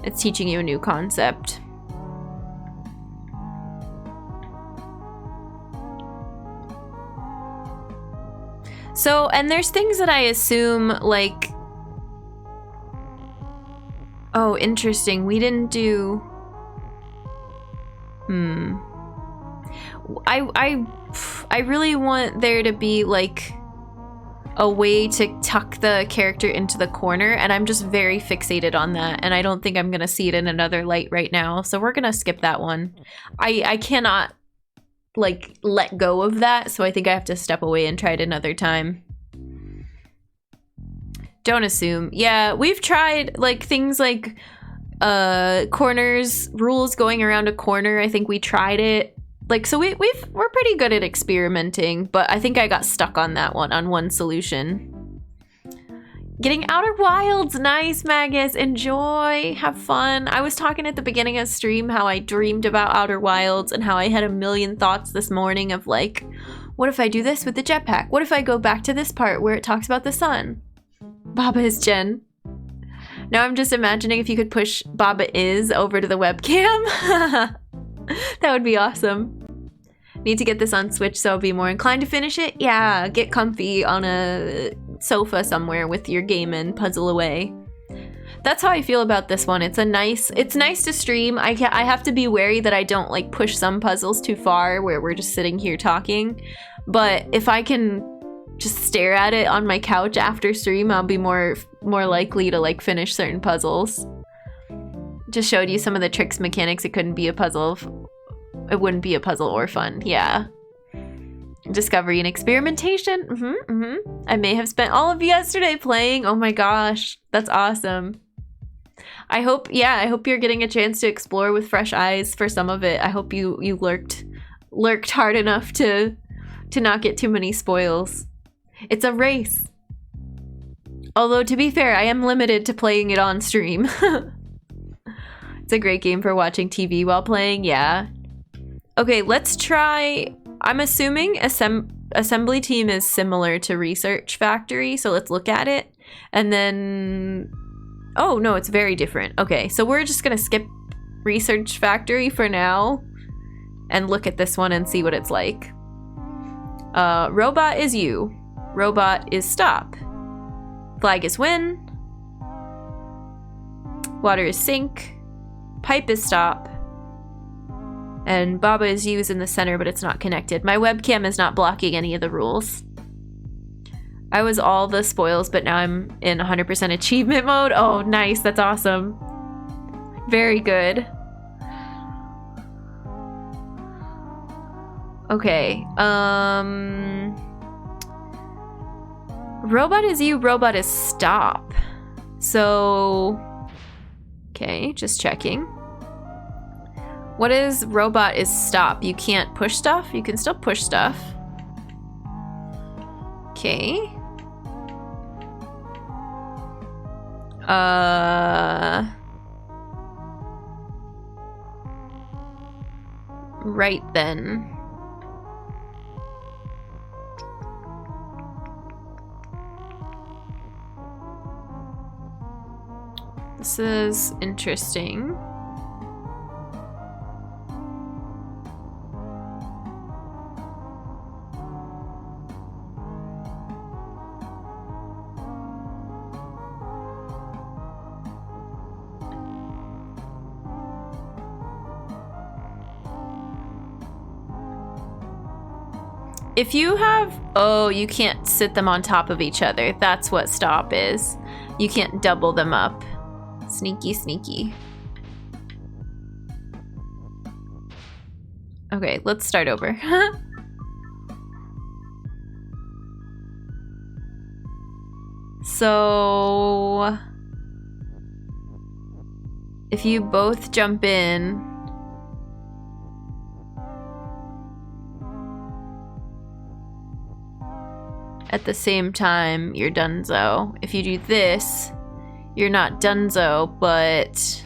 It's teaching you a new concept. So, and there's things that I assume, like... Oh, interesting. We didn't do... I really want there to be like a way to tuck the character into the corner, and I'm just very fixated on that, and I don't think I'm gonna see it in another light right now, so we're gonna skip that one. I cannot like let go of that, so I think I have to step away and try it another time. Don't assume. Yeah, we've tried like things like corners, rules going around a corner. I think we tried it. Like, so we're pretty good at experimenting, but I think I got stuck on that one, on one solution. Getting Outer Wilds, nice, Magus, enjoy, have fun. I was talking at the beginning of stream how I dreamed about Outer Wilds and how I had a million thoughts this morning of like, what if I do this with the jetpack? What if I go back to this part where it talks about the sun? Baba is Jen. Now I'm just imagining if you could push Baba is over to the webcam. That would be awesome. Need to get this on Switch so I'll be more inclined to finish it. Yeah, get comfy on a sofa somewhere with your game and puzzle away. That's how I feel about this one. It's nice to stream. I have to be wary that I don't like push some puzzles too far where we're just sitting here talking. But if I can just stare at it on my couch after stream, I'll be more likely to like finish certain puzzles. Just showed you some of the tricks mechanics. It couldn't be a puzzle. It wouldn't be a puzzle or fun. Yeah. Discovery and experimentation. I may have spent all of yesterday playing. Oh my gosh. That's awesome. I hope you're getting a chance to explore with fresh eyes for some of it. I hope you lurked hard enough to not get too many spoils. It's a race. Although, to be fair, I am limited to playing it on stream. It's a great game for watching TV while playing, yeah. Okay, let's try... I'm assuming Assembly Team is similar to Research Factory, so let's look at it. And then... Oh, no, it's very different. Okay, so we're just gonna skip Research Factory for now and look at this one and see what it's like. Robot is you. Robot is stop. Flag is win. Water is sink. Pipe is stop. And Baba is used in the center, but it's not connected. My webcam is not blocking any of the rules. I was all the spoils, but now I'm in 100% achievement mode. Oh, nice. That's awesome. Very good. Okay. Robot is you, robot is stop. So, okay, just checking. What is robot is stop? You can't push stuff? You can still push stuff. Okay. Right then. This is interesting. If you have, oh, you can't sit them on top of each other. That's what stop is. You can't double them up. Sneaky, sneaky. Okay, let's start over. So, if you both jump in, at the same time, you're donezo. If you do this, you're not donezo, but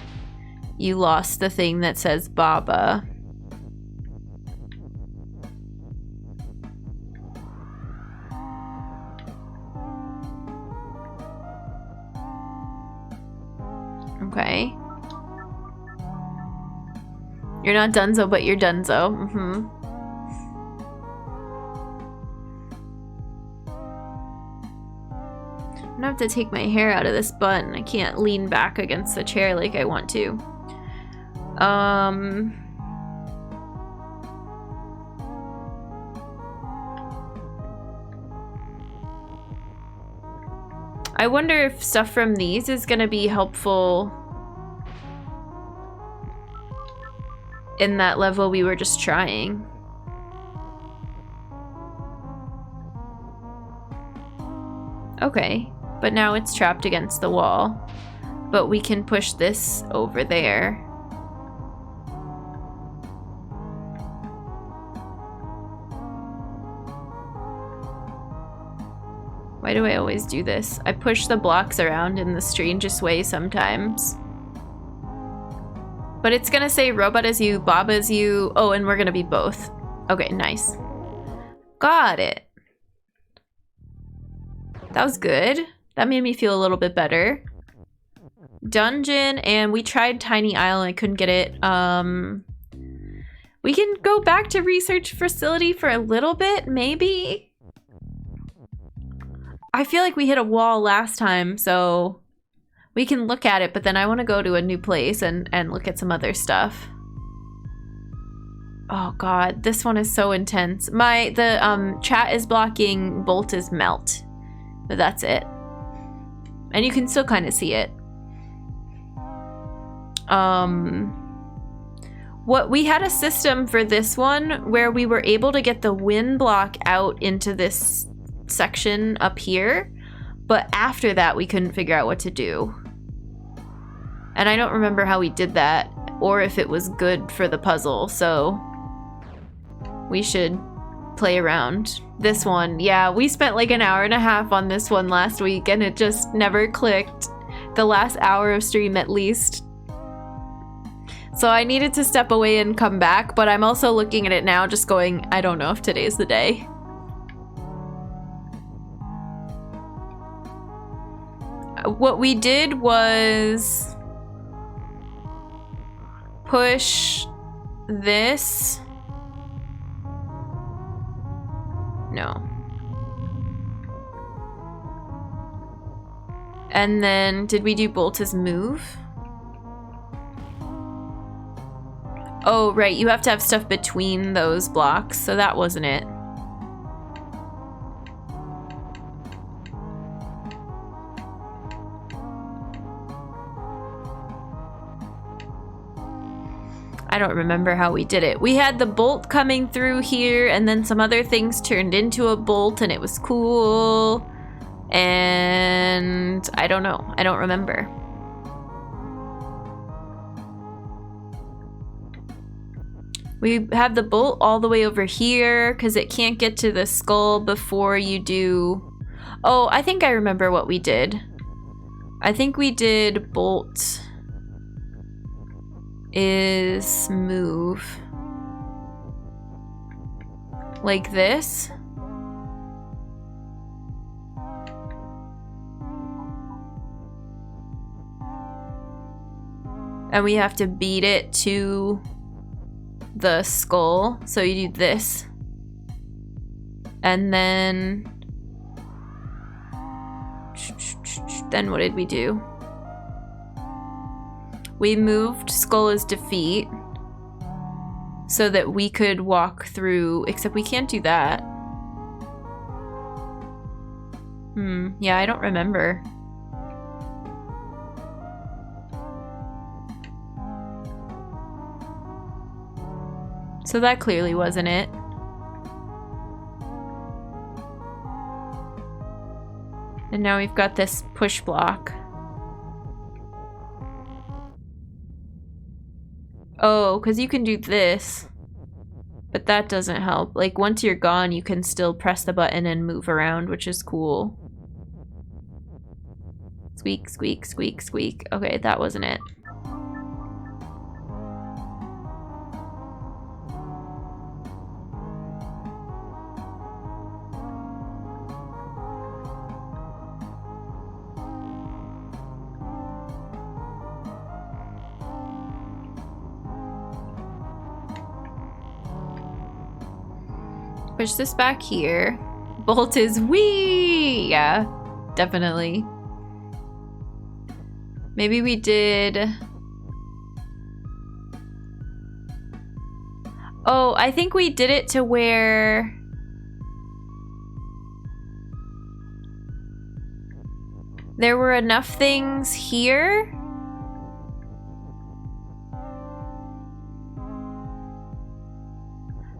you lost the thing that says Baba. Okay. You're not donezo, but you're donezo. Mm-hmm. I'm gonna have to take my hair out of this bun. I can't lean back against the chair like I want to. I wonder if stuff from these is gonna be helpful in that level we were just trying. Okay. But now it's trapped against the wall. But we can push this over there. Why do I always do this? I push the blocks around in the strangest way sometimes. But it's gonna say robot is you, Baba is you. Oh, and we're gonna be both. Okay, nice. Got it. That was good. That made me feel a little bit better. Dungeon, and we tried Tiny Isle and I couldn't get it. We can go back to research facility for a little bit, maybe? I feel like we hit a wall last time, so we can look at it, but then I want to go to a new place and look at some other stuff. Oh god, this one is so intense. The chat is blocking Bolt is melt. But that's it. And you can still kind of see it. What we had a system for this one where we were able to get the wind block out into this section up here, but after that we couldn't figure out what to do. And I don't remember how we did that or if it was good for the puzzle, so we should play around. This one, yeah, we spent like an hour and a half on this one last week and it just never clicked. The last hour of stream at least. So I needed to step away and come back, but I'm also looking at it now just going, I don't know if today's the day. What we did was push this. No. And then, did we do Bolt's move? Oh, right, you have to have stuff between those blocks, so that wasn't it. I don't remember how we did it. We had the bolt coming through here, and then some other things turned into a bolt, and it was cool. And I don't know. I don't remember. We have the bolt all the way over here because it can't get to the skull before you do... Oh, I think I remember what we did. I think we did bolt is move. Like this. And we have to beat it to the skull. So you do this. And then what did we do? We moved skull is defeat so that we could walk through, except we can't do that. Yeah, I don't remember. So that clearly wasn't it. And now we've got this push block. Oh, because you can do this. But that doesn't help. Like, once you're gone, you can still press the button and move around, which is cool. Squeak, squeak, squeak, squeak. Okay, that wasn't it. Push this back here. Bolt is wee! Yeah, definitely. Maybe we did... Oh, I think we did it to where... there were enough things here.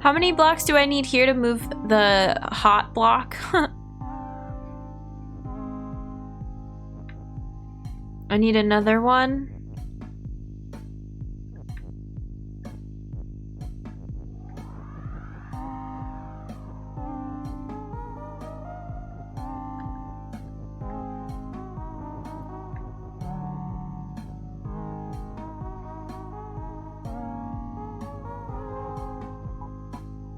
How many blocks do I need here to move the hot block? I need another one.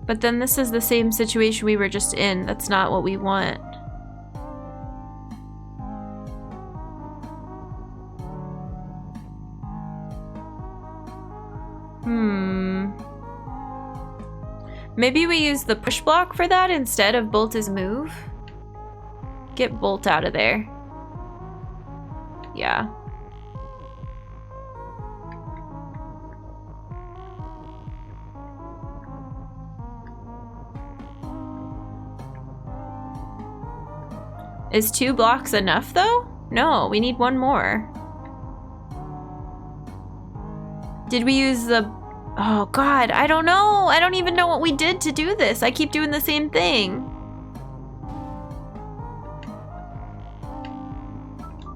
But then this is the same situation we were just in. That's not what we want. Maybe we use the push block for that instead of bolt is move. Get bolt out of there. Yeah. Is 2 blocks enough though? No, we need one more. Did we use the... Oh god, I don't know. I don't even know what we did to do this. I keep doing the same thing.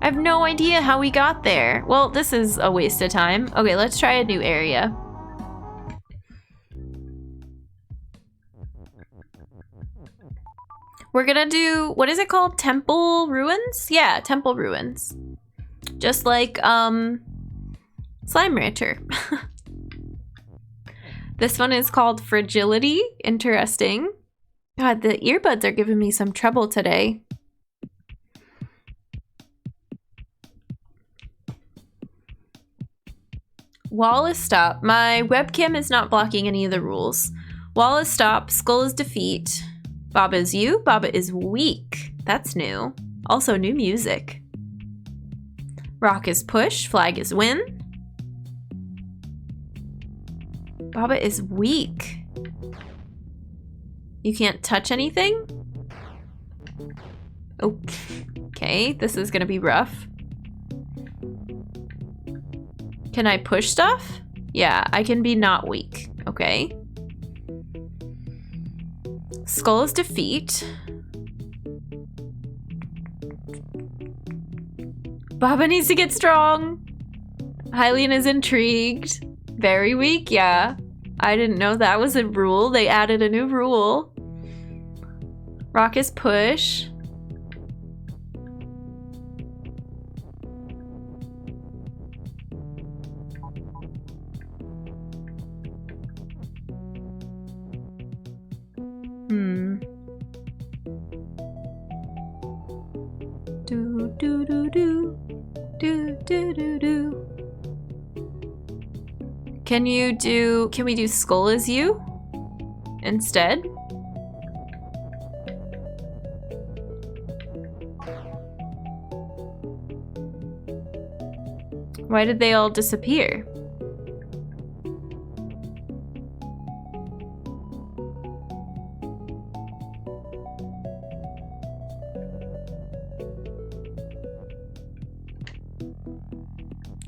I have no idea how we got there. Well, this is a waste of time. Okay, let's try a new area. We're gonna do, what is it called? Temple Ruins? Yeah, Temple Ruins. Just like, Slime Rancher. This one is called Fragility. Interesting. God, the earbuds are giving me some trouble today. Wall is stop. My webcam is not blocking any of the rules. Wall is stop. Skull is defeat. Babaisyou. Baba is weak. That's new. Also new music. Rock is push. Flag is win. Baba is weak. You can't touch anything? Oh, okay, this is gonna be rough. Can I push stuff? Yeah, I can be not weak. Okay. Skull is defeat. Baba needs to get strong. Hylian is intrigued. Very weak, yeah. I didn't know that was a rule. They added a new rule. Rock is push. Do do do do do do do do. Can we do skull as you instead? Why did they all disappear?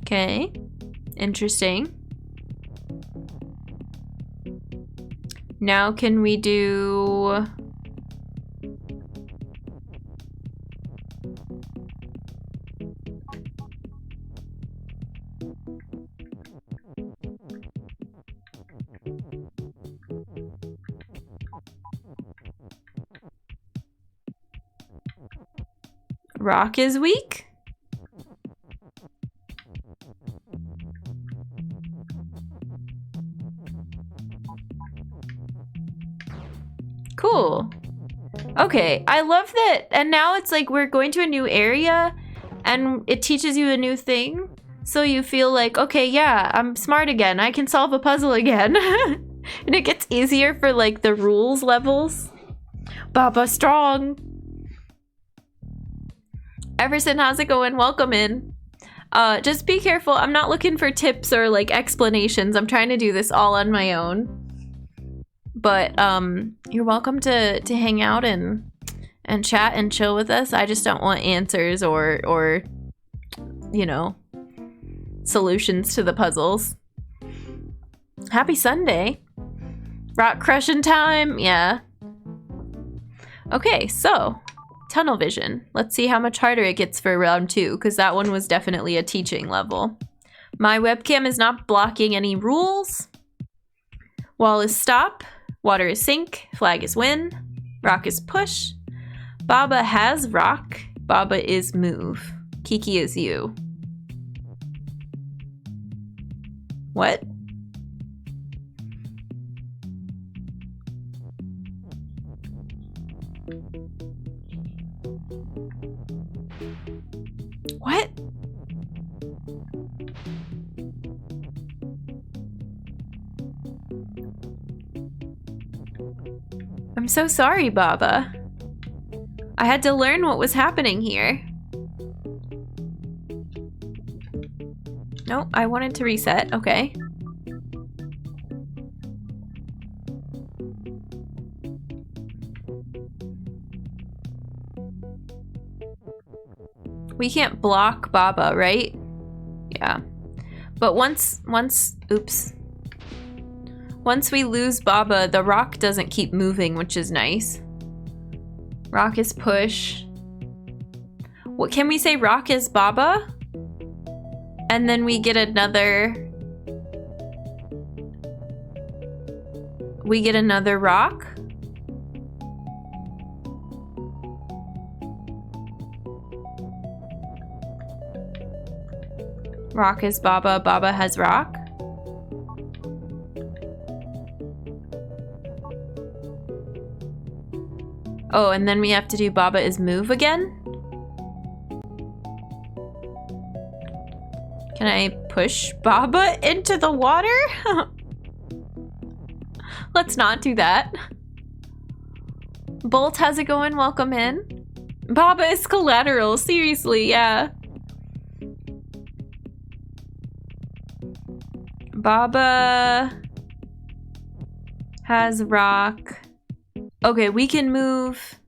Okay, interesting. Now can we do... Rock is weak? Cool. Okay, I love that. And now it's like we're going to a new area and it teaches you a new thing. So you feel like, okay, yeah, I'm smart again. I can solve a puzzle again. And it gets easier for like the rules levels. Baba strong. Everson, how's it going? Welcome in. Just be careful. I'm not looking for tips or like explanations. I'm trying to do this all on my own. But you're welcome to hang out and chat and chill with us. I just don't want answers or you know, solutions to the puzzles. Happy Sunday. Rock crushing time. Yeah. Okay, so tunnel vision. Let's see how much harder it gets for round 2, because that one was definitely a teaching level. My webcam is not blocking any rules. Wall is stop. Water is sink. Flag is win. Rock is push. Baba has rock. Baba is move. Kiki is you. What? What? I'm so sorry, Baba. I had to learn what was happening here. No, I wanted to reset. Okay. We can't block Baba, right? Yeah. But once we lose Baba, the rock doesn't keep moving, which is nice. Rock is push. What can we say? Rock is Baba? And then we get another... We get another rock? Rock is Baba, Baba has rock. Oh, and then we have to do Baba is move again? Can I push Baba into the water? Let's not do that. Bolt, how's it going? Welcome in. Baba is collateral, seriously, yeah. Baba has rock. Okay, we can move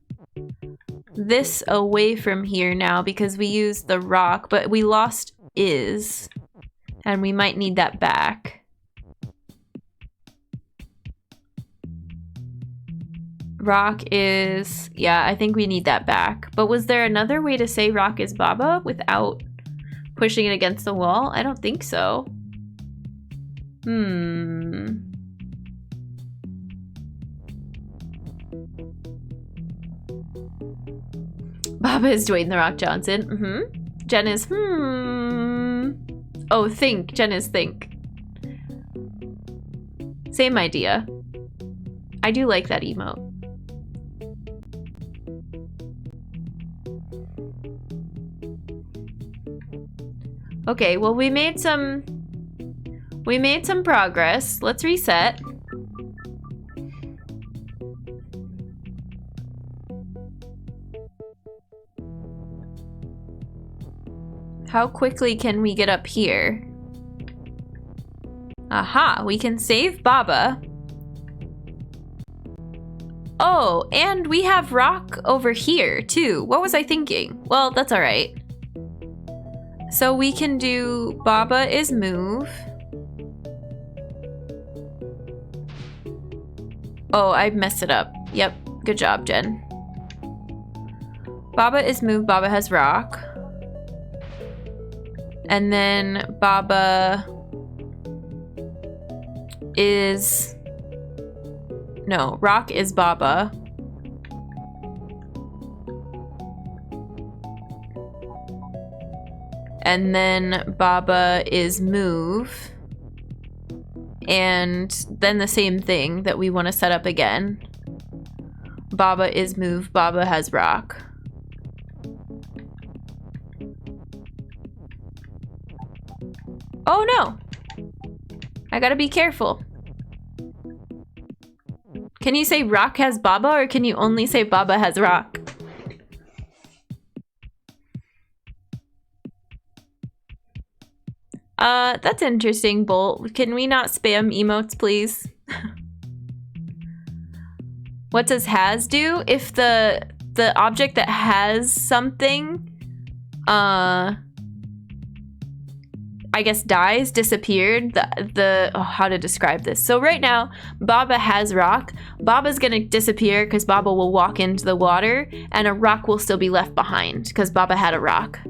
this away from here now because we used the rock, but we lost is, and we might need that back. Rock is... Yeah, I think we need that back. But was there another way to say Rock is Baba without pushing it against the wall? I don't think so. Baba is Dwayne The Rock Johnson. Jen is Oh, think. Jen is think. Same idea. I do like that emote. Okay, well we made some progress. Let's reset. How quickly can we get up here? Aha, we can save Baba. Oh, and we have Rock over here too. What was I thinking? Well, that's all right. So we can do Baba is move. Oh, I messed it up. Yep, good job, Jen. Baba is move, Baba has Rock. And then Baba is... No, Rock is Baba. And then Baba is move. And then the same thing that we want to set up again. Baba is move, Baba has Rock. Oh no! I gotta be careful. Can you say Rock has Baba, or can you only say Baba has Rock? That's interesting, Bolt. Can we not spam emotes, please? What does has do? If the object that has something, I guess dies, disappeared, oh, how to describe this. So right now, Baba has Rock. Baba's gonna disappear because Baba will walk into the water, and a rock will still be left behind because Baba had a rock.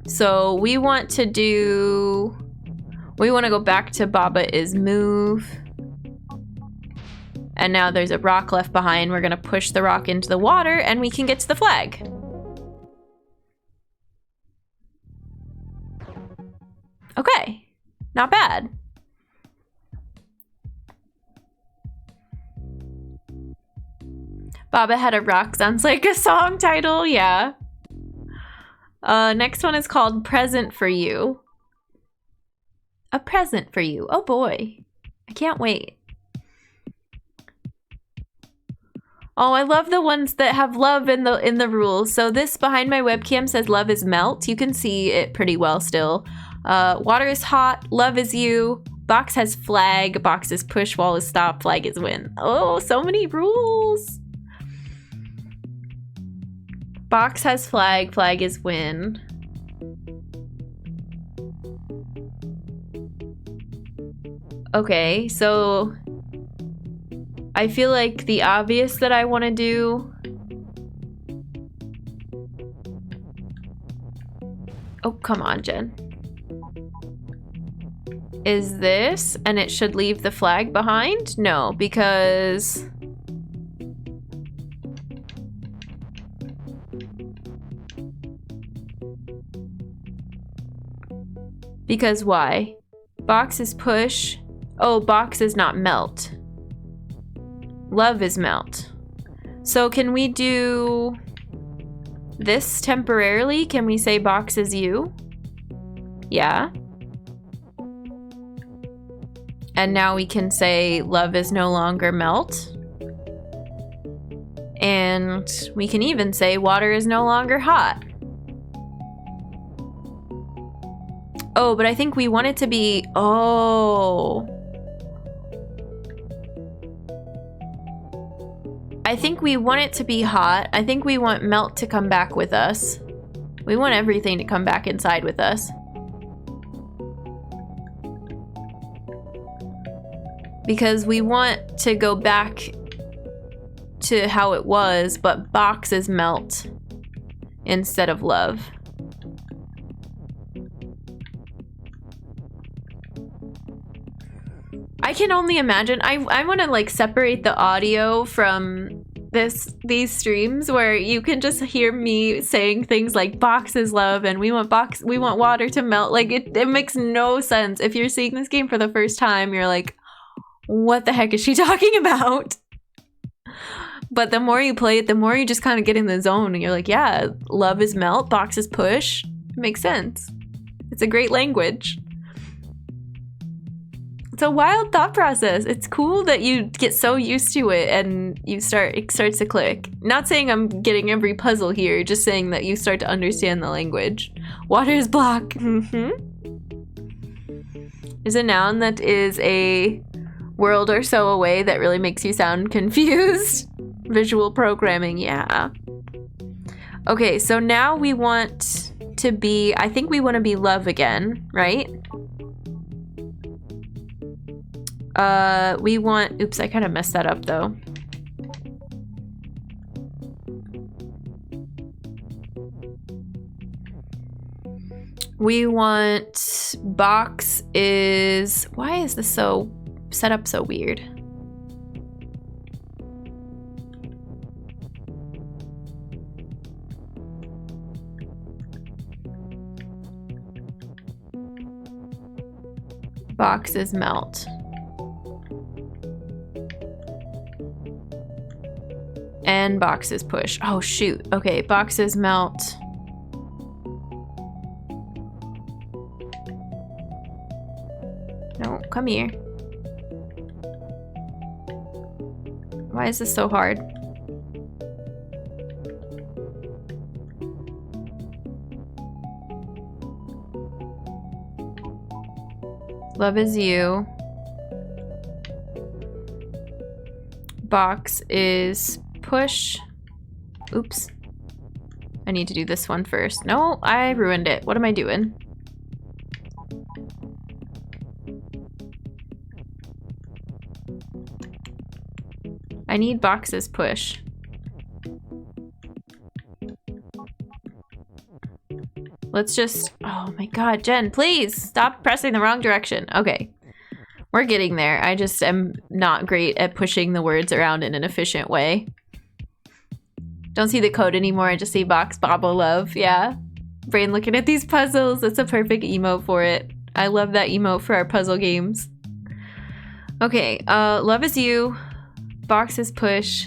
So we want to go back to Baba is move. And now there's a rock left behind. We're gonna push the rock into the water and we can get to the flag. Okay, not bad. Baba had a rock sounds like a song title, yeah. Next one is called Present for You. A present for you. Oh boy. I can't wait. Oh, I love the ones that have love in the rules. So this behind my webcam says love is melt. You can see it pretty well still. Water is hot. Love is you. Box has flag. Box is push. Wall is stop. Flag is win. Oh, so many rules. Box has flag. Flag is win. Okay, so I feel like the obvious that I want to do... Oh, come on, Jen. Is this, and it should leave the flag behind? No, because... Because why? Box is push. Oh, box is not melt. Love is melt. So can we do this temporarily? Can we say box is you? Yeah. And now we can say love is no longer melt. And we can even say water is no longer hot. Oh, but I think we want it to be... Oh. I think we want it to be hot. I think we want melt to come back with us. We want everything to come back inside with us. Because we want to go back to how it was, but box is melt instead of love. I can only imagine. I want to like separate the audio from these streams where you can just hear me saying things like box is love and we want water to melt. Like it makes no sense. If you're seeing this game for the first time, you're like, what the heck is she talking about? But the more you play it, the more you just kind of get in the zone and you're like, yeah, love is melt, box is push. It makes sense. It's a great language. It's a wild thought process. It's cool that you get so used to it and it starts to click. Not saying I'm getting every puzzle here, just saying that you start to understand the language. Water is block. Is a noun that is a world or so away that really makes you sound confused. Visual programming, yeah. Okay, so now we want to be, I think we want to be love again, right? We want, oops, I kind of messed that up though. We want box is, why is this so set up so weird? Box is melt. And box is push. Oh shoot. Okay, box is melt. No, come here. Why is this so hard? Love is you. Box is push. Oops. I need to do this one first. No, I ruined it. What am I doing? I need boxes push. Let's just, oh my god, Jen, please stop pressing the wrong direction. Okay, we're getting there. I just am not great at pushing the words around in an efficient way. Don't see the code anymore, I just see box bobble love, yeah. Brain looking at these puzzles, that's a perfect emote for it. I love that emote for our puzzle games. Okay, love is you. Box is push.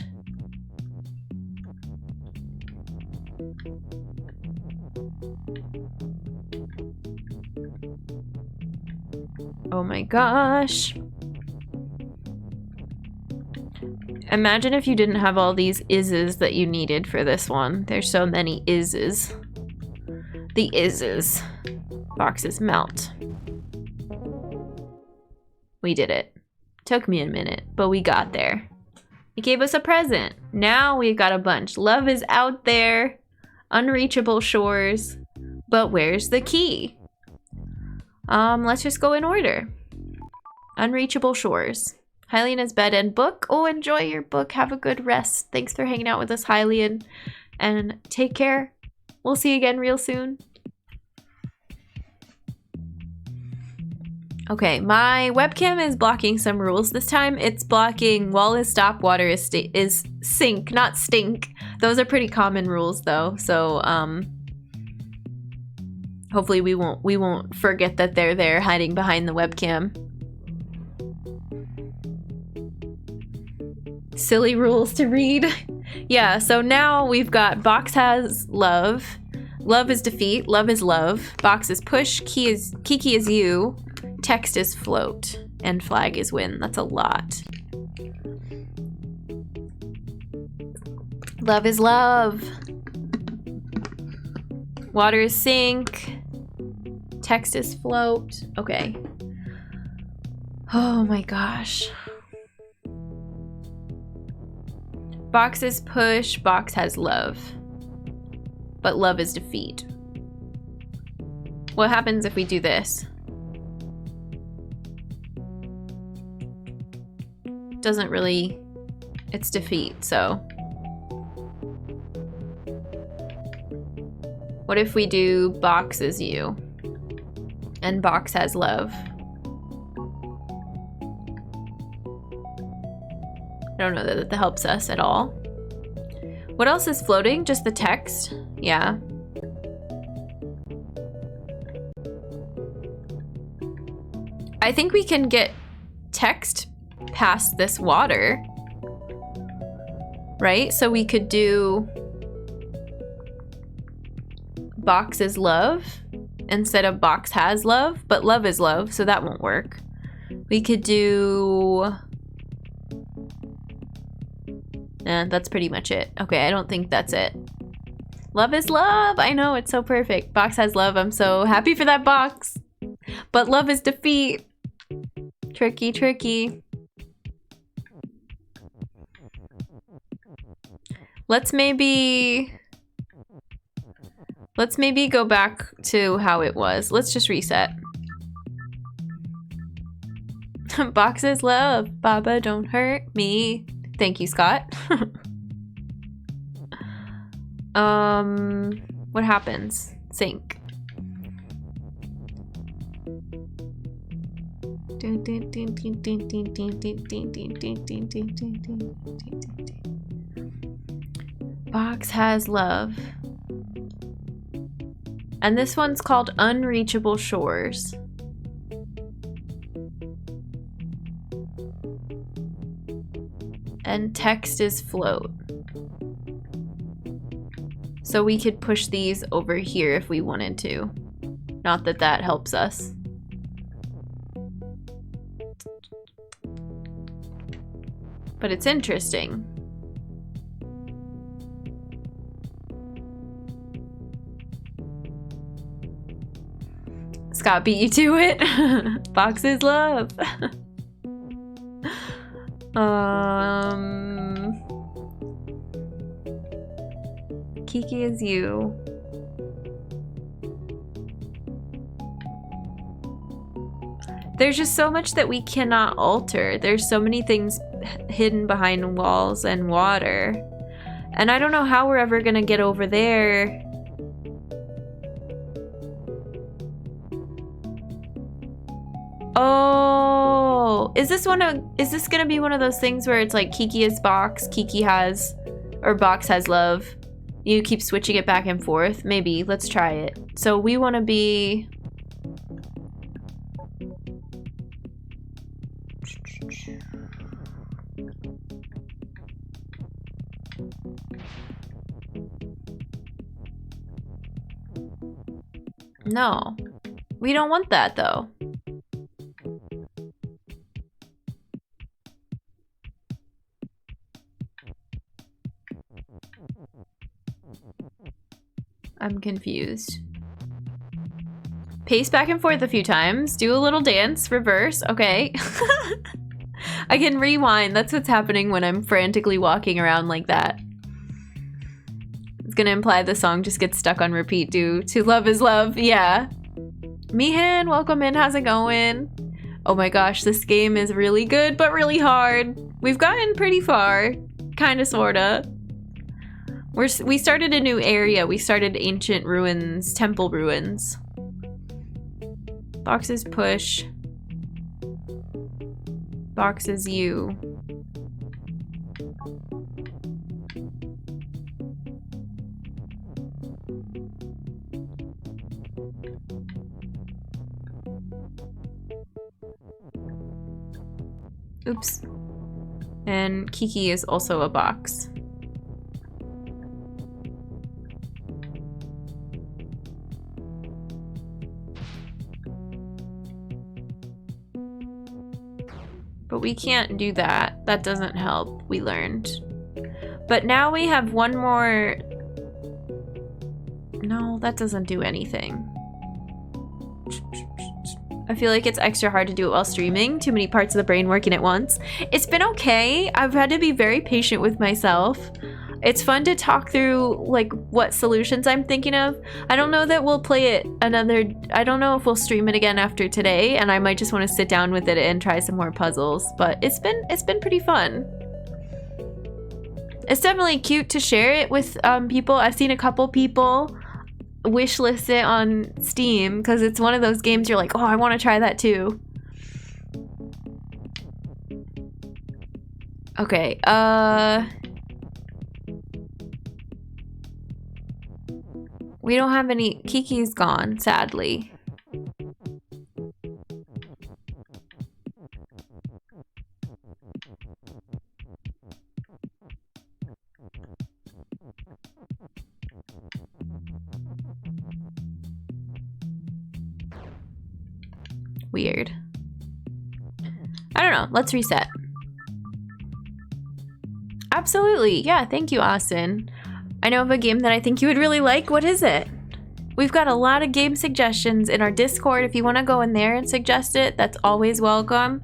Oh my gosh. Imagine if you didn't have all these ises that you needed for this one. There's so many ises. The ises. Boxes melt. We did it. Took me a minute, but we got there. It gave us a present. Now we've got a bunch. Love is out there. Unreachable shores. But where's the key? Let's just go in order. Unreachable shores. Hyliana's bed and book. Oh, enjoy your book. Have a good rest. Thanks for hanging out with us, Hylian. And take care. We'll see you again real soon. Okay, my webcam is blocking some rules this time. It's blocking wall is stop, water is sink, not stink. Those are pretty common rules though, so hopefully we won't forget that they're there hiding behind the webcam. Silly rules to read. Yeah, so now we've got box has love. Love is defeat, love is love. Box is push, Kiki is you. Text is float, and flag is win. That's a lot. Love is love. Water is sink. Text is float. Okay. Oh my gosh. Box is push, box has love. But love is defeat. What happens if we do this? Doesn't really... It's defeat, so... What if we do box is you? And box has love. I don't know that that helps us at all. What else is floating? Just the text? Yeah. I think we can get text past this water. Right? So we could do box is love instead of box has love, but love is love, so that won't work. We could do... that's pretty much it. Okay, I don't think that's it. Love is love! I know, it's so perfect. Box has love, I'm so happy for that box. But love is defeat. Tricky, tricky. Let's maybe go back to how it was. Let's just reset. Box is love. Baba, don't hurt me. Thank you, Scott. What happens? Sync. Box has love. And this one's called Unreachable Shores. And text is float. So we could push these over here if we wanted to. Not that that helps us. But it's interesting. Scott beat you to it. Box is love. Kiki is you. There's just so much that we cannot alter. There's so many things hidden behind walls and water. And I don't know how we're ever gonna get over there. Oh, is this gonna be one of those things where it's like Kiki is box, Kiki has, or box has love? You keep switching it back and forth? Maybe, let's try it. So we wanna be... No, we don't want that though. I'm confused. Pace back and forth a few times. Do a little dance. Reverse. Okay. I can rewind. That's what's happening when I'm frantically walking around like that. It's gonna imply the song just gets stuck on repeat due to Love is Love. Yeah. Mihan, welcome in. How's it going? Oh my gosh, this game is really good, but really hard. We've gotten pretty far. Kinda, sorta. We started a new area. We started ancient ruins, temple ruins. Boxes push. Boxes you. Oops. And Kiki is also a box. But we can't do that. That doesn't help, we learned. But now we have one more... No, that doesn't do anything. I feel like it's extra hard to do it while streaming. Too many parts of the brain working at once. It's been okay. I've had to be very patient with myself. It's fun to talk through like what solutions I'm thinking of. I don't know that we'll play it I don't know if we'll stream it again after today, and I might just want to sit down with it and try some more puzzles, but it's been pretty fun. It's definitely cute to share it with people. I've seen a couple people wishlist it on Steam because it's one of those games you're like, oh, I want to try that too. Okay, we don't have any. Kiki's gone, sadly. Weird. I don't know. Let's reset. Absolutely. Yeah, thank you, Austin. I know of a game that I think you would really like. What is it? We've got a lot of game suggestions in our Discord. If you want to go in there and suggest it, that's always welcome.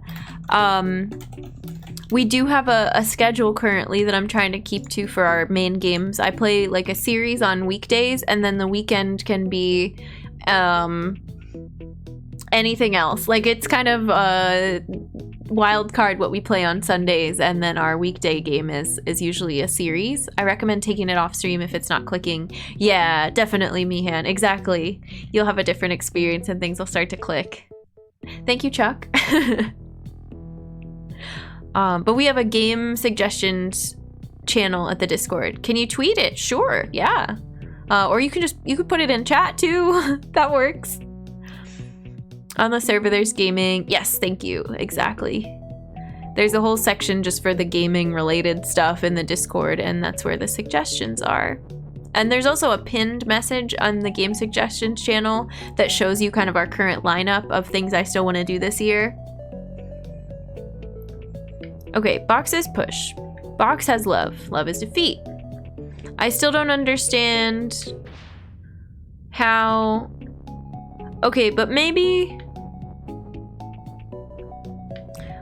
We do have a schedule currently that I'm trying to keep to for our main games. I play like a series on weekdays, and then the weekend can be anything else. Like it's kind of a wild card what we play on Sundays, and then our weekday game is usually a series. I recommend taking it off stream if it's not clicking. Yeah, definitely, Mihan. Exactly. You'll have a different experience and things will start to click. Thank you, Chuck. But we have a game suggestions channel at the Discord. Can you tweet it? Sure, yeah. Or you could put it in chat too. That works. On the server, there's gaming. Yes, thank you. Exactly. There's a whole section just for the gaming related stuff in the Discord, and that's where the suggestions are. And there's also a pinned message on the game suggestions channel that shows you kind of our current lineup of things I still want to do this year. Okay, box is push. Box has love. Love is defeat. I still don't understand how... Okay, but maybe...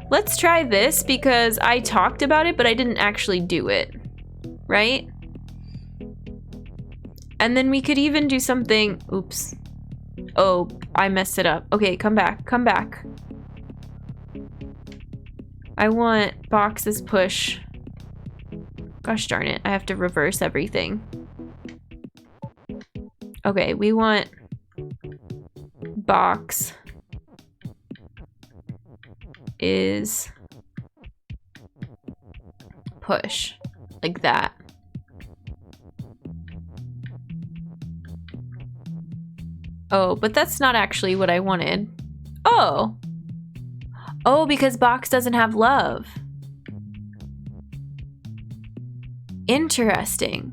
Let's try this because I talked about it, but I didn't actually do it. Right? And then we could even do something... Oops. Oh, I messed it up. Okay, come back. Come back. I want boxes push. Gosh darn it. I have to reverse everything. Okay, we want box is push. Like that. Oh, but that's not actually what I wanted. Oh! Oh, because box doesn't have love. Interesting.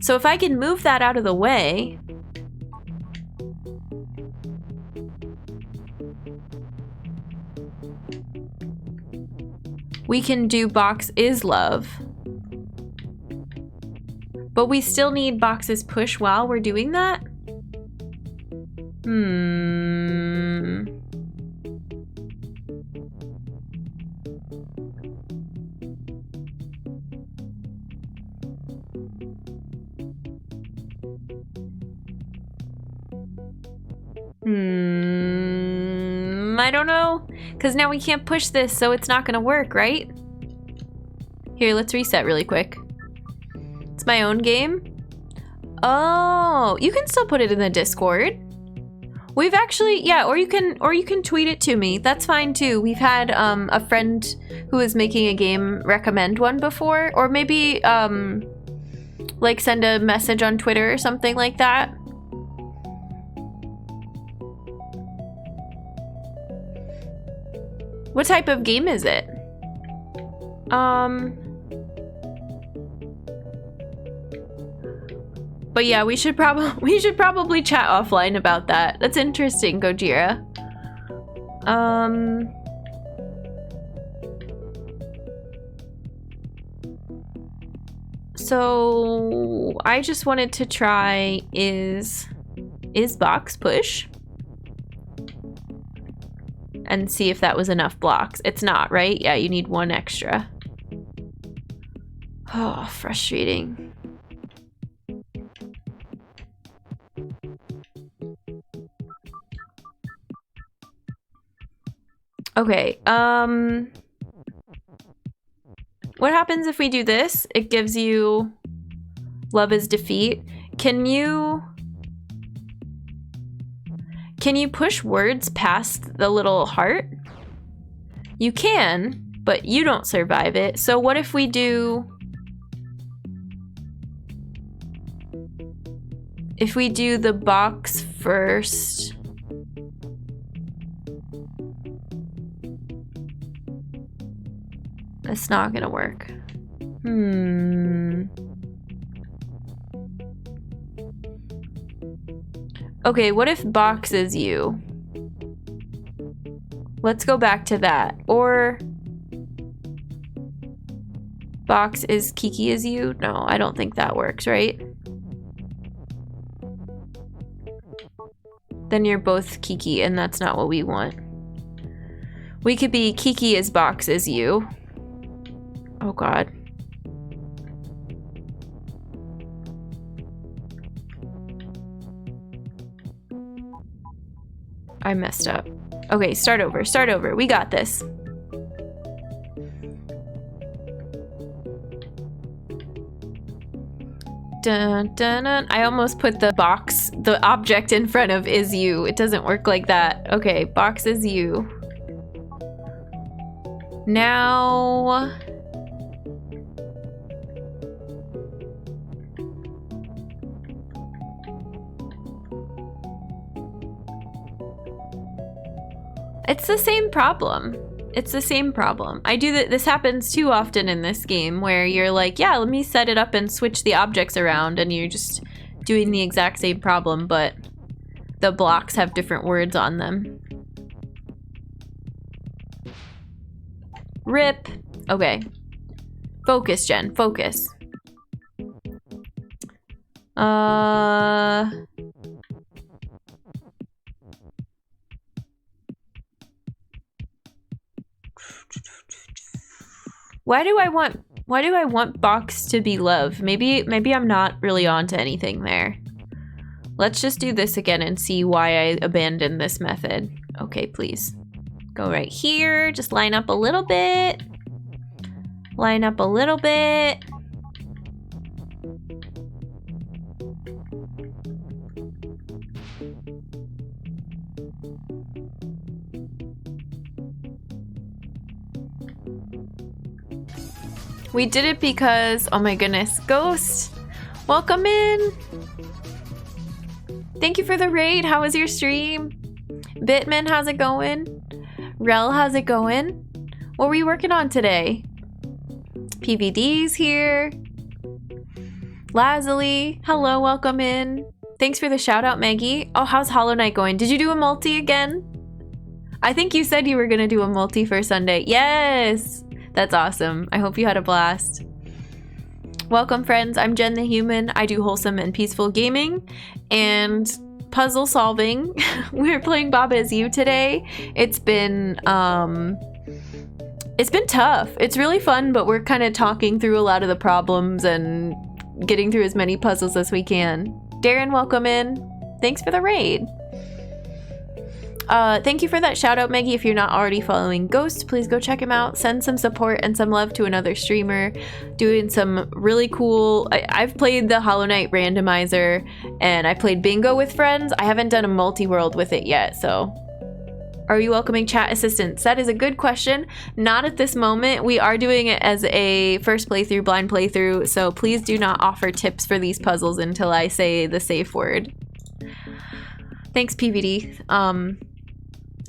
So if I can move that out of the way... we can do box is love. But we still need boxes push while we're doing that? I don't know, because now we can't push this, so it's not gonna work, right? Here, let's reset really quick. It's my own game. Oh, you can still put it in the Discord. We've actually, yeah, or you can tweet it to me. That's fine too. We've had a friend who is making a game recommend one before, or maybe like send a message on Twitter or something like that. What type of game is it? But yeah, we should probably chat offline about that. That's interesting, Gojira. So I just wanted to try is box push. and see if that was enough blocks. It's not, right? Yeah, you need one extra. Oh, frustrating. Okay, what happens if we do this? It gives you love is defeat. Can you push words past the little heart? You can, but you don't survive it. So what if we do... If we do the box first... It's not gonna work. Okay, what if box is you? Let's go back to that. Or box is Kiki is you? No, I don't think that works, right? Then you're both Kiki, and that's not what we want. We could be Kiki is box is you. Oh god. I messed up. Okay, start over, start over. We got this. Dun, dun, dun. I almost put the box, the object in front of is you. It doesn't work like that. Okay, box is you. Now... It's the same problem. It's the same problem. I do that. This happens too often in this game where you're like, yeah, let me set it up and switch the objects around, and you're just doing the exact same problem, but the blocks have different words on them. RIP. Okay. Focus, Jen. Focus. Why do I want box to be love? Maybe I'm not really onto anything there. Let's just do this again and see why I abandoned this method. Okay, please. Go right here. Just line up a little bit. Line up a little bit. We did it because, oh my goodness, Ghost, welcome in. Thank you for the raid. How was your stream? Bitman, how's it going? Rel, how's it going? What were you working on today? PVD's here. Lazuli, hello, welcome in. Thanks for the shout out, Maggie. Oh, how's Hollow Knight going? Did you do a multi again? I think you said you were gonna do a multi for Sunday. Yes! That's awesome. I hope you had a blast. Welcome, friends. I'm Jen the Human. I do wholesome and peaceful gaming and puzzle solving. We're playing babaisyou today. It's been tough. It's really fun, but we're kind of talking through a lot of the problems and getting through as many puzzles as we can. Darren, welcome in. Thanks for the raid. Thank you for that shout out, Maggie. If you're not already following Ghost, please go check him out. Send some support and some love to another streamer doing some really cool... I've played the Hollow Knight randomizer and I played bingo with friends. I haven't done a multi-world with it yet, so... Are you welcoming chat assistants? That is a good question. Not at this moment. We are doing it as a first playthrough, blind playthrough, so please do not offer tips for these puzzles until I say the safe word. Thanks, PVD.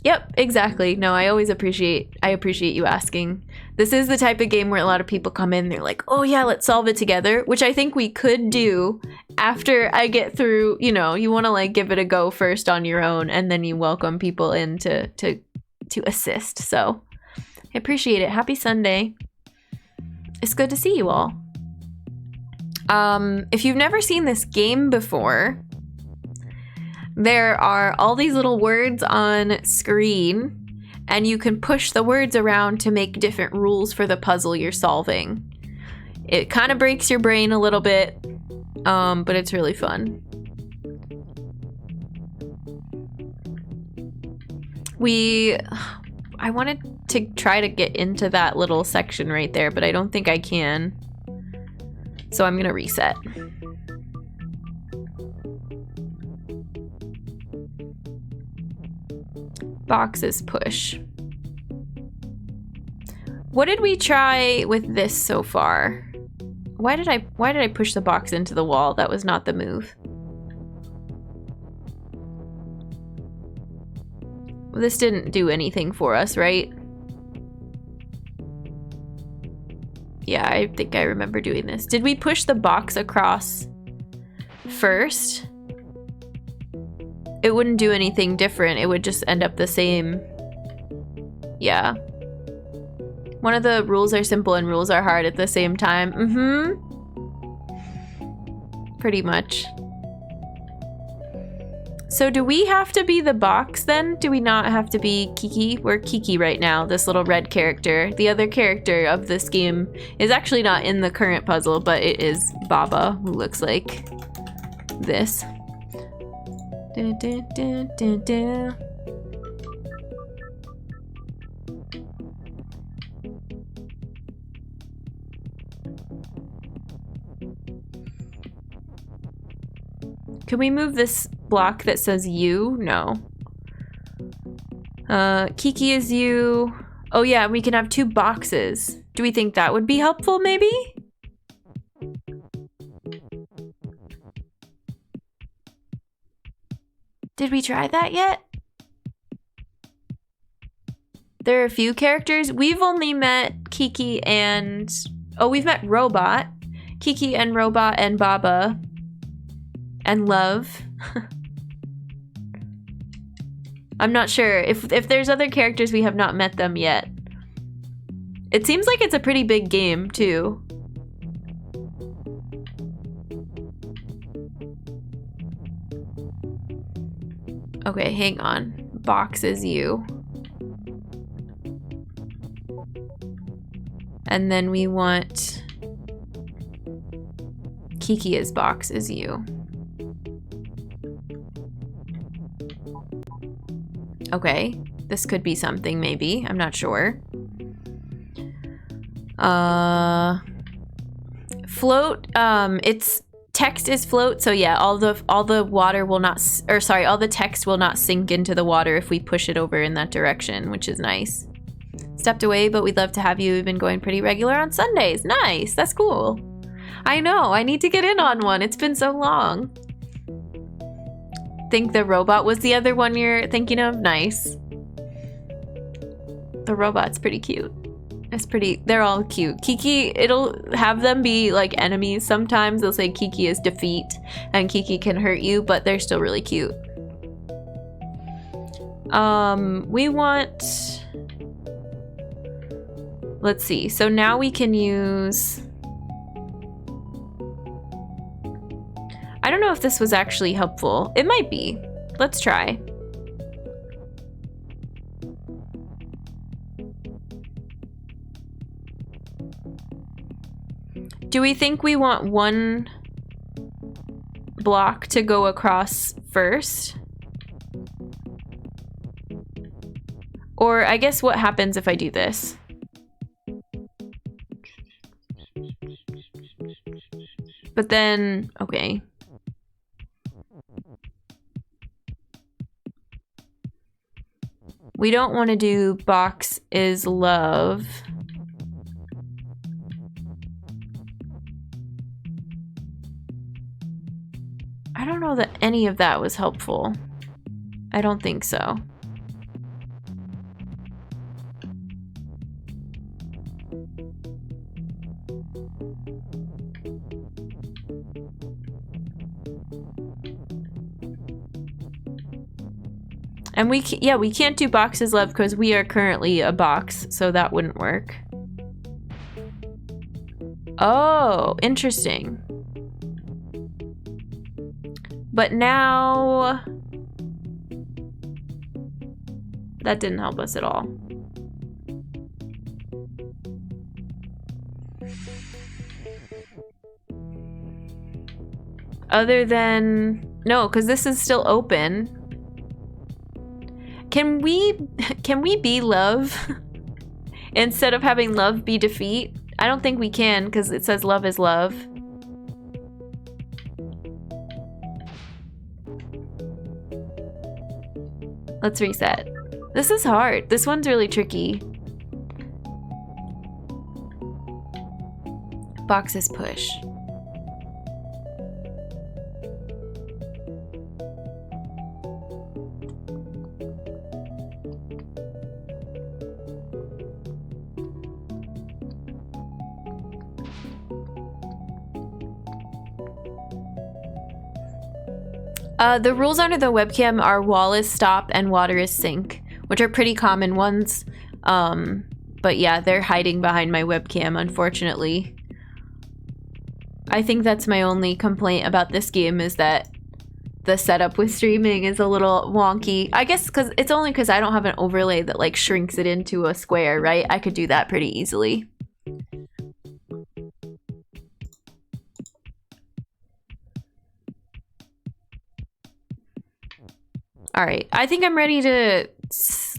Yep, exactly. No, I appreciate you asking. This is the type of game where a lot of people come in, they're like, oh yeah, let's solve it together, which I think we could do after I get through, you know, you want to like give it a go first on your own and then you welcome people in to assist. So I appreciate it. Happy Sunday. It's good to see you all. If you've never seen this game before, there are all these little words on screen and you can push the words around to make different rules for the puzzle you're solving. It kind of breaks your brain a little bit, but it's really fun. I wanted to try to get into that little section right there, but I don't think I can. So I'm gonna reset. Boxes push. What did we try with this so far? Why did I push the box into the wall? That was not the move. This didn't do anything for us, right? Yeah, I think I remember doing this. Did we push the box across first? It wouldn't do anything different. It would just end up the same. Yeah. One of the rules are simple and rules are hard at the same time. Pretty much. So do we have to be the box then? Do we not have to be Kiki? We're Kiki right now, this little red character. The other character of this game is actually not in the current puzzle, but it is Baba, who looks like this. Can we move this block that says you? No. Kiki is you. Oh yeah, we can have two boxes. Do we think that would be helpful maybe? Did we try that yet? There are a few characters. We've only met Kiki and... Oh, we've met Robot. Kiki and Robot and Baba. And Love. I'm not sure. If there's other characters, we have not met them yet. It seems like it's a pretty big game, too. Okay, hang on. Box is you. And then we want... Kiki as box is you. Okay, this could be something maybe. I'm not sure. Float, its text is float, so yeah, all the water will not, or sorry, all the text will not sink into the water if we push it over in that direction, which is nice. Stepped away, but we'd love to have you. We've been going pretty regular on Sundays. Nice, that's cool. I know, I need to get in on one. It's been so long. Think the robot was the other one you're thinking of? Nice. The robot's pretty cute. It's pretty, they're all cute. Kiki, it'll have them be like enemies sometimes. They'll say Kiki is defeat and Kiki can hurt you, but they're still really cute. We want, let's see. So now we can use, I don't know if this was actually helpful. It might be. Let's try. Do we think we want one block to go across first? Or I guess what happens if I do this? But then, okay. We don't want to do box is love. I don't know that any of that was helpful. I don't think so. And we can't do boxes love because we are currently a box, so that wouldn't work. Oh, interesting. But now that didn't help us at all. Other than... No, because this is still open. Can we be love? Instead of having love be defeat? I don't think we can, because it says love is love. Let's reset. This is hard. This one's really tricky. Boxes push. The rules under the webcam are wall is stop and water is sink, which are pretty common ones. But yeah, they're hiding behind my webcam, unfortunately. I think that's my only complaint about this game, is that the setup with streaming is a little wonky. I guess because it's only because I don't have an overlay that like shrinks it into a square, right? I could do that pretty easily. All right, I think I'm ready to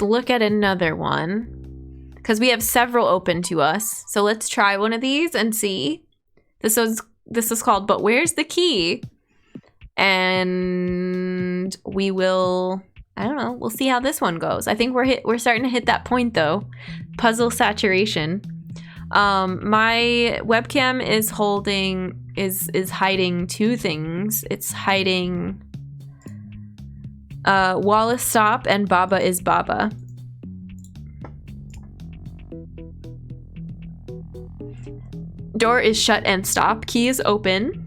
look at another one because we have several open to us. So let's try one of these and see. This is called But Where's the Key? And we will, I don't know, we'll see how this one goes. I think we're starting to hit that point though. Puzzle saturation. My webcam is hiding two things. It's hiding Wallace Stop and Baba is Baba. Door is shut and stop. Key is open.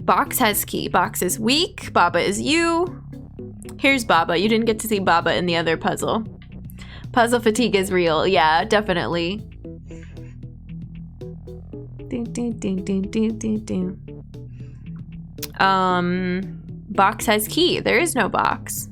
Box has key. Box is weak. Baba is you. Here's Baba. You didn't get to see Baba in the other puzzle. Puzzle fatigue is real. Yeah, definitely. Box has key. There is no box.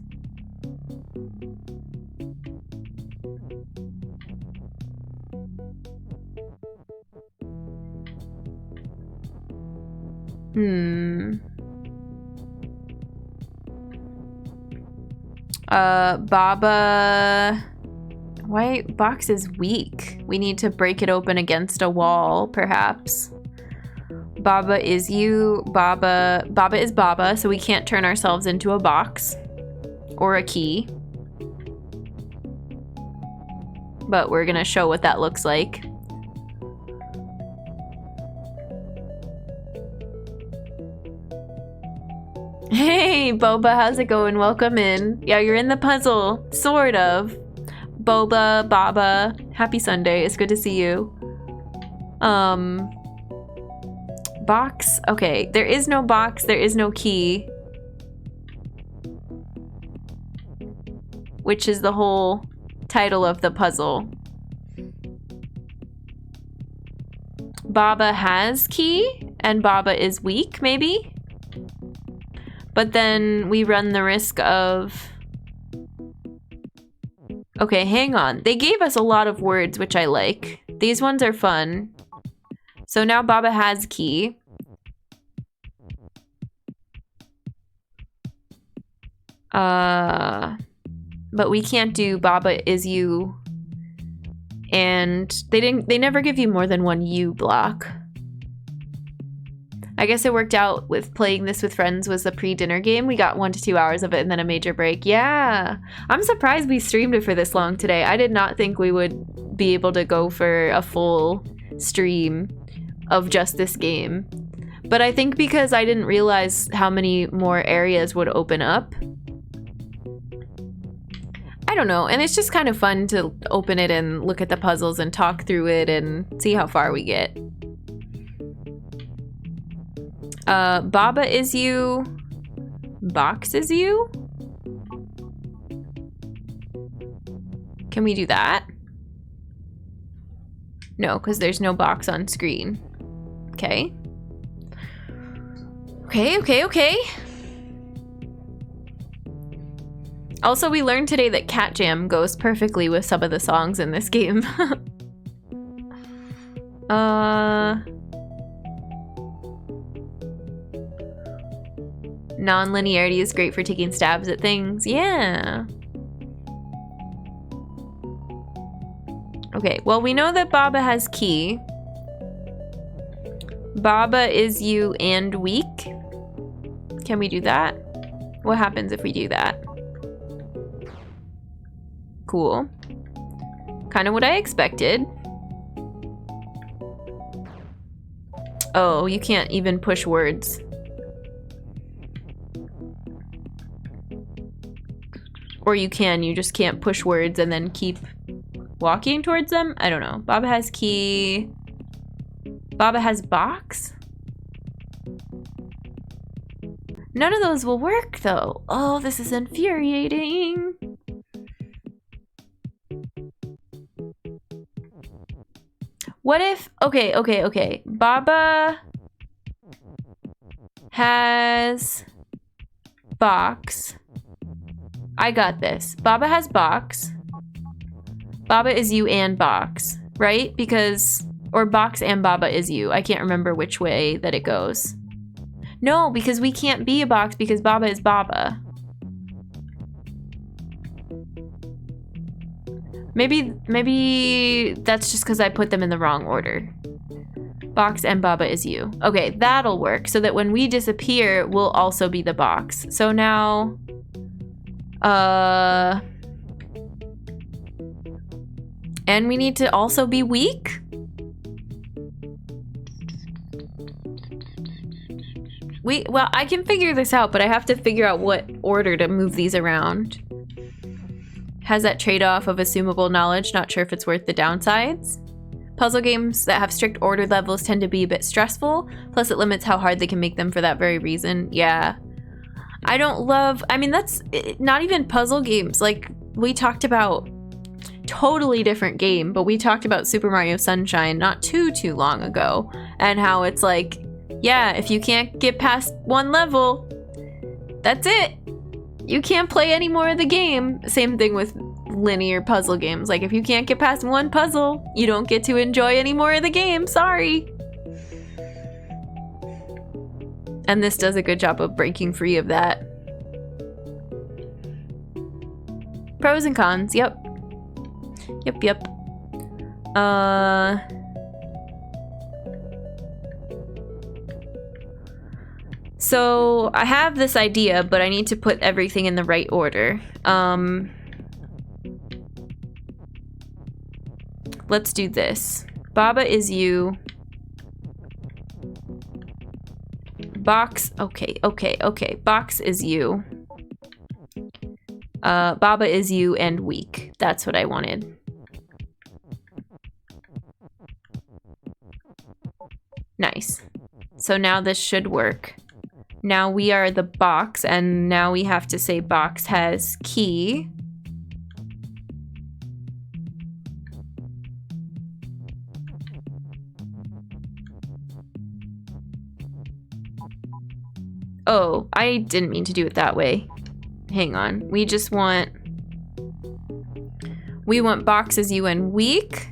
Baba... Why? Box is weak. We need to break it open against a wall, perhaps. Baba is you. Baba is Baba, so we can't turn ourselves into a box or a key. But we're gonna show what that looks like. Hey, Boba, how's it going? Welcome in. Yeah, you're in the puzzle, sort of. Boba, Baba, happy Sunday. It's good to see you. Box. Okay, there is no box. There is no key. Which is the whole title of the puzzle. Baba has key and Baba is weak, maybe? But then we run the risk of... Okay, hang on. They gave us a lot of words, which I like. These ones are fun. So now Baba has key. But we can't do Baba is you. And they never give you more than one you block. I guess it worked out with playing this with friends was a pre-dinner game. We got 1 to 2 hours of it and then a major break. Yeah. I'm surprised we streamed it for this long today. I did not think we would be able to go for a full stream of just this game. But I think because I didn't realize how many more areas would open up. I don't know. And it's just kind of fun to open it and look at the puzzles and talk through it and see how far we get. Baba is you. Box is you. Can we do that? No, because there's no box on screen. Okay. Okay. Also, we learned today that Cat Jam goes perfectly with some of the songs in this game. Non-linearity is great for taking stabs at things. Yeah. Okay, well, we know that Baba has key. Baba is you and weak. Can we do that? What happens if we do that? Cool. Kind of what I expected. Oh, you can't even push words. Or you can, you just can't push words and then keep walking towards them? I don't know. Baba has key. Baba has box? None of those will work though. Oh, this is infuriating. What if, okay. Baba has box. I got this. Baba has box. Baba is you and box, right? Because, or box and Baba is you. I can't remember which way that it goes. No, because we can't be a box because Baba is Baba. Maybe that's just because I put them in the wrong order. Box and Baba is you. Okay, that'll work. So that when we disappear, we'll also be the box. So now, and we need to also be weak? Well, I can figure this out, but I have to figure out what order to move these around. Has that trade-off of assumable knowledge, not sure if it's worth the downsides. Puzzle games that have strict order levels tend to be a bit stressful, plus it limits how hard they can make them for that very reason. Yeah. I don't love, I mean, that's not even puzzle games. Like, we talked about totally different game, but we talked about Super Mario Sunshine not too long ago, and how it's like, yeah, if you can't get past one level, that's it. You can't play any more of the game. Same thing with linear puzzle games. Like, if you can't get past one puzzle, you don't get to enjoy any more of the game. Sorry. And this does a good job of breaking free of that. Pros and cons. Yep. Yep. So I have this idea, but I need to put everything in the right order. Let's do this. Baba is you. Box, okay. Box is you. Baba is you and weak. That's what I wanted. Nice. So now this should work. Now we are the box, and now we have to say box has key. Oh, I didn't mean to do it that way. Hang on. We want box as you and weak.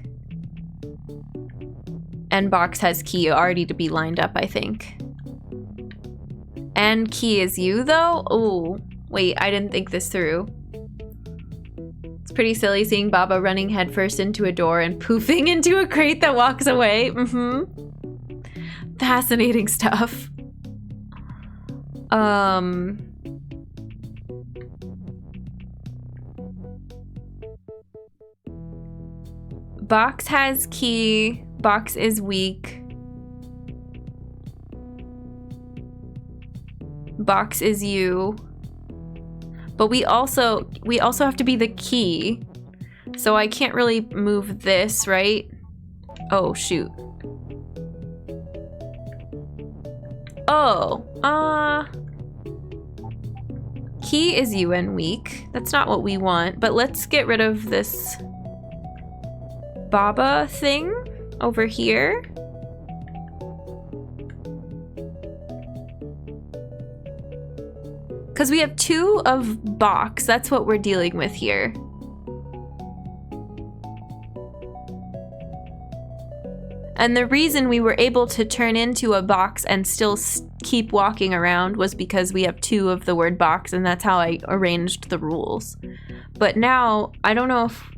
And box has key already to be lined up, I think. And key is you, though? Oh, wait, I didn't think this through. It's pretty silly seeing Baba running headfirst into a door and poofing into a crate that walks away. Fascinating stuff. Box has key. Box is weak. Box is you. But we also have to be the key. So I can't really move this, right? Oh, shoot. Oh, key is you and weak. That's not what we want, but let's get rid of this Baba thing over here. Because we have 2 of box. That's what we're dealing with here. And the reason we were able to turn into a box and still keep walking around was because we have 2 of the word box, and that's how I arranged the rules. But now, I don't know if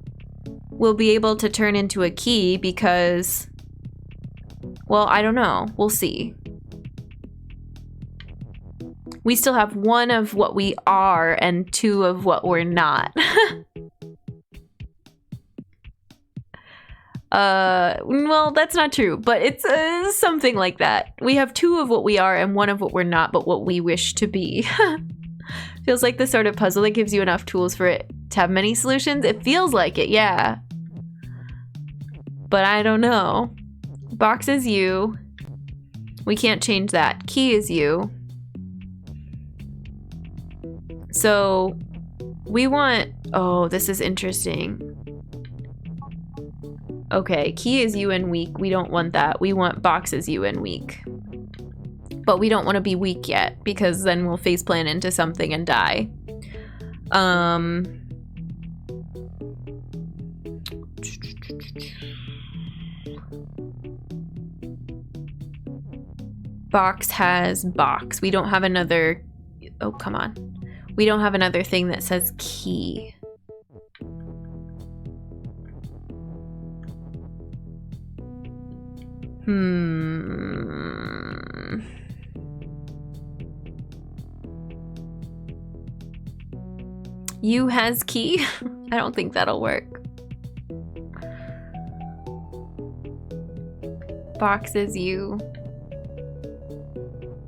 we'll be able to turn into a key because, well, I don't know. We'll see. We still have 1 of what we are and 2 of what we're not. Well, that's not true, but it's something like that. We have 2 of what we are and 1 of what we're not, but what we wish to be. Feels like the sort of puzzle that gives you enough tools for it to have many solutions. It feels like it, yeah. But I don't know. Box is you. We can't change that. Key is you. So we want, oh, this is interesting. Okay, key is you and weak. We don't want that. We want box is you and weak. But we don't want to be weak yet because then we'll faceplant into something and die. Box has box. We don't have another, oh, come on. We don't have another thing that says key. You has key? I don't think that'll work. Box is you.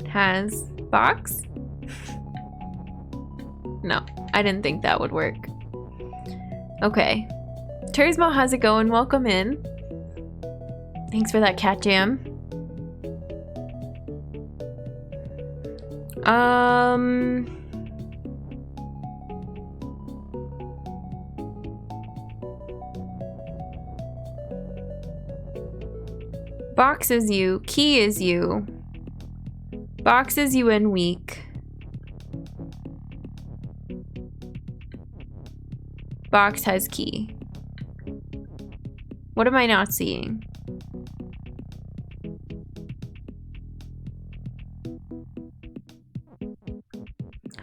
Has box? No, I didn't think that would work. Okay. Turismo, how's it going? Welcome in. Thanks for that cat jam. Box is you. Key is you. Box is you and weak. Box has key. What am I not seeing?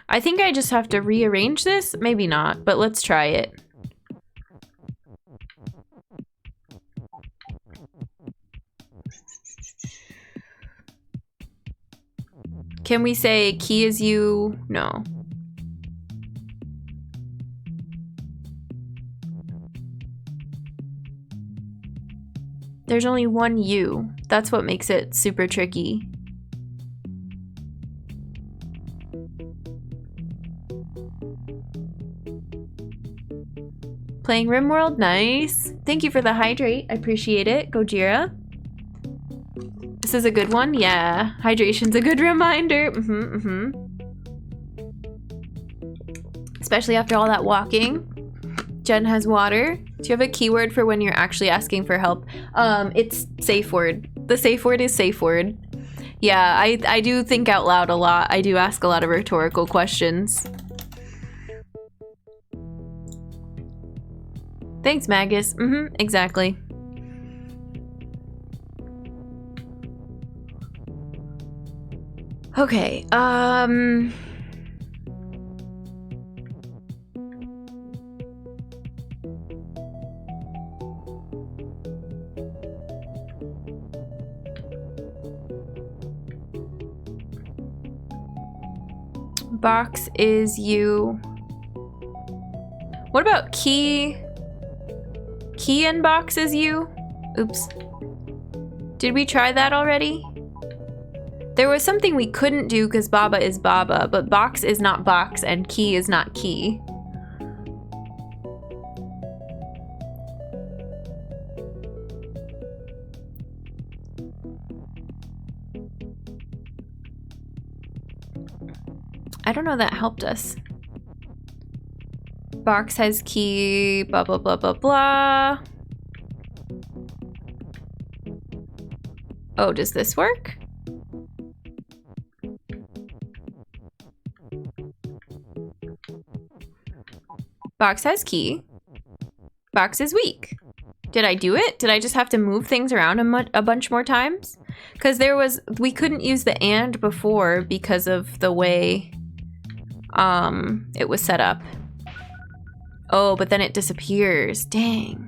I think I just have to rearrange this. Maybe not, but let's try it. Can we say key is you? No. There's only one U. That's what makes it super tricky. Playing RimWorld, nice. Thank you for the hydrate, I appreciate it. Gojira. This is a good one, yeah. Hydration's a good reminder. Especially after all that walking. Jen has water. Do you have a keyword for when you're actually asking for help? It's safe word. The safe word is safe word. Yeah, I do think out loud a lot. I do ask a lot of rhetorical questions. Thanks, Magus. Exactly. Okay, box is you. What about key? Key and box is you? Oops. Did we try that already? There was something we couldn't do because Baba is Baba, but box is not box and key is not key. I don't know that helped us. Box has key, blah, blah, blah, blah, blah. Oh, does this work? Box has key. Box is weak. Did I do it? Did I just have to move things around a bunch more times? Because we couldn't use the and before because of the way it was set up. Oh, but then it disappears. Dang.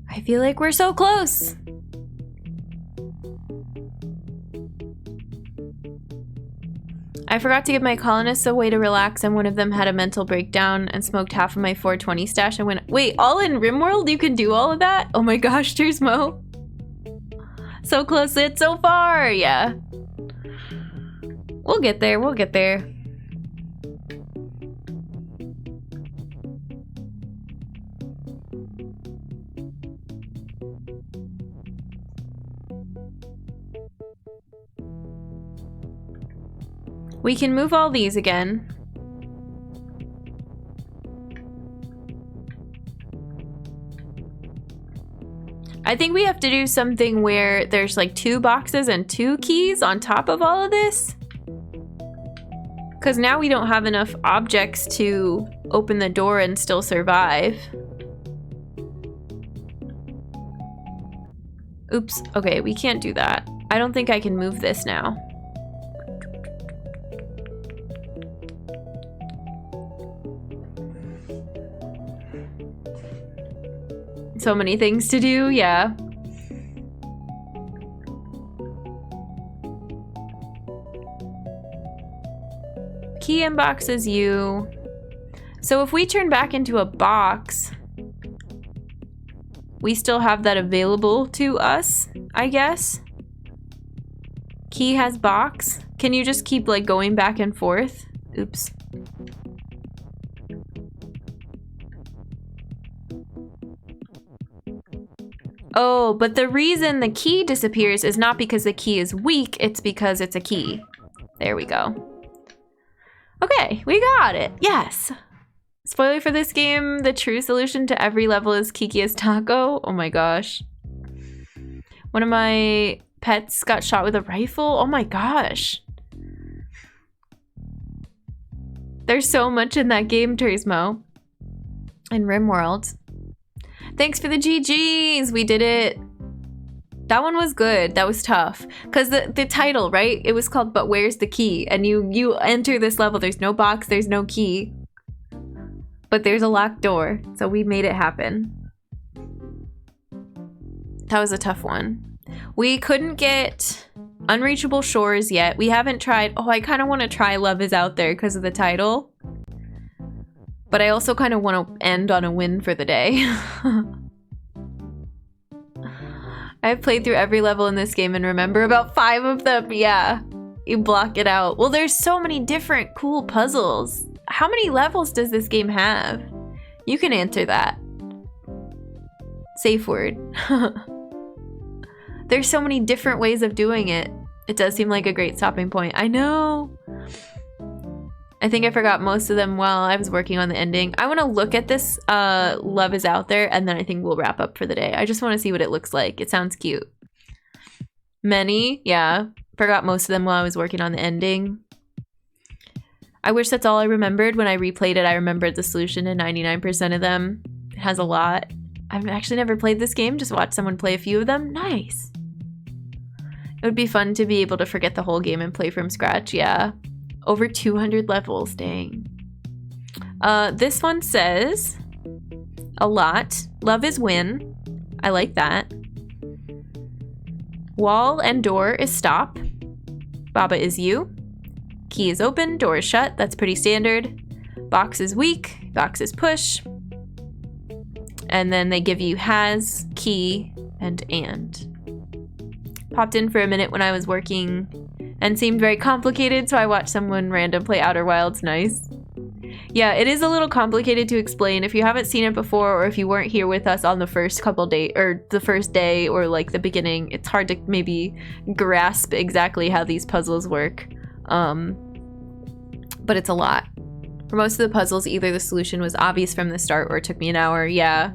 I feel like we're so close. I forgot to give my colonists a way to relax, and one of them had a mental breakdown and smoked half of my 420 stash. I went, wait, all in RimWorld you can do all of that? Oh my gosh, cheers, Mo. So close yet so far, yeah. We'll get there, we'll get there. We can move all these again. I think we have to do something where there's like 2 boxes and 2 keys on top of all of this. Because now we don't have enough objects to open the door and still survive. Oops, okay, we can't do that. I don't think I can move this now. So many things to do, yeah. Key in box is you. So if we turn back into a box, we still have that available to us, I guess. Key has box. Can you just keep like going back and forth? Oops. Oh, but the reason the key disappears is not because the key is weak, it's because it's a key. There we go. Okay, we got it. Yes. Spoiler for this game, the true solution to every level is Kiki's taco. Oh my gosh. One of my pets got shot with a rifle. Oh my gosh. There's so much in that game, Turismo. In RimWorld. Thanks for the GGs. We did it. That one was good. That was tough. Because the title, right? It was called But Where's the Key? And you enter this level. There's no box. There's no key. But there's a locked door. So we made it happen. That was a tough one. We couldn't get Unreachable Shores yet. We haven't tried. Oh, I kind of want to try Love Is Out There because of the title. But I also kind of want to end on a win for the day. I've played through every level in this game and remember about 5 of them. Yeah, you block it out. Well, there's so many different cool puzzles. How many levels does this game have? You can answer that. Safe word. There's so many different ways of doing it. It does seem like a great stopping point. I know. I think I forgot most of them while I was working on the ending. I want to look at this Love Is Out There, and then I think we'll wrap up for the day. I just want to see what it looks like. It sounds cute. Many, yeah. Forgot most of them while I was working on the ending. I wish that's all I remembered. When I replayed it, I remembered the solution to 99% of them. It has a lot. I've actually never played this game, just watched someone play a few of them. Nice. It would be fun to be able to forget the whole game and play from scratch, yeah. Over 200 levels, dang. This one says a lot. Love is win. I like that. Wall and door is stop. Baba is you. Key is open, door is shut. That's pretty standard. Box is weak, box is push. And then they give you has, key, and. Popped in for a minute when I was working and seemed very complicated, so I watched someone random play Outer Wilds. Nice. Yeah, it is a little complicated to explain. If you haven't seen it before, or if you weren't here with us on the first couple days, or the first day, or like the beginning, it's hard to maybe grasp exactly how these puzzles work. But it's a lot. For most of the puzzles, either the solution was obvious from the start or it took me an hour. Yeah.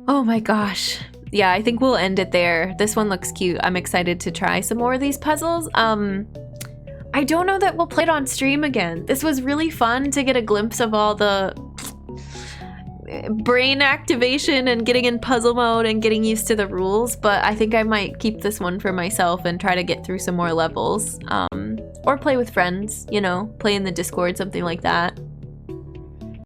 Oh my gosh. Yeah, I think we'll end it there. This one looks cute. I'm excited to try some more of these puzzles. I don't know that we'll play it on stream again. This was really fun to get a glimpse of all the brain activation and getting in puzzle mode and getting used to the rules, but I think I might keep this one for myself and try to get through some more levels. Or play with friends, you know, play in the Discord, something like that.